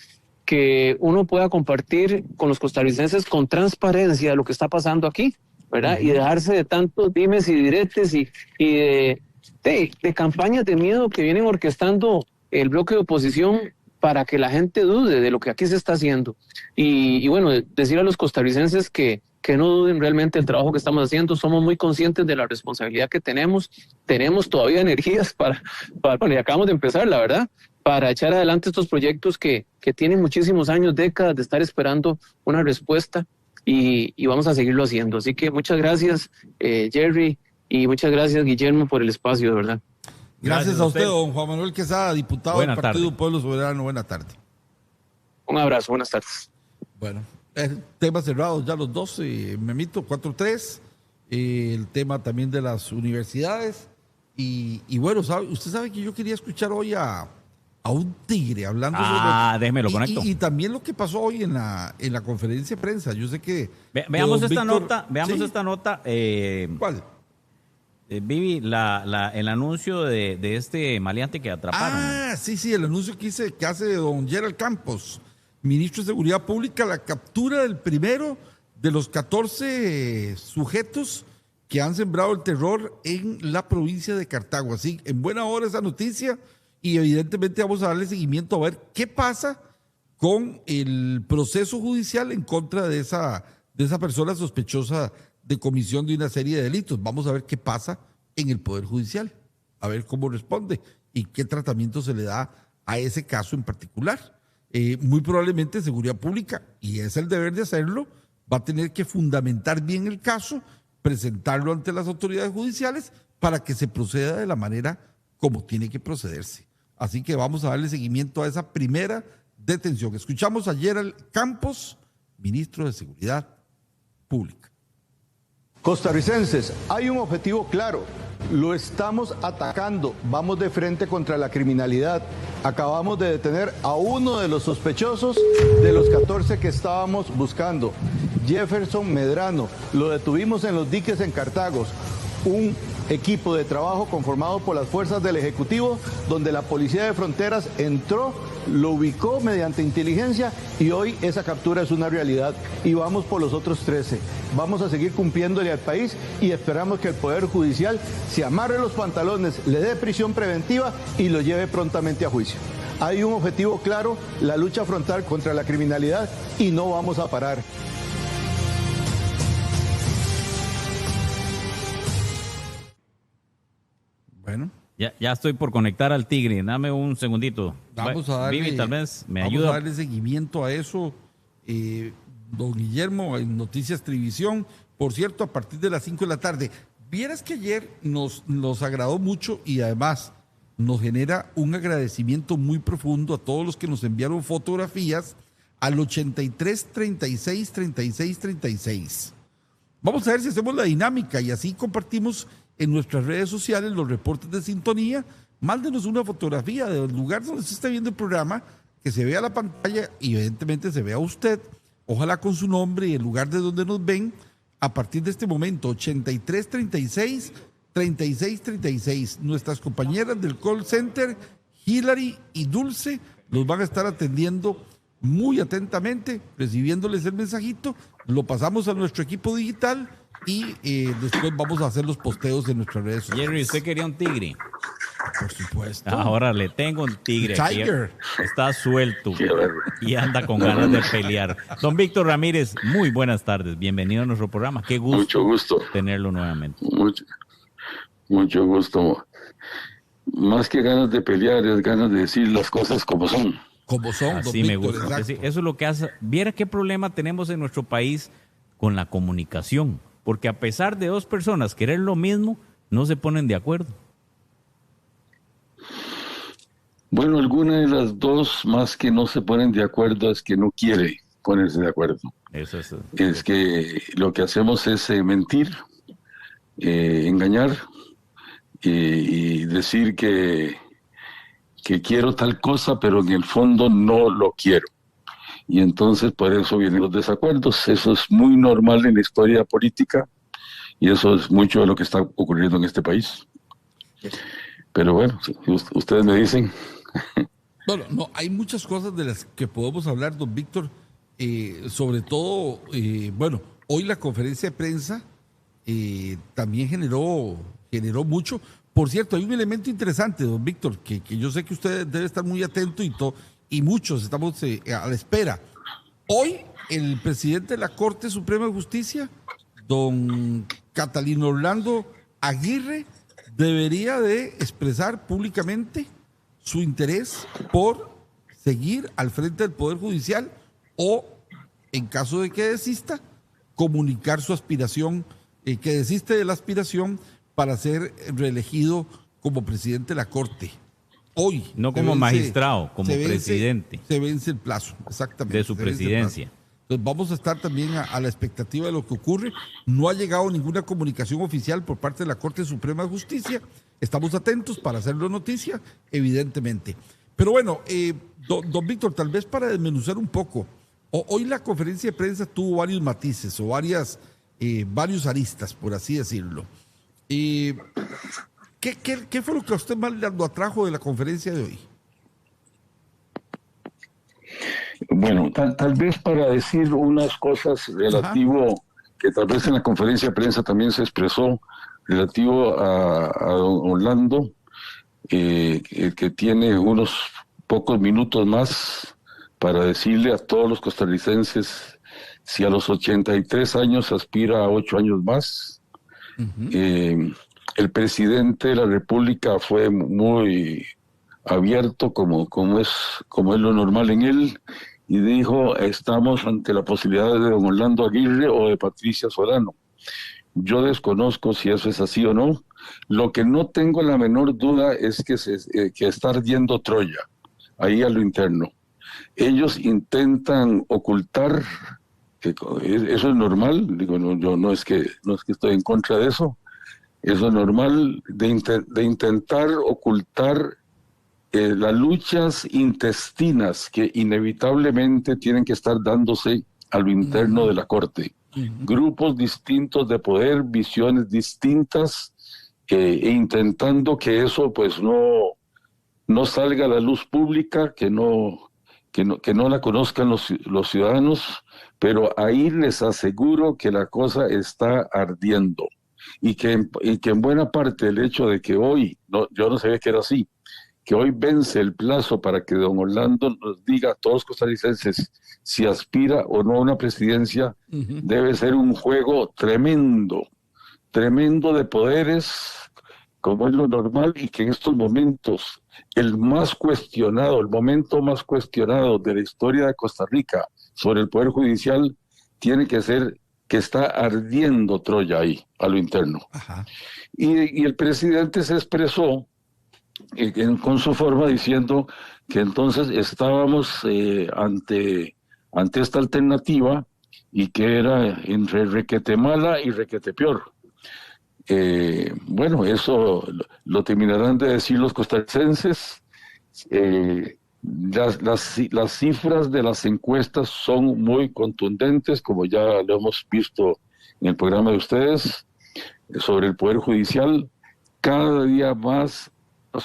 que uno pueda compartir con los costarricenses con transparencia lo que está pasando aquí, ¿verdad? Y dejarse de tantos dimes y diretes y de campañas de miedo que vienen orquestando el bloque de oposición para que la gente dude de lo que aquí se está haciendo. Y bueno, decir a los costarricenses que no duden realmente del trabajo que estamos haciendo. Somos muy conscientes de la responsabilidad que tenemos todavía energías bueno, y acabamos de empezar, la verdad, para echar adelante estos proyectos que tienen muchísimos años, décadas de estar esperando una respuesta y vamos a seguirlo haciendo. Así que muchas gracias, Jerry, y muchas gracias, Guillermo, por el espacio, de verdad. Gracias a usted, don Juan Manuel Quesada, diputado del Partido Pueblo Soberano. Buena tarde. Un abrazo, buenas tardes. Bueno, temas cerrados ya los dos, Memito, 4-3, el tema también de las universidades. Y bueno, usted sabe que yo quería escuchar hoy a un tigre hablando sobre... déjeme lo conecto. Y también lo que pasó hoy en la conferencia de prensa. Yo sé que... Veamos esta nota. Esta nota. ¿Cuál? Vivi, el anuncio de este maleante que atraparon. Sí, el anuncio que hace don Gerald Campos, ministro de Seguridad Pública, la captura del primero de los 14 sujetos que han sembrado el terror en la provincia de Cartago. Así, en buena hora esa noticia, y evidentemente vamos a darle seguimiento a ver qué pasa con el proceso judicial en contra de esa persona sospechosa de comisión de una serie de delitos. Vamos a ver qué pasa en el Poder Judicial, a ver cómo responde y qué tratamiento se le da a ese caso en particular. Muy probablemente Seguridad Pública, y es el deber de hacerlo, va a tener que fundamentar bien el caso, presentarlo ante las autoridades judiciales para que se proceda de la manera como tiene que procederse. Así que vamos a darle seguimiento a esa primera detención. Escuchamos a Gerald Campos, ministro de Seguridad Pública. Costarricenses, hay un objetivo claro, lo estamos atacando, vamos de frente contra la criminalidad. Acabamos de detener a uno de los sospechosos de los 14 que estábamos buscando, Jefferson Medrano. Lo detuvimos en los diques en Cartago, un equipo de trabajo conformado por las fuerzas del Ejecutivo, donde la Policía de Fronteras entró, lo ubicó mediante inteligencia y hoy esa captura es una realidad y vamos por los otros 13. Vamos a seguir cumpliéndole al país y esperamos que el Poder Judicial se amarre los pantalones, le dé prisión preventiva y lo lleve prontamente a juicio. Hay un objetivo claro, la lucha frontal contra la criminalidad, y no vamos a parar. Bueno. Ya estoy por conectar al tigre. Dame un segundito. Vamos a darle, Vivi, tal vez me vamos ayuda. a darle seguimiento a eso. Don Guillermo, en Noticias Televisión. Por cierto, a partir de las 5 de la tarde. Vieras que ayer nos agradó mucho y además nos genera un agradecimiento muy profundo a todos los que nos enviaron fotografías al 83 36 36 36. Vamos a ver si hacemos la dinámica y así compartimos en nuestras redes sociales los reportes de sintonía. Mándenos una fotografía del lugar donde se está viendo el programa, que se vea la pantalla y evidentemente se vea usted, ojalá con su nombre y el lugar de donde nos ven. A partir de este momento, 83 36 36 36. Nuestras compañeras del call center, Hilary y Dulce, los van a estar atendiendo muy atentamente, recibiéndoles el mensajito, lo pasamos a nuestro equipo digital y después vamos a hacer los posteos en nuestras redes sociales. Jerry, ¿usted quería un tigre? Por supuesto. Ahora le tengo un tigre. Tiger. Está suelto y anda con ganas de pelear. Don Víctor Ramírez, muy buenas tardes. Bienvenido a nuestro programa. Qué gusto, mucho gusto tenerlo nuevamente. Mucho gusto. Más que ganas de pelear, es ganas de decir las cosas como son. Como son, así me gusta. Eso es lo que hace. Viera qué problema tenemos en nuestro país con la comunicación. Porque a pesar de dos personas querer lo mismo, no se ponen de acuerdo. Bueno, alguna de las dos, más que no se ponen de acuerdo, es que no quiere ponerse de acuerdo. Eso es. Es que lo que hacemos es mentir, engañar y decir que quiero tal cosa, pero en el fondo no lo quiero. Y entonces por eso vienen los desacuerdos. Eso es muy normal en la historia política y eso es mucho de lo que está ocurriendo en este país. Pero bueno, ustedes me dicen. Bueno, no, hay muchas cosas de las que podemos hablar, don Víctor. Sobre todo, bueno, hoy la conferencia de prensa también generó mucho. Por cierto, hay un elemento interesante, don Víctor, que yo sé que usted debe estar muy atento y muchos estamos a la espera. Hoy, el presidente de la Corte Suprema de Justicia, don Catalino Orlando Aguirre, debería de expresar públicamente su interés por seguir al frente del Poder Judicial o, en caso de que desista, comunicar su aspiración, que desiste de la aspiración para ser reelegido como presidente de la Corte. Hoy. No como magistrado, como presidente. Se vence el plazo, exactamente. De su presidencia. Entonces vamos a estar también a la expectativa de lo que ocurre. No ha llegado ninguna comunicación oficial por parte de la Corte Suprema de Justicia. Estamos atentos para hacerlo noticia, evidentemente. Pero bueno, don Víctor, tal vez para desmenuzar un poco, hoy la conferencia de prensa tuvo varios matices o varios aristas, por así decirlo. ¿Qué fue lo que a usted más lo atrajo de la conferencia de hoy? Bueno, tal vez para decir unas cosas relativo, que tal vez en la conferencia de prensa también se expresó, relativo a don Orlando, que tiene unos pocos minutos más para decirle a todos los costarricenses si a los 83 años aspira a 8 años más. El presidente de la República fue muy abierto, como es lo normal en él, y dijo, estamos ante la posibilidad de don Orlando Aguirre o de Patricia Solano. Yo desconozco si eso es así o no. Lo que no tengo la menor duda es que está ardiendo Troya, ahí a lo interno. Ellos intentan ocultar, eso es normal, digo, yo no es que estoy en contra de eso, eso es normal, de intentar ocultar las luchas intestinas que inevitablemente tienen que estar dándose a lo interno de la Corte. Grupos distintos de poder, visiones distintas, e intentando que eso pues no salga a la luz pública, que no la conozcan los ciudadanos, pero ahí les aseguro que la cosa está ardiendo y que en buena parte el hecho de que hoy, yo no sabía que era así, que hoy vence el plazo para que don Orlando nos diga a todos los costarricenses si aspira o no a una presidencia, debe ser un juego tremendo de poderes, como es lo normal, y que en estos momentos el momento más cuestionado de la historia de Costa Rica sobre el Poder Judicial tiene que ser que está ardiendo Troya ahí, a lo interno. Y el presidente se expresó con su forma diciendo que entonces estábamos ante esta alternativa y que era entre requete mala y requete peor. Bueno, eso lo terminarán de decir los costarricenses. Las cifras de las encuestas son muy contundentes, como ya lo hemos visto en el programa de ustedes, sobre el Poder Judicial. Cada día más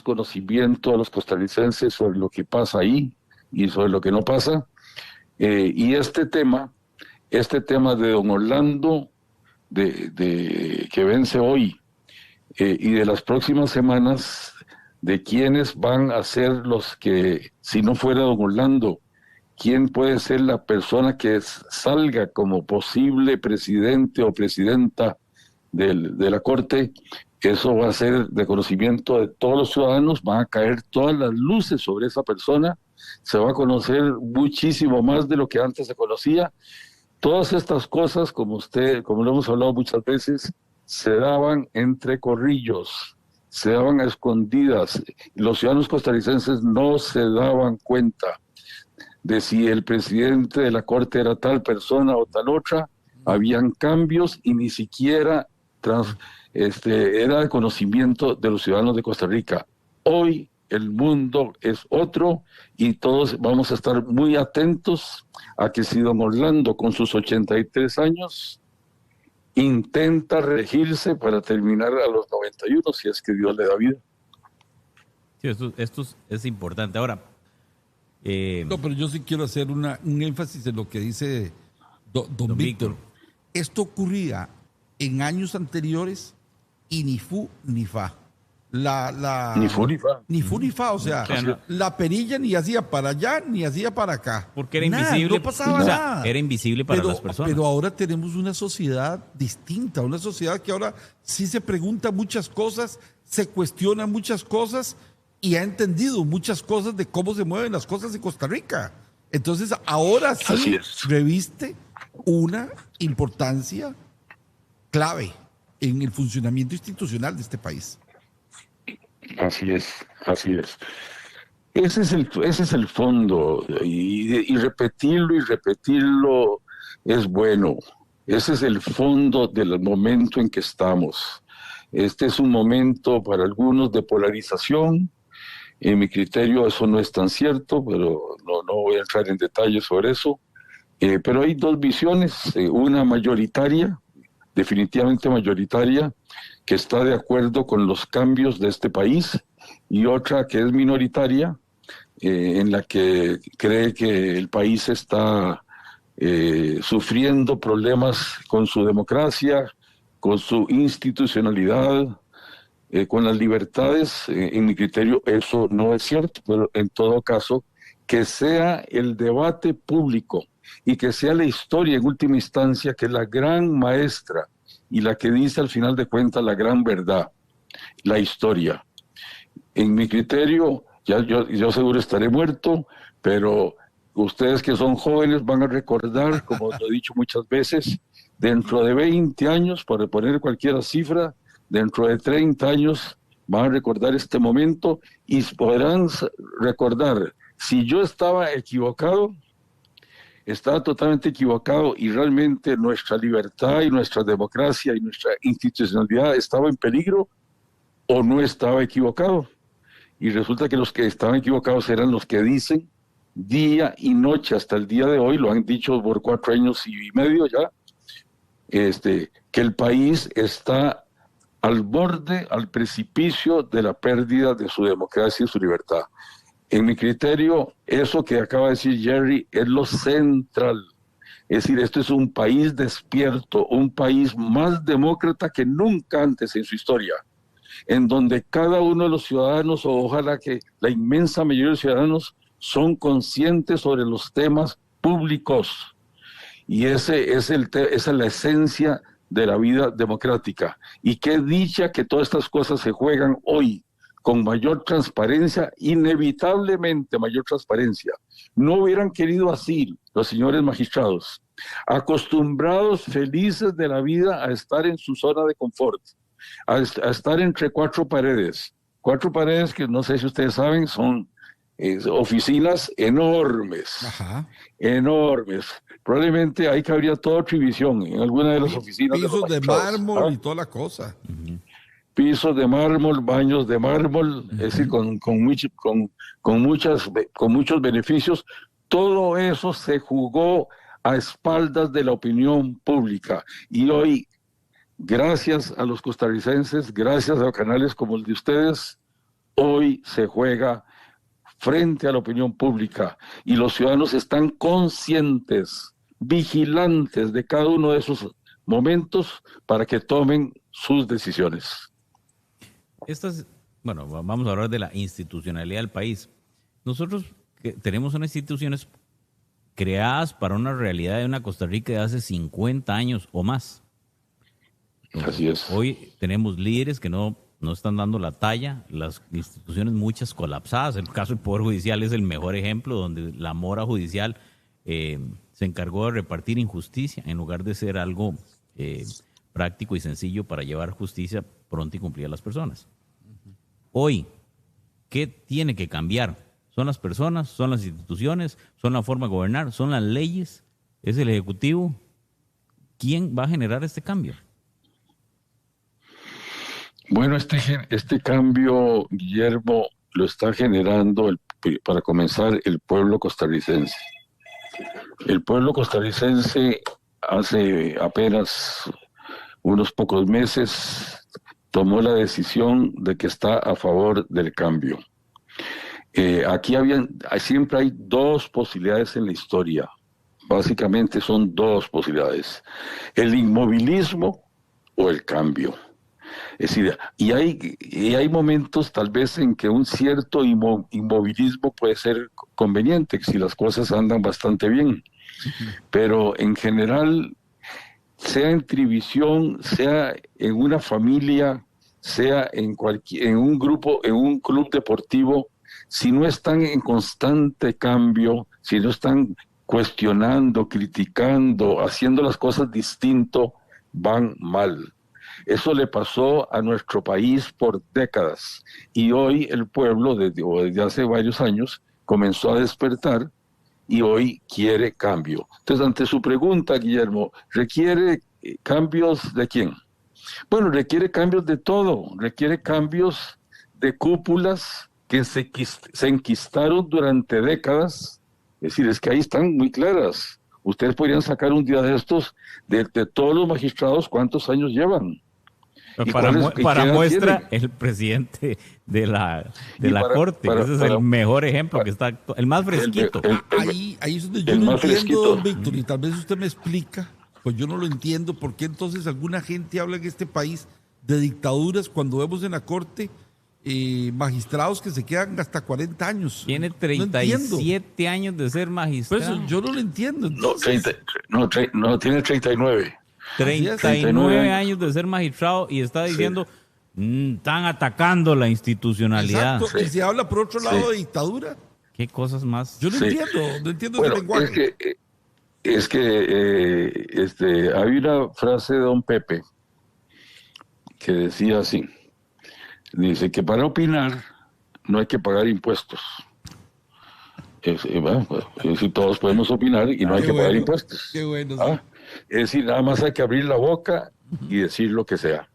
conocimiento a los costarricenses sobre lo que pasa ahí y sobre lo que no pasa. Y este tema de don Orlando, que vence hoy, y de las próximas semanas, de quiénes van a ser los que, si no fuera don Orlando, quién puede ser la persona que salga como posible presidente o presidenta de la Corte, eso va a ser de conocimiento de todos los ciudadanos, van a caer todas las luces sobre esa persona, se va a conocer muchísimo más de lo que antes se conocía. Todas estas cosas, como lo hemos hablado muchas veces, se daban entre corrillos, se daban a escondidas. Los ciudadanos costarricenses no se daban cuenta de si el presidente de la Corte era tal persona o tal otra. Habían cambios y ni siquiera era de conocimiento de los ciudadanos de Costa Rica. Hoy el mundo es otro y todos vamos a estar muy atentos a que si don Orlando, con sus 83 años, intenta reelegirse para terminar a los 91, si es que Dios le da vida. Sí, esto es importante. Ahora, no, pero yo sí quiero hacer un énfasis en lo que dice don Víctor. Esto ocurría en años anteriores y ni fu ni fa. Ni fu ni fa. Ni fu ni fa, o sea, la perilla ni hacía para allá ni hacía para acá. Porque era invisible. No pasaba nada. Era invisible para las personas. Pero ahora tenemos una sociedad distinta, una sociedad que ahora sí se pregunta muchas cosas, se cuestiona muchas cosas y ha entendido muchas cosas de cómo se mueven las cosas en Costa Rica. Entonces ahora sí reviste una importancia clave en el funcionamiento institucional de este país. Así es. Ese es el fondo, y repetirlo es bueno. Ese es el fondo del momento en que estamos. Este es un momento para algunos de polarización. En mi criterio eso no es tan cierto, pero no voy a entrar en detalles sobre eso. Pero hay dos visiones, una mayoritaria, definitivamente mayoritaria, que está de acuerdo con los cambios de este país, y otra que es minoritaria, en la que cree que el país está sufriendo problemas con su democracia, con su institucionalidad, con las libertades. En mi criterio eso no es cierto, pero en todo caso, que sea el debate público y que sea la historia en última instancia, que es la gran maestra y la que dice al final de cuentas la gran verdad, la historia. En mi criterio, yo seguro estaré muerto, pero ustedes que son jóvenes van a recordar, como lo he dicho muchas veces, dentro de 20 años, por poner cualquier cifra, dentro de 30 años van a recordar este momento y podrán recordar si yo estaba equivocado, estaba totalmente equivocado y realmente nuestra libertad y nuestra democracia y nuestra institucionalidad estaba en peligro, o no estaba equivocado. Y resulta que los que estaban equivocados eran los que dicen día y noche hasta el día de hoy, lo han dicho por 4 años y medio ya, que el país está al borde, al precipicio de la pérdida de su democracia y su libertad. En mi criterio, eso que acaba de decir Jerry es lo central. Es decir, esto es un país despierto, un país más demócrata que nunca antes en su historia, en donde cada uno de los ciudadanos, o ojalá que la inmensa mayoría de los ciudadanos, son conscientes sobre los temas públicos. Y esa es la esencia de la vida democrática. Y qué dicha que todas estas cosas se juegan hoy, con mayor transparencia, inevitablemente mayor transparencia. No hubieran querido así los señores magistrados, acostumbrados, felices de la vida a estar en su zona de confort, a estar entre 4 paredes. 4 paredes que no sé si ustedes saben, son oficinas enormes. Ajá. Enormes. Probablemente ahí cabría toda Trivisión en alguna de las oficinas. Pisos de mármol y toda la cosa. Uh-huh. Pisos de mármol, baños de mármol, es decir, con muchos beneficios. Todo eso se jugó a espaldas de la opinión pública. Y hoy, gracias a los costarricenses, gracias a canales como el de ustedes, hoy se juega frente a la opinión pública y los ciudadanos están conscientes, vigilantes de cada uno de esos momentos para que tomen sus decisiones. Bueno, vamos a hablar de la institucionalidad del país. Nosotros tenemos unas instituciones creadas para una realidad de una Costa Rica de hace 50 años o más. Así es. Hoy tenemos líderes que no están dando la talla, las instituciones muchas colapsadas. El caso del Poder Judicial es el mejor ejemplo, donde la mora judicial se encargó de repartir injusticia en lugar de ser algo práctico y sencillo para llevar justicia pronta y cumplida a las personas. Hoy, ¿qué tiene que cambiar? ¿Son las personas? ¿Son las instituciones? ¿Son la forma de gobernar? ¿Son las leyes? ¿Es el Ejecutivo? ¿Quién va a generar este cambio? Bueno, este cambio, Guillermo, lo está generando, para comenzar, el pueblo costarricense. El pueblo costarricense hace apenas unos pocos meses tomó la decisión de que está a favor del cambio. Aquí siempre hay dos posibilidades en la historia. Básicamente son dos posibilidades: el inmovilismo o el cambio. Es decir, y hay momentos tal vez en que un cierto inmovilismo puede ser conveniente, si las cosas andan bastante bien. Pero en general, sea en Trivisión, sea en una familia, sea en un grupo, en un club deportivo, si no están en constante cambio, si no están cuestionando, criticando, haciendo las cosas distinto, van mal. Eso le pasó a nuestro país por décadas y hoy el pueblo, desde hace varios años, comenzó a despertar y hoy quiere cambio. Entonces, ante su pregunta, Guillermo, ¿requiere cambios de quién? Bueno, requiere cambios de todo, requiere cambios de cúpulas que se enquistaron durante décadas. Es decir, es que ahí están muy claras. Ustedes podrían sacar un día de estos de todos los magistrados cuántos años llevan. Para muestra, el presidente de la Corte, ese es el mejor ejemplo, que está el más fresquito. Ahí es donde yo no entiendo, don Víctor, y tal vez usted me explica, pues yo no lo entiendo, por qué entonces alguna gente habla en este país de dictaduras cuando vemos en la Corte magistrados que se quedan hasta 40 años. Tiene 37 años de ser magistrado. Pues yo no lo entiendo. Entonces. Tiene 39. 39 años de ser magistrado y está diciendo, están atacando la institucionalidad. Exacto, y se habla por otro lado de dictadura. ¿Qué cosas más? Yo no entiendo bueno, ese lenguaje. Es que hay una frase de don Pepe que decía así, dice que para opinar no hay que pagar impuestos. Si todos podemos opinar y no hay que pagar impuestos. Qué bueno. Es decir, nada más hay que abrir la boca y decir lo que sea.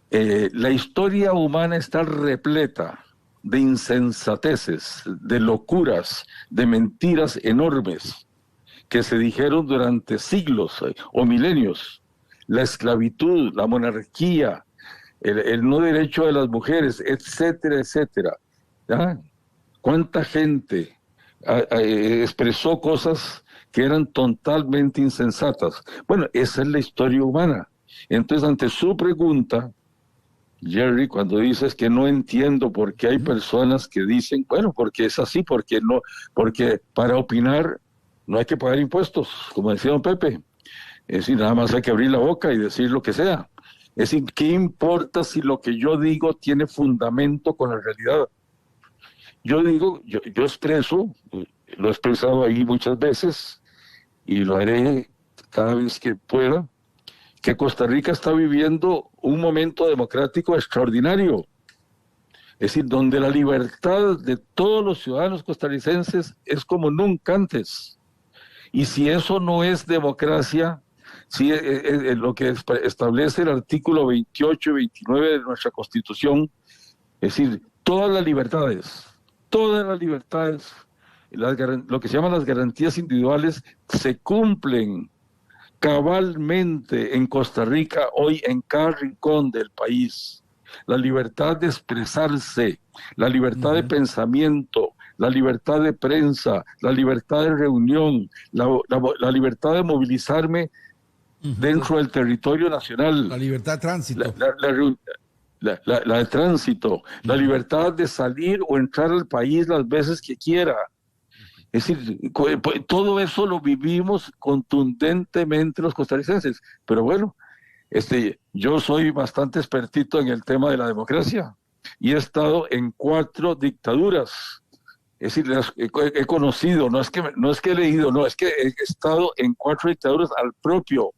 La historia humana está repleta de insensateces, de locuras, de mentiras enormes que se dijeron durante siglos o milenios. La esclavitud, la monarquía, el no derecho de las mujeres, etcétera, etcétera. ¿Ya? ¿Cuánta gente expresó cosas que eran totalmente insensatas? Bueno, esa es la historia humana. Entonces, ante su pregunta, Jerry, cuando dices que no entiendo por qué hay personas que dicen, bueno, porque es así, porque para opinar no hay que pagar impuestos, como decía don Pepe. Es decir, nada más hay que abrir la boca y decir lo que sea. Es decir, ¿qué importa si lo que yo digo tiene fundamento con la realidad? Yo digo, yo expreso, lo he expresado ahí muchas veces y lo haré cada vez que pueda, que Costa Rica está viviendo un momento democrático extraordinario. Es decir, donde la libertad de todos los ciudadanos costarricenses es como nunca antes. Y si eso no es democracia, si lo que establece el artículo 28 y 29 de nuestra Constitución, es decir, todas las libertades, lo que se llaman las garantías individuales, se cumplen cabalmente en Costa Rica hoy en cada rincón del país. La libertad de expresarse, la libertad de pensamiento, la libertad de prensa, la libertad de reunión, la libertad de movilizarme dentro del territorio nacional. La libertad de tránsito. La de tránsito, la libertad de salir o entrar al país las veces que quiera. Es decir, todo eso lo vivimos contundentemente los costarricenses. Pero bueno, yo soy bastante expertito en el tema de la democracia y he estado en 4 dictaduras. Es decir, he conocido, no es que he leído, no, es que he estado en 4 dictaduras al propio.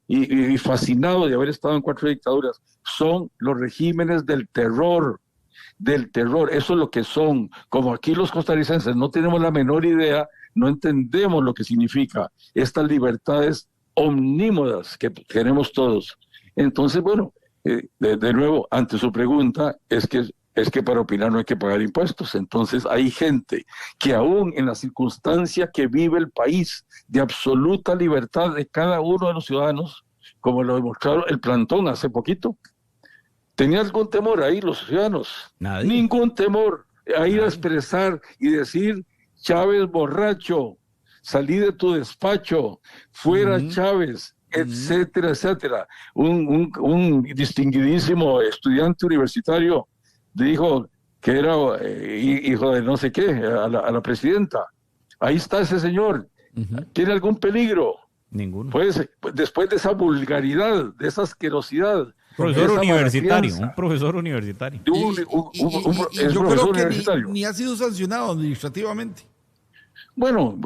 Y fascinado de haber estado en 4 dictaduras. Son los regímenes del terror, eso es lo que son. Como aquí los costarricenses no tenemos la menor idea, no entendemos lo que significa estas libertades omnímodas que tenemos todos. Entonces, bueno, de nuevo, ante su pregunta, es que para opinar no hay que pagar impuestos. Entonces hay gente que aún en la circunstancia que vive el país de absoluta libertad de cada uno de los ciudadanos, como lo demostraron el plantón hace poquito, ¿tenía algún temor ahí los ciudadanos? Nadie. Ningún temor a ir a expresar y decir: Chávez borracho, salí de tu despacho, fuera Chávez, etcétera, etcétera. Un distinguidísimo estudiante universitario dijo que era hijo de no sé qué, a la presidenta. Ahí está ese señor. ¿Tiene algún peligro? Ninguno. Pues después de esa vulgaridad, de esa asquerosidad. Profesor universitario, un profesor universitario. Yo creo que ni ha sido sancionado administrativamente. Bueno,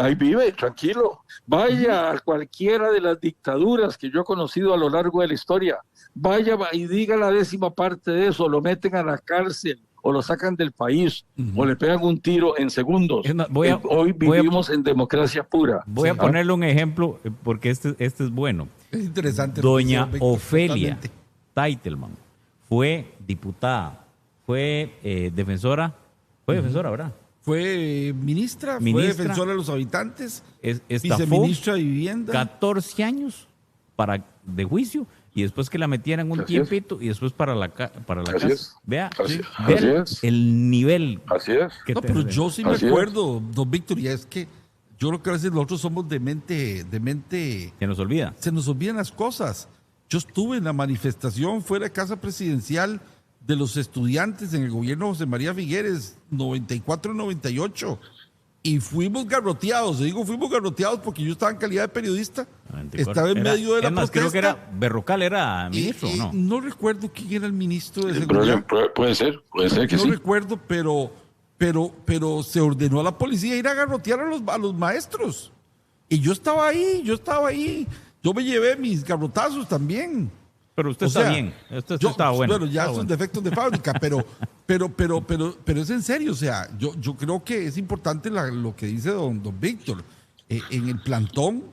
ahí vive, tranquilo. Vaya a cualquiera de las dictaduras que yo he conocido a lo largo de la historia. Vaya y diga la 10ª parte de eso, lo meten a la cárcel o lo sacan del país o le pegan un tiro en segundos. Hoy vivimos en democracia pura. Voy a ponerle un ejemplo porque este es bueno. Es interesante. Doña Ofelia Teitelman fue diputada, fue defensora, ¿verdad? Fue ministra, fue defensora de los habitantes, viceministra de Vivienda. 14 años de juicio y después que la metieran un tiempito y después para la casa. Vea, el nivel. Así es. Pero yo sí me acuerdo, don Víctor, y es que yo creo que a veces nosotros somos de mente. Se nos olvida. Se nos olvidan las cosas. Yo estuve en la manifestación fuera de Casa Presidencial de los estudiantes en el gobierno de José María Figueres, 94-98, y fuimos garroteados. Fuimos garroteados porque yo estaba en calidad de periodista, 94. Estaba en medio de la protesta. Creo que era Berrocal, era ministro, ¿no? No recuerdo quién era el ministro de seguridad. Puede ser que sí. No recuerdo, pero se ordenó a la policía ir a garrotear a los maestros. Y yo estaba ahí. Yo me llevé mis garrotazos también. Pero usted está bien, usted está bueno. Bueno, ya son defectos de fábrica, pero es en serio, o sea, yo creo que es importante lo que dice don Víctor. En el plantón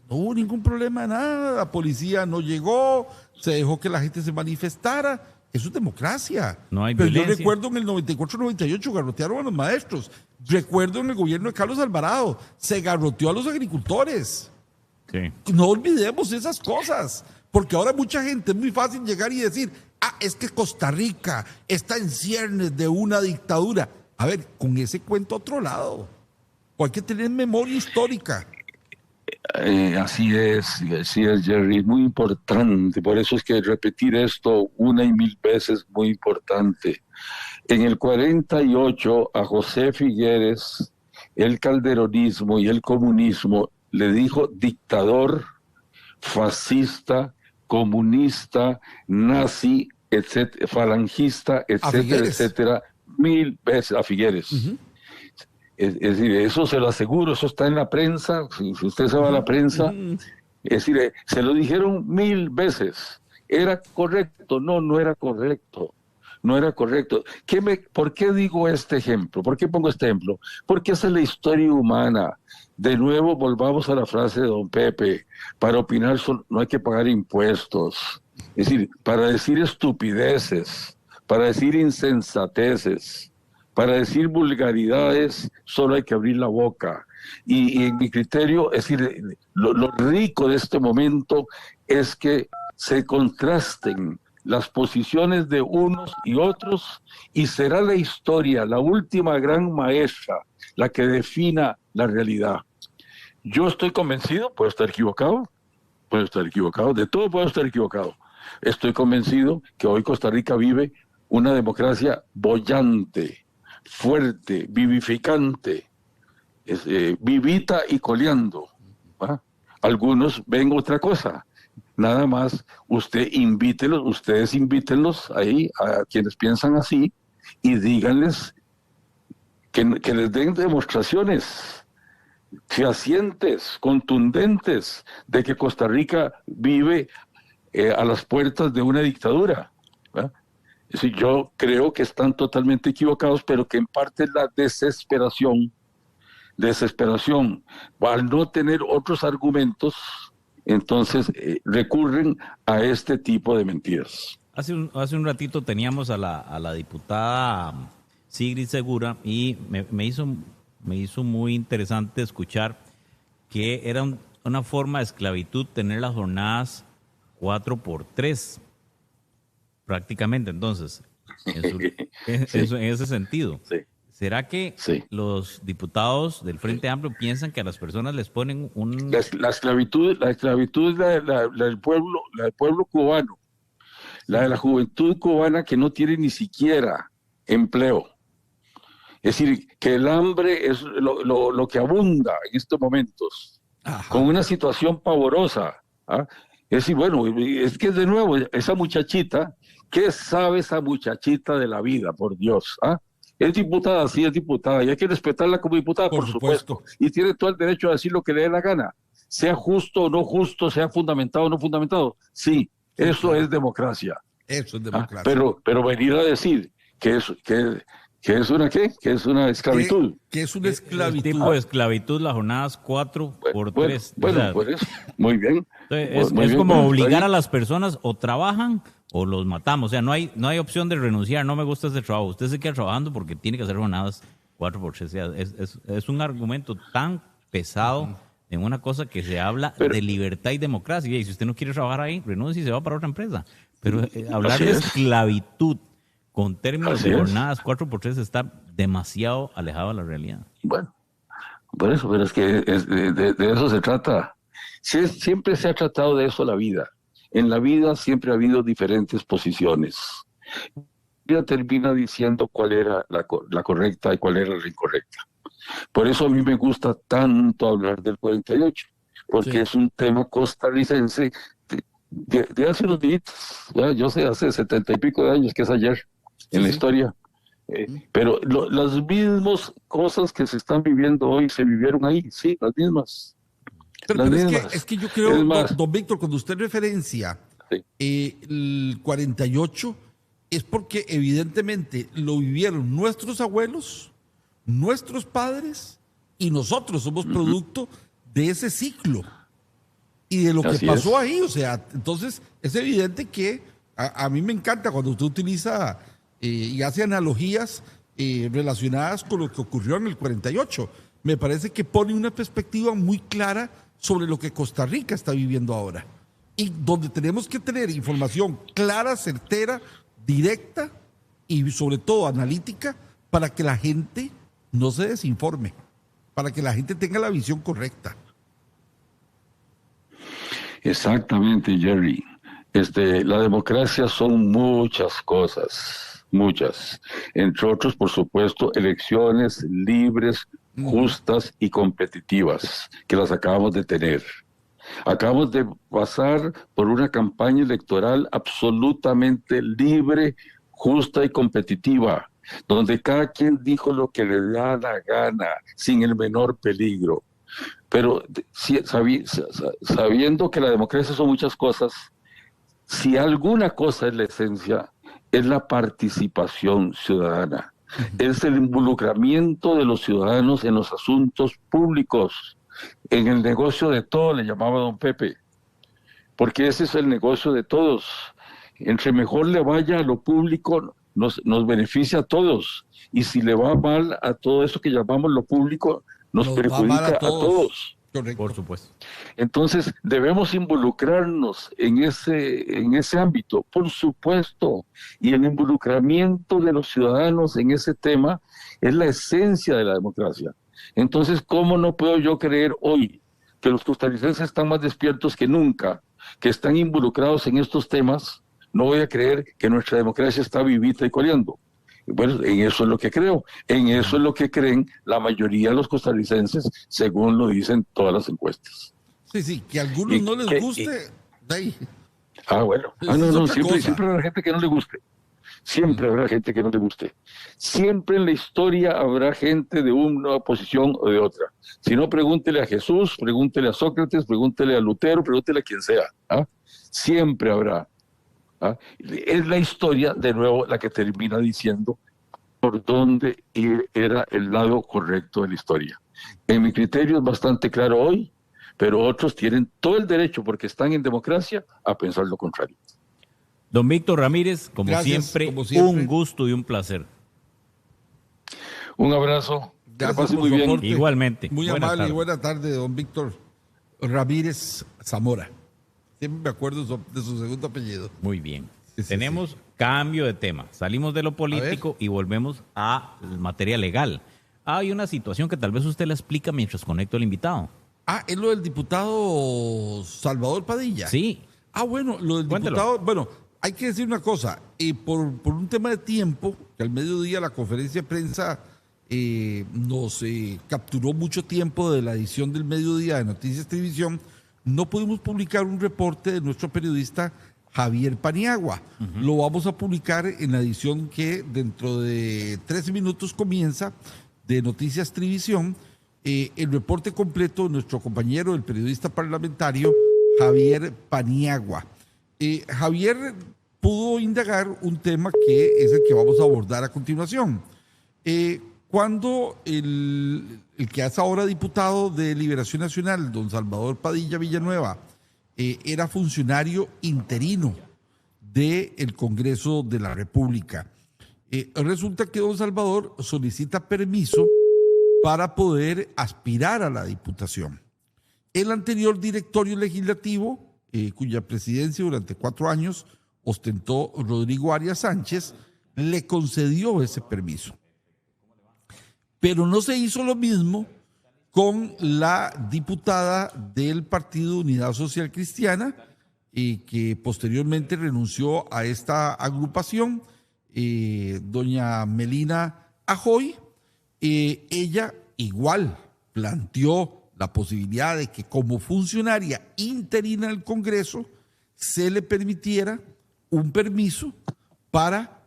no hubo ningún problema de nada, la policía no llegó, se dejó que la gente se manifestara, eso es democracia. No hay pero violencia. Yo recuerdo en el 94-98 garrotearon a los maestros, recuerdo en el gobierno de Carlos Alvarado, se garroteó a los agricultores. Sí. No olvidemos esas cosas. Porque ahora mucha gente es muy fácil llegar y decir, es que Costa Rica está en ciernes de una dictadura. A ver, con ese cuento a otro lado. O hay que tener memoria histórica. Así es, Jerry, muy importante. Por eso es que repetir esto una y mil veces es muy importante. En el 48 a José Figueres, el calderonismo y el comunismo le dijo dictador, fascista, comunista, nazi, etcétera, falangista, etcétera, 1000 veces a Figueres. Es decir, eso se lo aseguro, eso está en la prensa, si usted se va a la prensa, es decir, se lo dijeron 1000 veces. ¿Era correcto? No era correcto. No era correcto. ¿Por qué digo este ejemplo? ¿Por qué pongo este ejemplo? Porque esa es la historia humana. De nuevo, volvamos a la frase de don Pepe. Para opinar no hay que pagar impuestos. Es decir, para decir estupideces, para decir insensateces, para decir vulgaridades, solo hay que abrir la boca. Y en mi criterio, es decir, lo rico de este momento es que se contrasten las posiciones de unos y otros, y será la historia, la última gran maestra, la que defina la realidad. Yo estoy convencido, puedo estar equivocado, de todo puedo estar equivocado. Estoy convencido que hoy Costa Rica vive una democracia boyante, fuerte, vivificante, vivita y coleando. ¿Va? Algunos ven otra cosa. Nada más, ustedes invítenlos ahí a quienes piensan así y díganles que les den demostraciones fehacientes, contundentes, de que Costa Rica vive a las puertas de una dictadura. ¿Va? Es decir, yo creo que están totalmente equivocados, pero que en parte es la desesperación, al no tener otros argumentos, entonces recurren a este tipo de mentiras. Hace un ratito teníamos a la diputada Sigrid Segura y me hizo muy interesante escuchar que era una forma de esclavitud tener las jornadas 4x3 prácticamente. Entonces, en ese sentido, sí. ¿Será que los diputados del Frente Amplio piensan que a las personas les ponen un... La esclavitud es la del pueblo cubano, la de la juventud cubana que no tiene ni siquiera empleo. Es decir, que el hambre es lo que abunda en estos momentos. Ajá. Con una situación pavorosa. ¿Ah? Es decir, bueno, es que de nuevo, esa muchachita, ¿qué sabe esa muchachita de la vida, por Dios? ¿Ah? Es diputada, sí es diputada, y hay que respetarla como diputada, por supuesto. Y tiene todo el derecho a decir lo que le dé la gana. Sea justo o no justo, sea fundamentado o no fundamentado. Sí, eso es democracia. Eso es democracia. Pero venir a decir que es una ¿qué? Que es una esclavitud. Que es una esclavitud. El tipo de esclavitud, las jornadas 4x3. Bueno, pues muy bien. Entonces, es como obligar a las personas o trabajan o los matamos. O sea, no hay opción de renunciar. No me gusta ese trabajo. Usted se queda trabajando porque tiene que hacer jornadas 4x3. O sea, es un argumento tan pesado en una cosa que se habla de libertad y democracia. Y si usted no quiere trabajar ahí, renuncia y se va para otra empresa. Pero hablar de esclavitud con términos de jornadas 4x3 está demasiado alejado de la realidad. Bueno, por eso, pero es que de eso se trata. Siempre se ha tratado de eso la vida. En la vida siempre ha habido diferentes posiciones. Ella termina diciendo cuál era la correcta y cuál era la incorrecta. Por eso a mí me gusta tanto hablar del 48, porque es un tema costarricense de hace unos días, yo sé, hace 70 y pico de años, que es ayer en la historia. Pero las mismas cosas que se están viviendo hoy se vivieron ahí, sí, las mismas. Pero es que yo creo, don Víctor, cuando usted referencia el 48, es porque evidentemente lo vivieron nuestros abuelos, nuestros padres, y nosotros somos producto de ese ciclo y de lo que pasó ahí. O sea, entonces es evidente que a mí me encanta cuando usted utiliza y hace analogías relacionadas con lo que ocurrió en el 48. Me parece que pone una perspectiva muy clara sobre lo que Costa Rica está viviendo ahora, y donde tenemos que tener información clara, certera, directa y sobre todo analítica, para que la gente no se desinforme, para que la gente tenga la visión correcta. Exactamente, Jerry. La democracia son muchas cosas, muchas. Entre otros, por supuesto, elecciones libres, justas y competitivas, que las acabamos de tener. Acabamos de pasar por una campaña electoral absolutamente libre, justa y competitiva, donde cada quien dijo lo que le da la gana, sin el menor peligro. Pero sabiendo que la democracia son muchas cosas, si alguna cosa es la esencia, es la participación ciudadana. Es el involucramiento de los ciudadanos en los asuntos públicos, en el negocio de todo, le llamaba don Pepe, porque ese es el negocio de todos. Entre mejor le vaya a lo público, nos beneficia a todos, y si le va mal a todo eso que llamamos lo público, nos perjudica a todos. Correcto. Por supuesto. Entonces, debemos involucrarnos en ese ámbito, por supuesto, y el involucramiento de los ciudadanos en ese tema es la esencia de la democracia. Entonces, ¿cómo no puedo yo creer hoy que los costarricenses están más despiertos que nunca, que están involucrados en estos temas? No voy a creer que nuestra democracia está vivita y coleando. Bueno, en eso es lo que creo, en eso es lo que creen la mayoría de los costarricenses, según lo dicen todas las encuestas. Sí, que a algunos no les guste, de ahí. Bueno. Siempre habrá gente que no le guste. Siempre habrá gente que no le guste. Siempre en la historia habrá gente de una posición o de otra. Si no, pregúntele a Jesús, pregúntele a Sócrates, pregúntele a Lutero, pregúntele a quien sea. Siempre habrá. Es la historia, de nuevo, la que termina diciendo por dónde era el lado correcto de la historia. En mi criterio es bastante claro hoy, pero otros tienen todo el derecho, porque están en democracia, a pensar lo contrario. Don Víctor Ramírez, como siempre, un gusto y un placer. Un abrazo. Que pase muy bien. Soporte. Igualmente. Muy amable y buena tarde, don Víctor Ramírez Zamora. Siempre me acuerdo de su segundo apellido. Muy bien. Tenemos cambio de tema. Salimos de lo político y volvemos a materia legal. Hay una situación que tal vez usted la explica mientras conecto al invitado. Es lo del diputado Salvador Padilla. Sí. Bueno, lo del diputado... Bueno, hay que decir una cosa. Por un tema de tiempo, que al mediodía la conferencia de prensa nos capturó mucho tiempo de la edición del mediodía de Noticias Televisión, no pudimos publicar un reporte de nuestro periodista Javier Paniagua. Lo vamos a publicar en la edición que dentro de 13 minutos comienza de Noticias Televisión, el reporte completo de nuestro compañero, el periodista parlamentario Javier Paniagua. Javier pudo indagar un tema que es el que vamos a abordar a continuación. Cuando el que es ahora diputado de Liberación Nacional, don Salvador Padilla Villanueva, era funcionario interino del Congreso de la República. Resulta que don Salvador solicita permiso para poder aspirar a la diputación. El anterior directorio legislativo, cuya presidencia durante 4 años ostentó Rodrigo Arias Sánchez, le concedió ese permiso. Pero no se hizo lo mismo con la diputada del Partido Unidad Social Cristiana, que posteriormente renunció a esta agrupación, doña Melina Ajoy. Ella igual planteó la posibilidad de que como funcionaria interina del Congreso se le permitiera un permiso para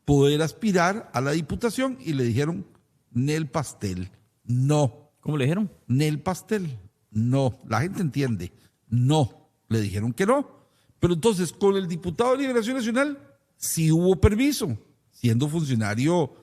poder aspirar a la diputación, y le dijeron Nel pastel, no. ¿Cómo le dijeron? Nel pastel, no. La gente entiende, no. Le dijeron que no. Pero entonces con el diputado de Liberación Nacional sí hubo permiso, siendo funcionario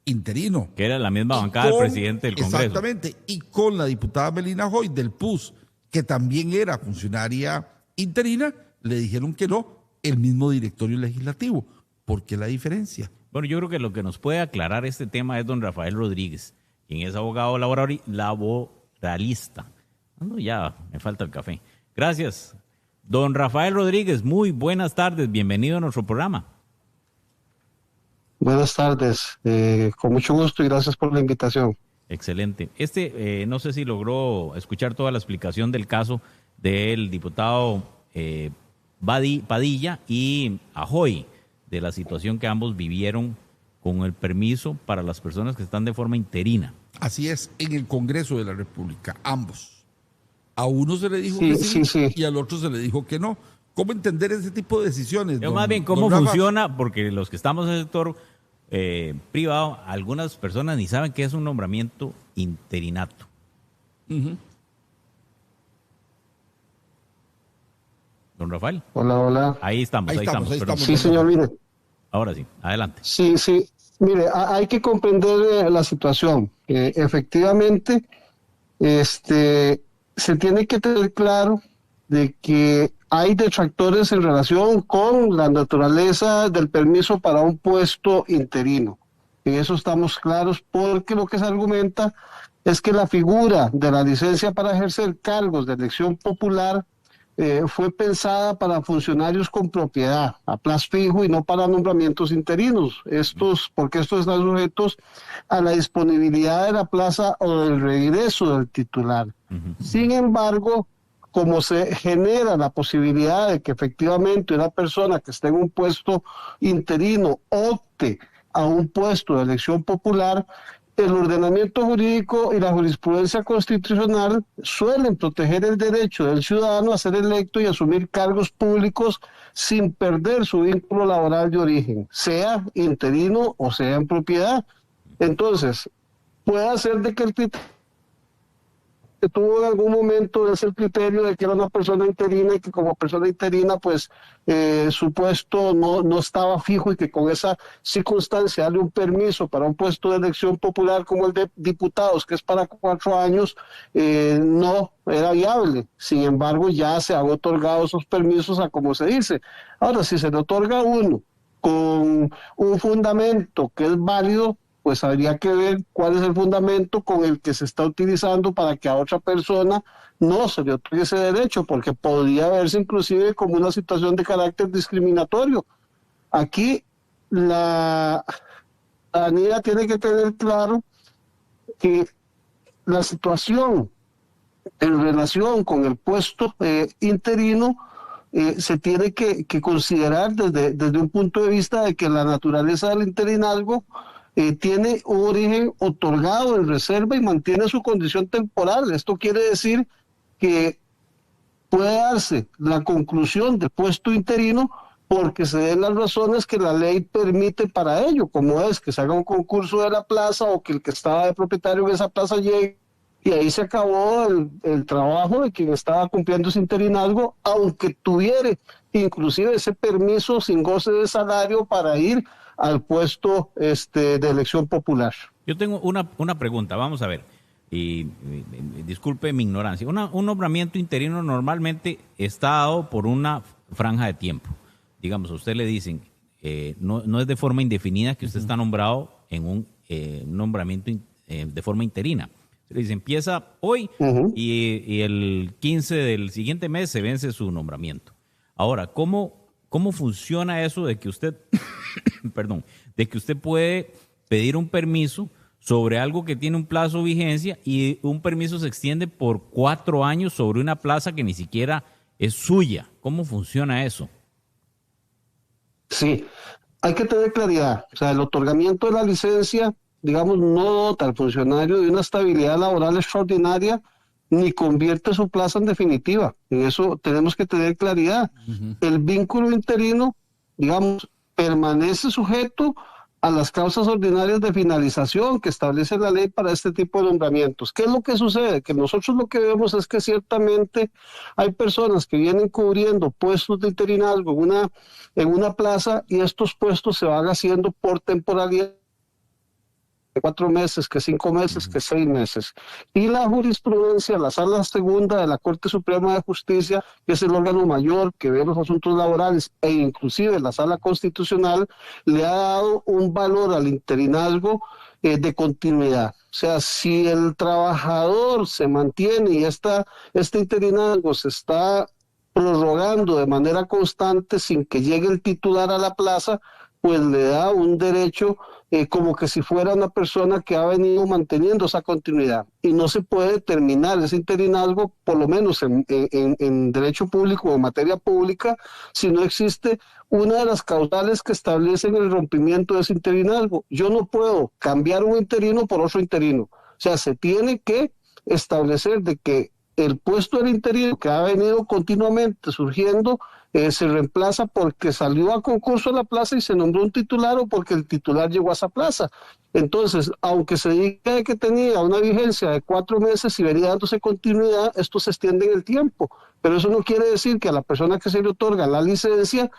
interino. Que era la misma bancada del presidente del Congreso. Exactamente. Y con la diputada Melina Hoy del PUS, que también era funcionaria interina, le dijeron que no, el mismo directorio legislativo. ¿Por qué la diferencia? Bueno, yo creo que lo que nos puede aclarar este tema es don Rafael Rodríguez, quien es abogado laboralista. Ya me falta el café. Gracias. Don Rafael Rodríguez, muy buenas tardes. Bienvenido a nuestro programa. Buenas tardes. Con mucho gusto y gracias por la invitación. Excelente. No sé si logró escuchar toda la explicación del caso del diputado Padilla y Ajoy, de la situación que ambos vivieron con el permiso para las personas que están de forma interina. Así es, en el Congreso de la República, ambos. A uno se le dijo que sí y al otro se le dijo que no. ¿Cómo entender ese tipo de decisiones? Pero más bien, ¿cómo funciona? Porque los que estamos en el sector privado, algunas personas ni saben qué es un nombramiento interinato. Don Rafael. Hola. Ahí estamos. Sí, señor, mire. Ahora sí, adelante. Sí. Mire, hay que comprender la situación. Efectivamente, se tiene que tener claro de que hay detractores en relación con la naturaleza del permiso para un puesto interino. En eso estamos claros, porque lo que se argumenta es que la figura de la licencia para ejercer cargos de elección popular fue pensada para funcionarios con propiedad a plazo fijo y no para nombramientos interinos. Porque estos están sujetos a la disponibilidad de la plaza o del regreso del titular. Sin embargo, como se genera la posibilidad de que efectivamente una persona que esté en un puesto interino opte a un puesto de elección popular, el ordenamiento jurídico y la jurisprudencia constitucional suelen proteger el derecho del ciudadano a ser electo y asumir cargos públicos sin perder su vínculo laboral de origen, sea interino o sea en propiedad. Entonces, puede ser de que el criterio que tuvo en algún momento es el criterio de que era una persona interina y que como persona interina pues su puesto no estaba fijo y que con esa circunstancia darle un permiso para un puesto de elección popular como el de diputados, que es para 4 años, no era viable. Sin embargo, ya se han otorgado esos permisos a como se dice. Ahora, si se le otorga uno con un fundamento que es válido, pues habría que ver cuál es el fundamento con el que se está utilizando para que a otra persona no se le otorgue ese derecho, porque podría verse inclusive como una situación de carácter discriminatorio. Aquí la ciudadanía tiene que tener claro que la situación en relación con el puesto interino se tiene que considerar desde un punto de vista de que la naturaleza del interinazgo tiene un origen otorgado en reserva y mantiene su condición temporal. Esto quiere decir que puede darse la conclusión del puesto interino porque se den las razones que la ley permite para ello, como es que se haga un concurso de la plaza o que el que estaba de propietario en esa plaza llegue, y ahí se acabó el trabajo de quien estaba cumpliendo ese interinazgo, aunque tuviera inclusive ese permiso sin goce de salario para ir al puesto de elección popular. Yo tengo una pregunta, vamos a ver, y disculpe mi ignorancia. Un nombramiento interino normalmente está dado por una franja de tiempo. Digamos, a usted le dicen, no es de forma indefinida que usted está nombrado en un nombramiento de forma interina. Le dice, empieza hoy y el 15 del siguiente mes se vence su nombramiento. Ahora, ¿cómo funciona eso de que usted, perdón, de que usted puede pedir un permiso sobre algo que tiene un plazo de vigencia y un permiso se extiende por 4 años sobre una plaza que ni siquiera es suya? ¿Cómo funciona eso? Sí, hay que tener claridad. O sea, el otorgamiento de la licencia, digamos, no dota al funcionario de una estabilidad laboral extraordinaria ni convierte su plaza en definitiva. En eso tenemos que tener claridad. El vínculo interino, digamos, permanece sujeto a las causas ordinarias de finalización que establece la ley para este tipo de nombramientos. ¿Qué es lo que sucede? Que nosotros lo que vemos es que ciertamente hay personas que vienen cubriendo puestos de interinazgo en una plaza y estos puestos se van haciendo por temporalidad. 4 meses, que 5 meses, que 6 meses. Y la jurisprudencia, la Sala Segunda de la Corte Suprema de Justicia, que es el órgano mayor que ve los asuntos laborales, e inclusive la Sala Constitucional, le ha dado un valor al interinazgo de continuidad. O sea, si el trabajador se mantiene y este interinazgo se está prorrogando de manera constante sin que llegue el titular a la plaza, pues le da un derecho como que si fuera una persona que ha venido manteniendo esa continuidad. Y no se puede terminar ese interinazgo, por lo menos en derecho público o en materia pública, si no existe una de las causales que establecen el rompimiento de ese interinazgo. Yo no puedo cambiar un interino por otro interino. O sea, se tiene que establecer de que el puesto del interino que ha venido continuamente surgiendo se reemplaza porque salió a concurso a la plaza y se nombró un titular o porque el titular llegó a esa plaza. Entonces, aunque se diga que tenía una vigencia de 4 meses y venía dándose continuidad, esto se extiende en el tiempo. Pero eso no quiere decir que a la persona que se le otorga la licencia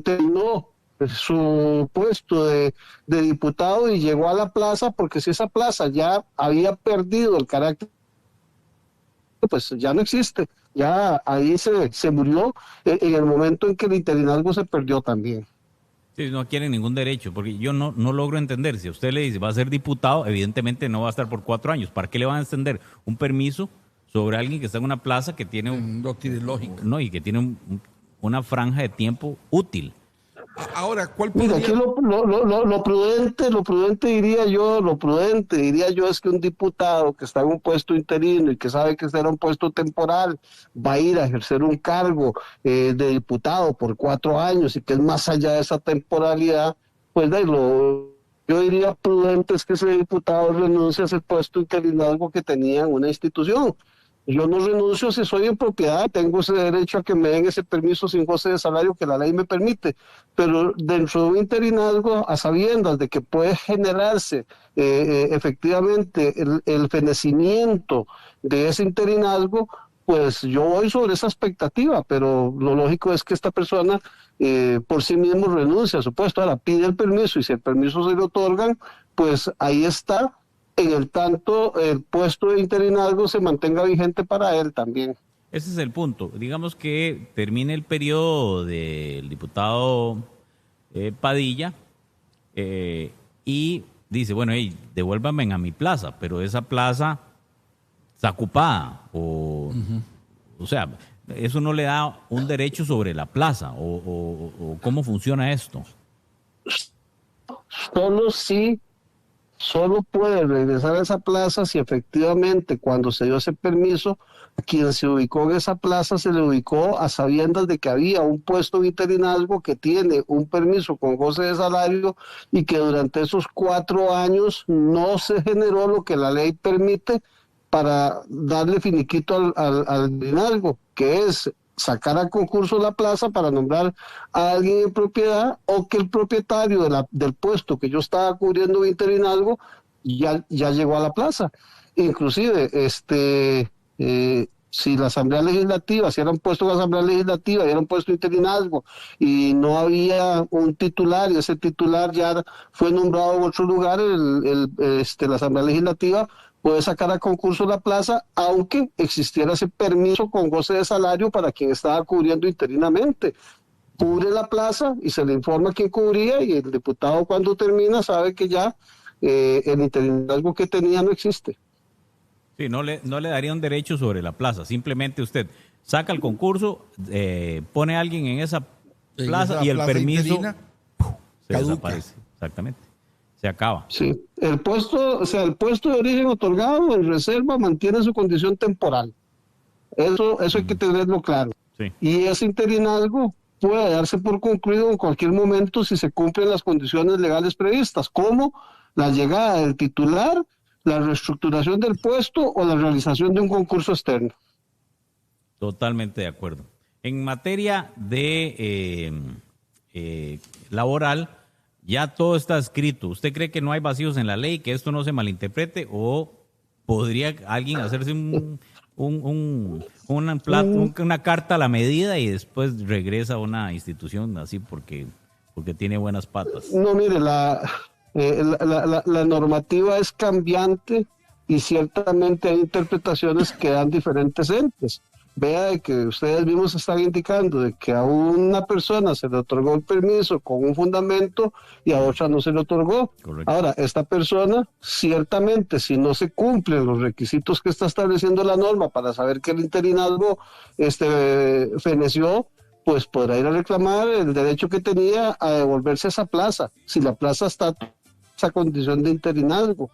terminó su puesto de diputado y llegó a la plaza, porque si esa plaza ya había perdido el carácter, pues ya no existe, ya ahí se murió en el momento en que el interinazgo se perdió también. Sí, no quieren ningún derecho, porque yo no logro entender. Si a usted le dice va a ser diputado, evidentemente no va a estar por 4 años. ¿Para qué le van a extender un permiso sobre alguien que está en una plaza que tiene no tiene lógica? No, y que tiene una franja de tiempo útil. Ahora, ¿cuál podría...? Mira, aquí lo prudente diría yo es que un diputado que está en un puesto interino y que sabe que será un puesto temporal, va a ir a ejercer un cargo de diputado por 4 años y que es más allá de esa temporalidad, pues yo diría prudente es que ese diputado renuncie a ese puesto interinazgo que tenía en una institución. Yo no renuncio si soy en propiedad, tengo ese derecho a que me den ese permiso sin goce de salario que la ley me permite, pero dentro de un interinazgo, a sabiendas de que puede generarse efectivamente el fenecimiento de ese interinazgo, pues yo voy sobre esa expectativa, pero lo lógico es que esta persona por sí mismo renuncia a su puesto, ahora pide el permiso y si el permiso se le otorgan, pues ahí está. En el tanto, el puesto de interinazgo se mantenga vigente para él también. Ese es el punto. Digamos que termine el periodo del diputado Padilla y dice, bueno, hey, devuélvanme a mi plaza, pero esa plaza está ocupada. O sea, eso no le da un derecho sobre la plaza. ¿O cómo funciona esto? Solo puede regresar a esa plaza si efectivamente cuando se dio ese permiso, quien se ubicó en esa plaza se le ubicó a sabiendas de que había un puesto de interinazgo que tiene un permiso con goce de salario y que durante esos 4 años no se generó lo que la ley permite para darle finiquito al interinazgo, que es sacar a concurso la plaza para nombrar a alguien en propiedad o que el propietario del puesto que yo estaba cubriendo de interinazgo ya llegó a la plaza. Inclusive, si la Asamblea Legislativa, si era un puesto de la Asamblea Legislativa y era un puesto de interinazgo y no había un titular y ese titular ya fue nombrado en otro lugar, la Asamblea Legislativa puede sacar a concurso la plaza, aunque existiera ese permiso con goce de salario para quien estaba cubriendo interinamente. Cubre la plaza y se le informa quién cubría y el diputado cuando termina sabe que ya el interinazgo que tenía no existe. Sí, no le daría un derecho sobre la plaza. Simplemente usted saca el concurso, pone a alguien en esa plaza y el permiso se desaparece. Exactamente. Se acaba. Sí, el puesto de origen otorgado en reserva mantiene su condición temporal. Eso hay que tenerlo claro. Sí. Y ese interinazgo puede darse por concluido en cualquier momento si se cumplen las condiciones legales previstas, como la llegada del titular, la reestructuración del puesto o la realización de un concurso externo. Totalmente de acuerdo. En materia de laboral, ya todo está escrito. ¿Usted cree que no hay vacíos en la ley, que esto no se malinterprete o podría alguien hacerse una carta a la medida y después regresa a una institución así porque tiene buenas patas? No, mire, la normativa es cambiante y ciertamente hay interpretaciones que dan diferentes entes. Vea de que ustedes mismos están indicando de que a una persona se le otorgó el permiso con un fundamento y a otra no se le otorgó. Correcto. Ahora, esta persona, ciertamente, si no se cumplen los requisitos que está estableciendo la norma para saber que el interinazgo feneció, pues podrá ir a reclamar el derecho que tenía a devolverse a esa plaza, si la plaza está en esa condición de interinazgo.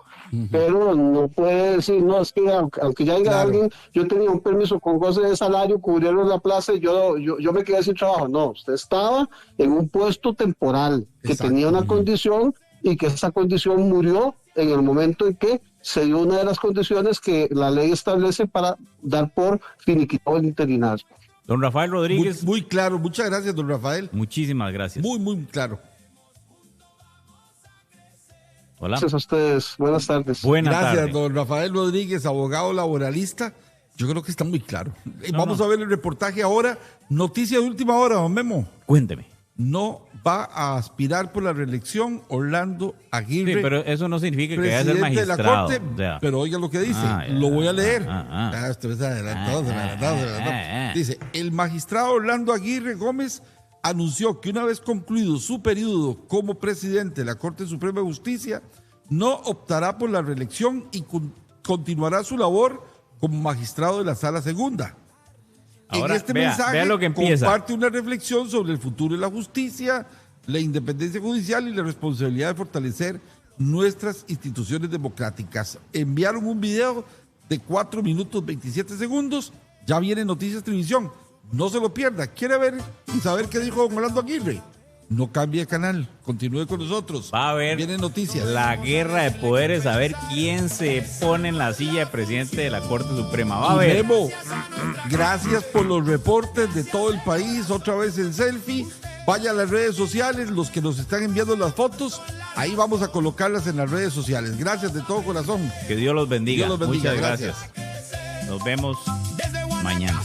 Pero no puede decir, no, es que aunque ya haya alguien, yo tenía un permiso con goce de salario, cubrieron la plaza y yo me quedé sin trabajo. No, usted estaba en un puesto temporal que tenía una condición y que esa condición murió en el momento en que se dio una de las condiciones que la ley establece para dar por finiquitado el interinazgo. Don Rafael Rodríguez. Muy claro, muchas gracias, don Rafael. Muchísimas gracias. Muy claro. Hola. Gracias a ustedes. Buenas tardes. Gracias, don Rafael Rodríguez, abogado laboralista. Yo creo que está muy claro. Vamos a ver el reportaje ahora. Noticia de última hora, don Memo. Cuénteme. No va a aspirar por la reelección Orlando Aguirre. Sí, pero eso no significa que vaya a ser magistrado. De la Corte, pero oiga lo que dice. Lo voy a leer. Usted está adelantado. Dice, el magistrado Orlando Aguirre Gómez anunció que una vez concluido su periodo como presidente de la Corte Suprema de Justicia, no optará por la reelección y continuará su labor como magistrado de la Sala Segunda. Ahora, en este mensaje comparte una reflexión sobre el futuro de la justicia, la independencia judicial y la responsabilidad de fortalecer nuestras instituciones democráticas. Enviaron un video de 4 minutos 27 segundos. Ya viene Noticias Televisión. No se lo pierda. ¿Quiere ver y saber qué dijo don Orlando Aguirre? No cambie de canal. Continúe con nosotros. Va a haber Vienen noticias. La guerra de poderes, a ver quién se pone en la silla de presidente de la Corte Suprema. Va a haber. Memo, gracias por los reportes de todo el país. Otra vez en selfie. Vaya a las redes sociales. Los que nos están enviando las fotos, ahí vamos a colocarlas en las redes sociales. Gracias de todo corazón. Que Dios los bendiga. Dios los bendiga. Muchas gracias. Nos vemos mañana.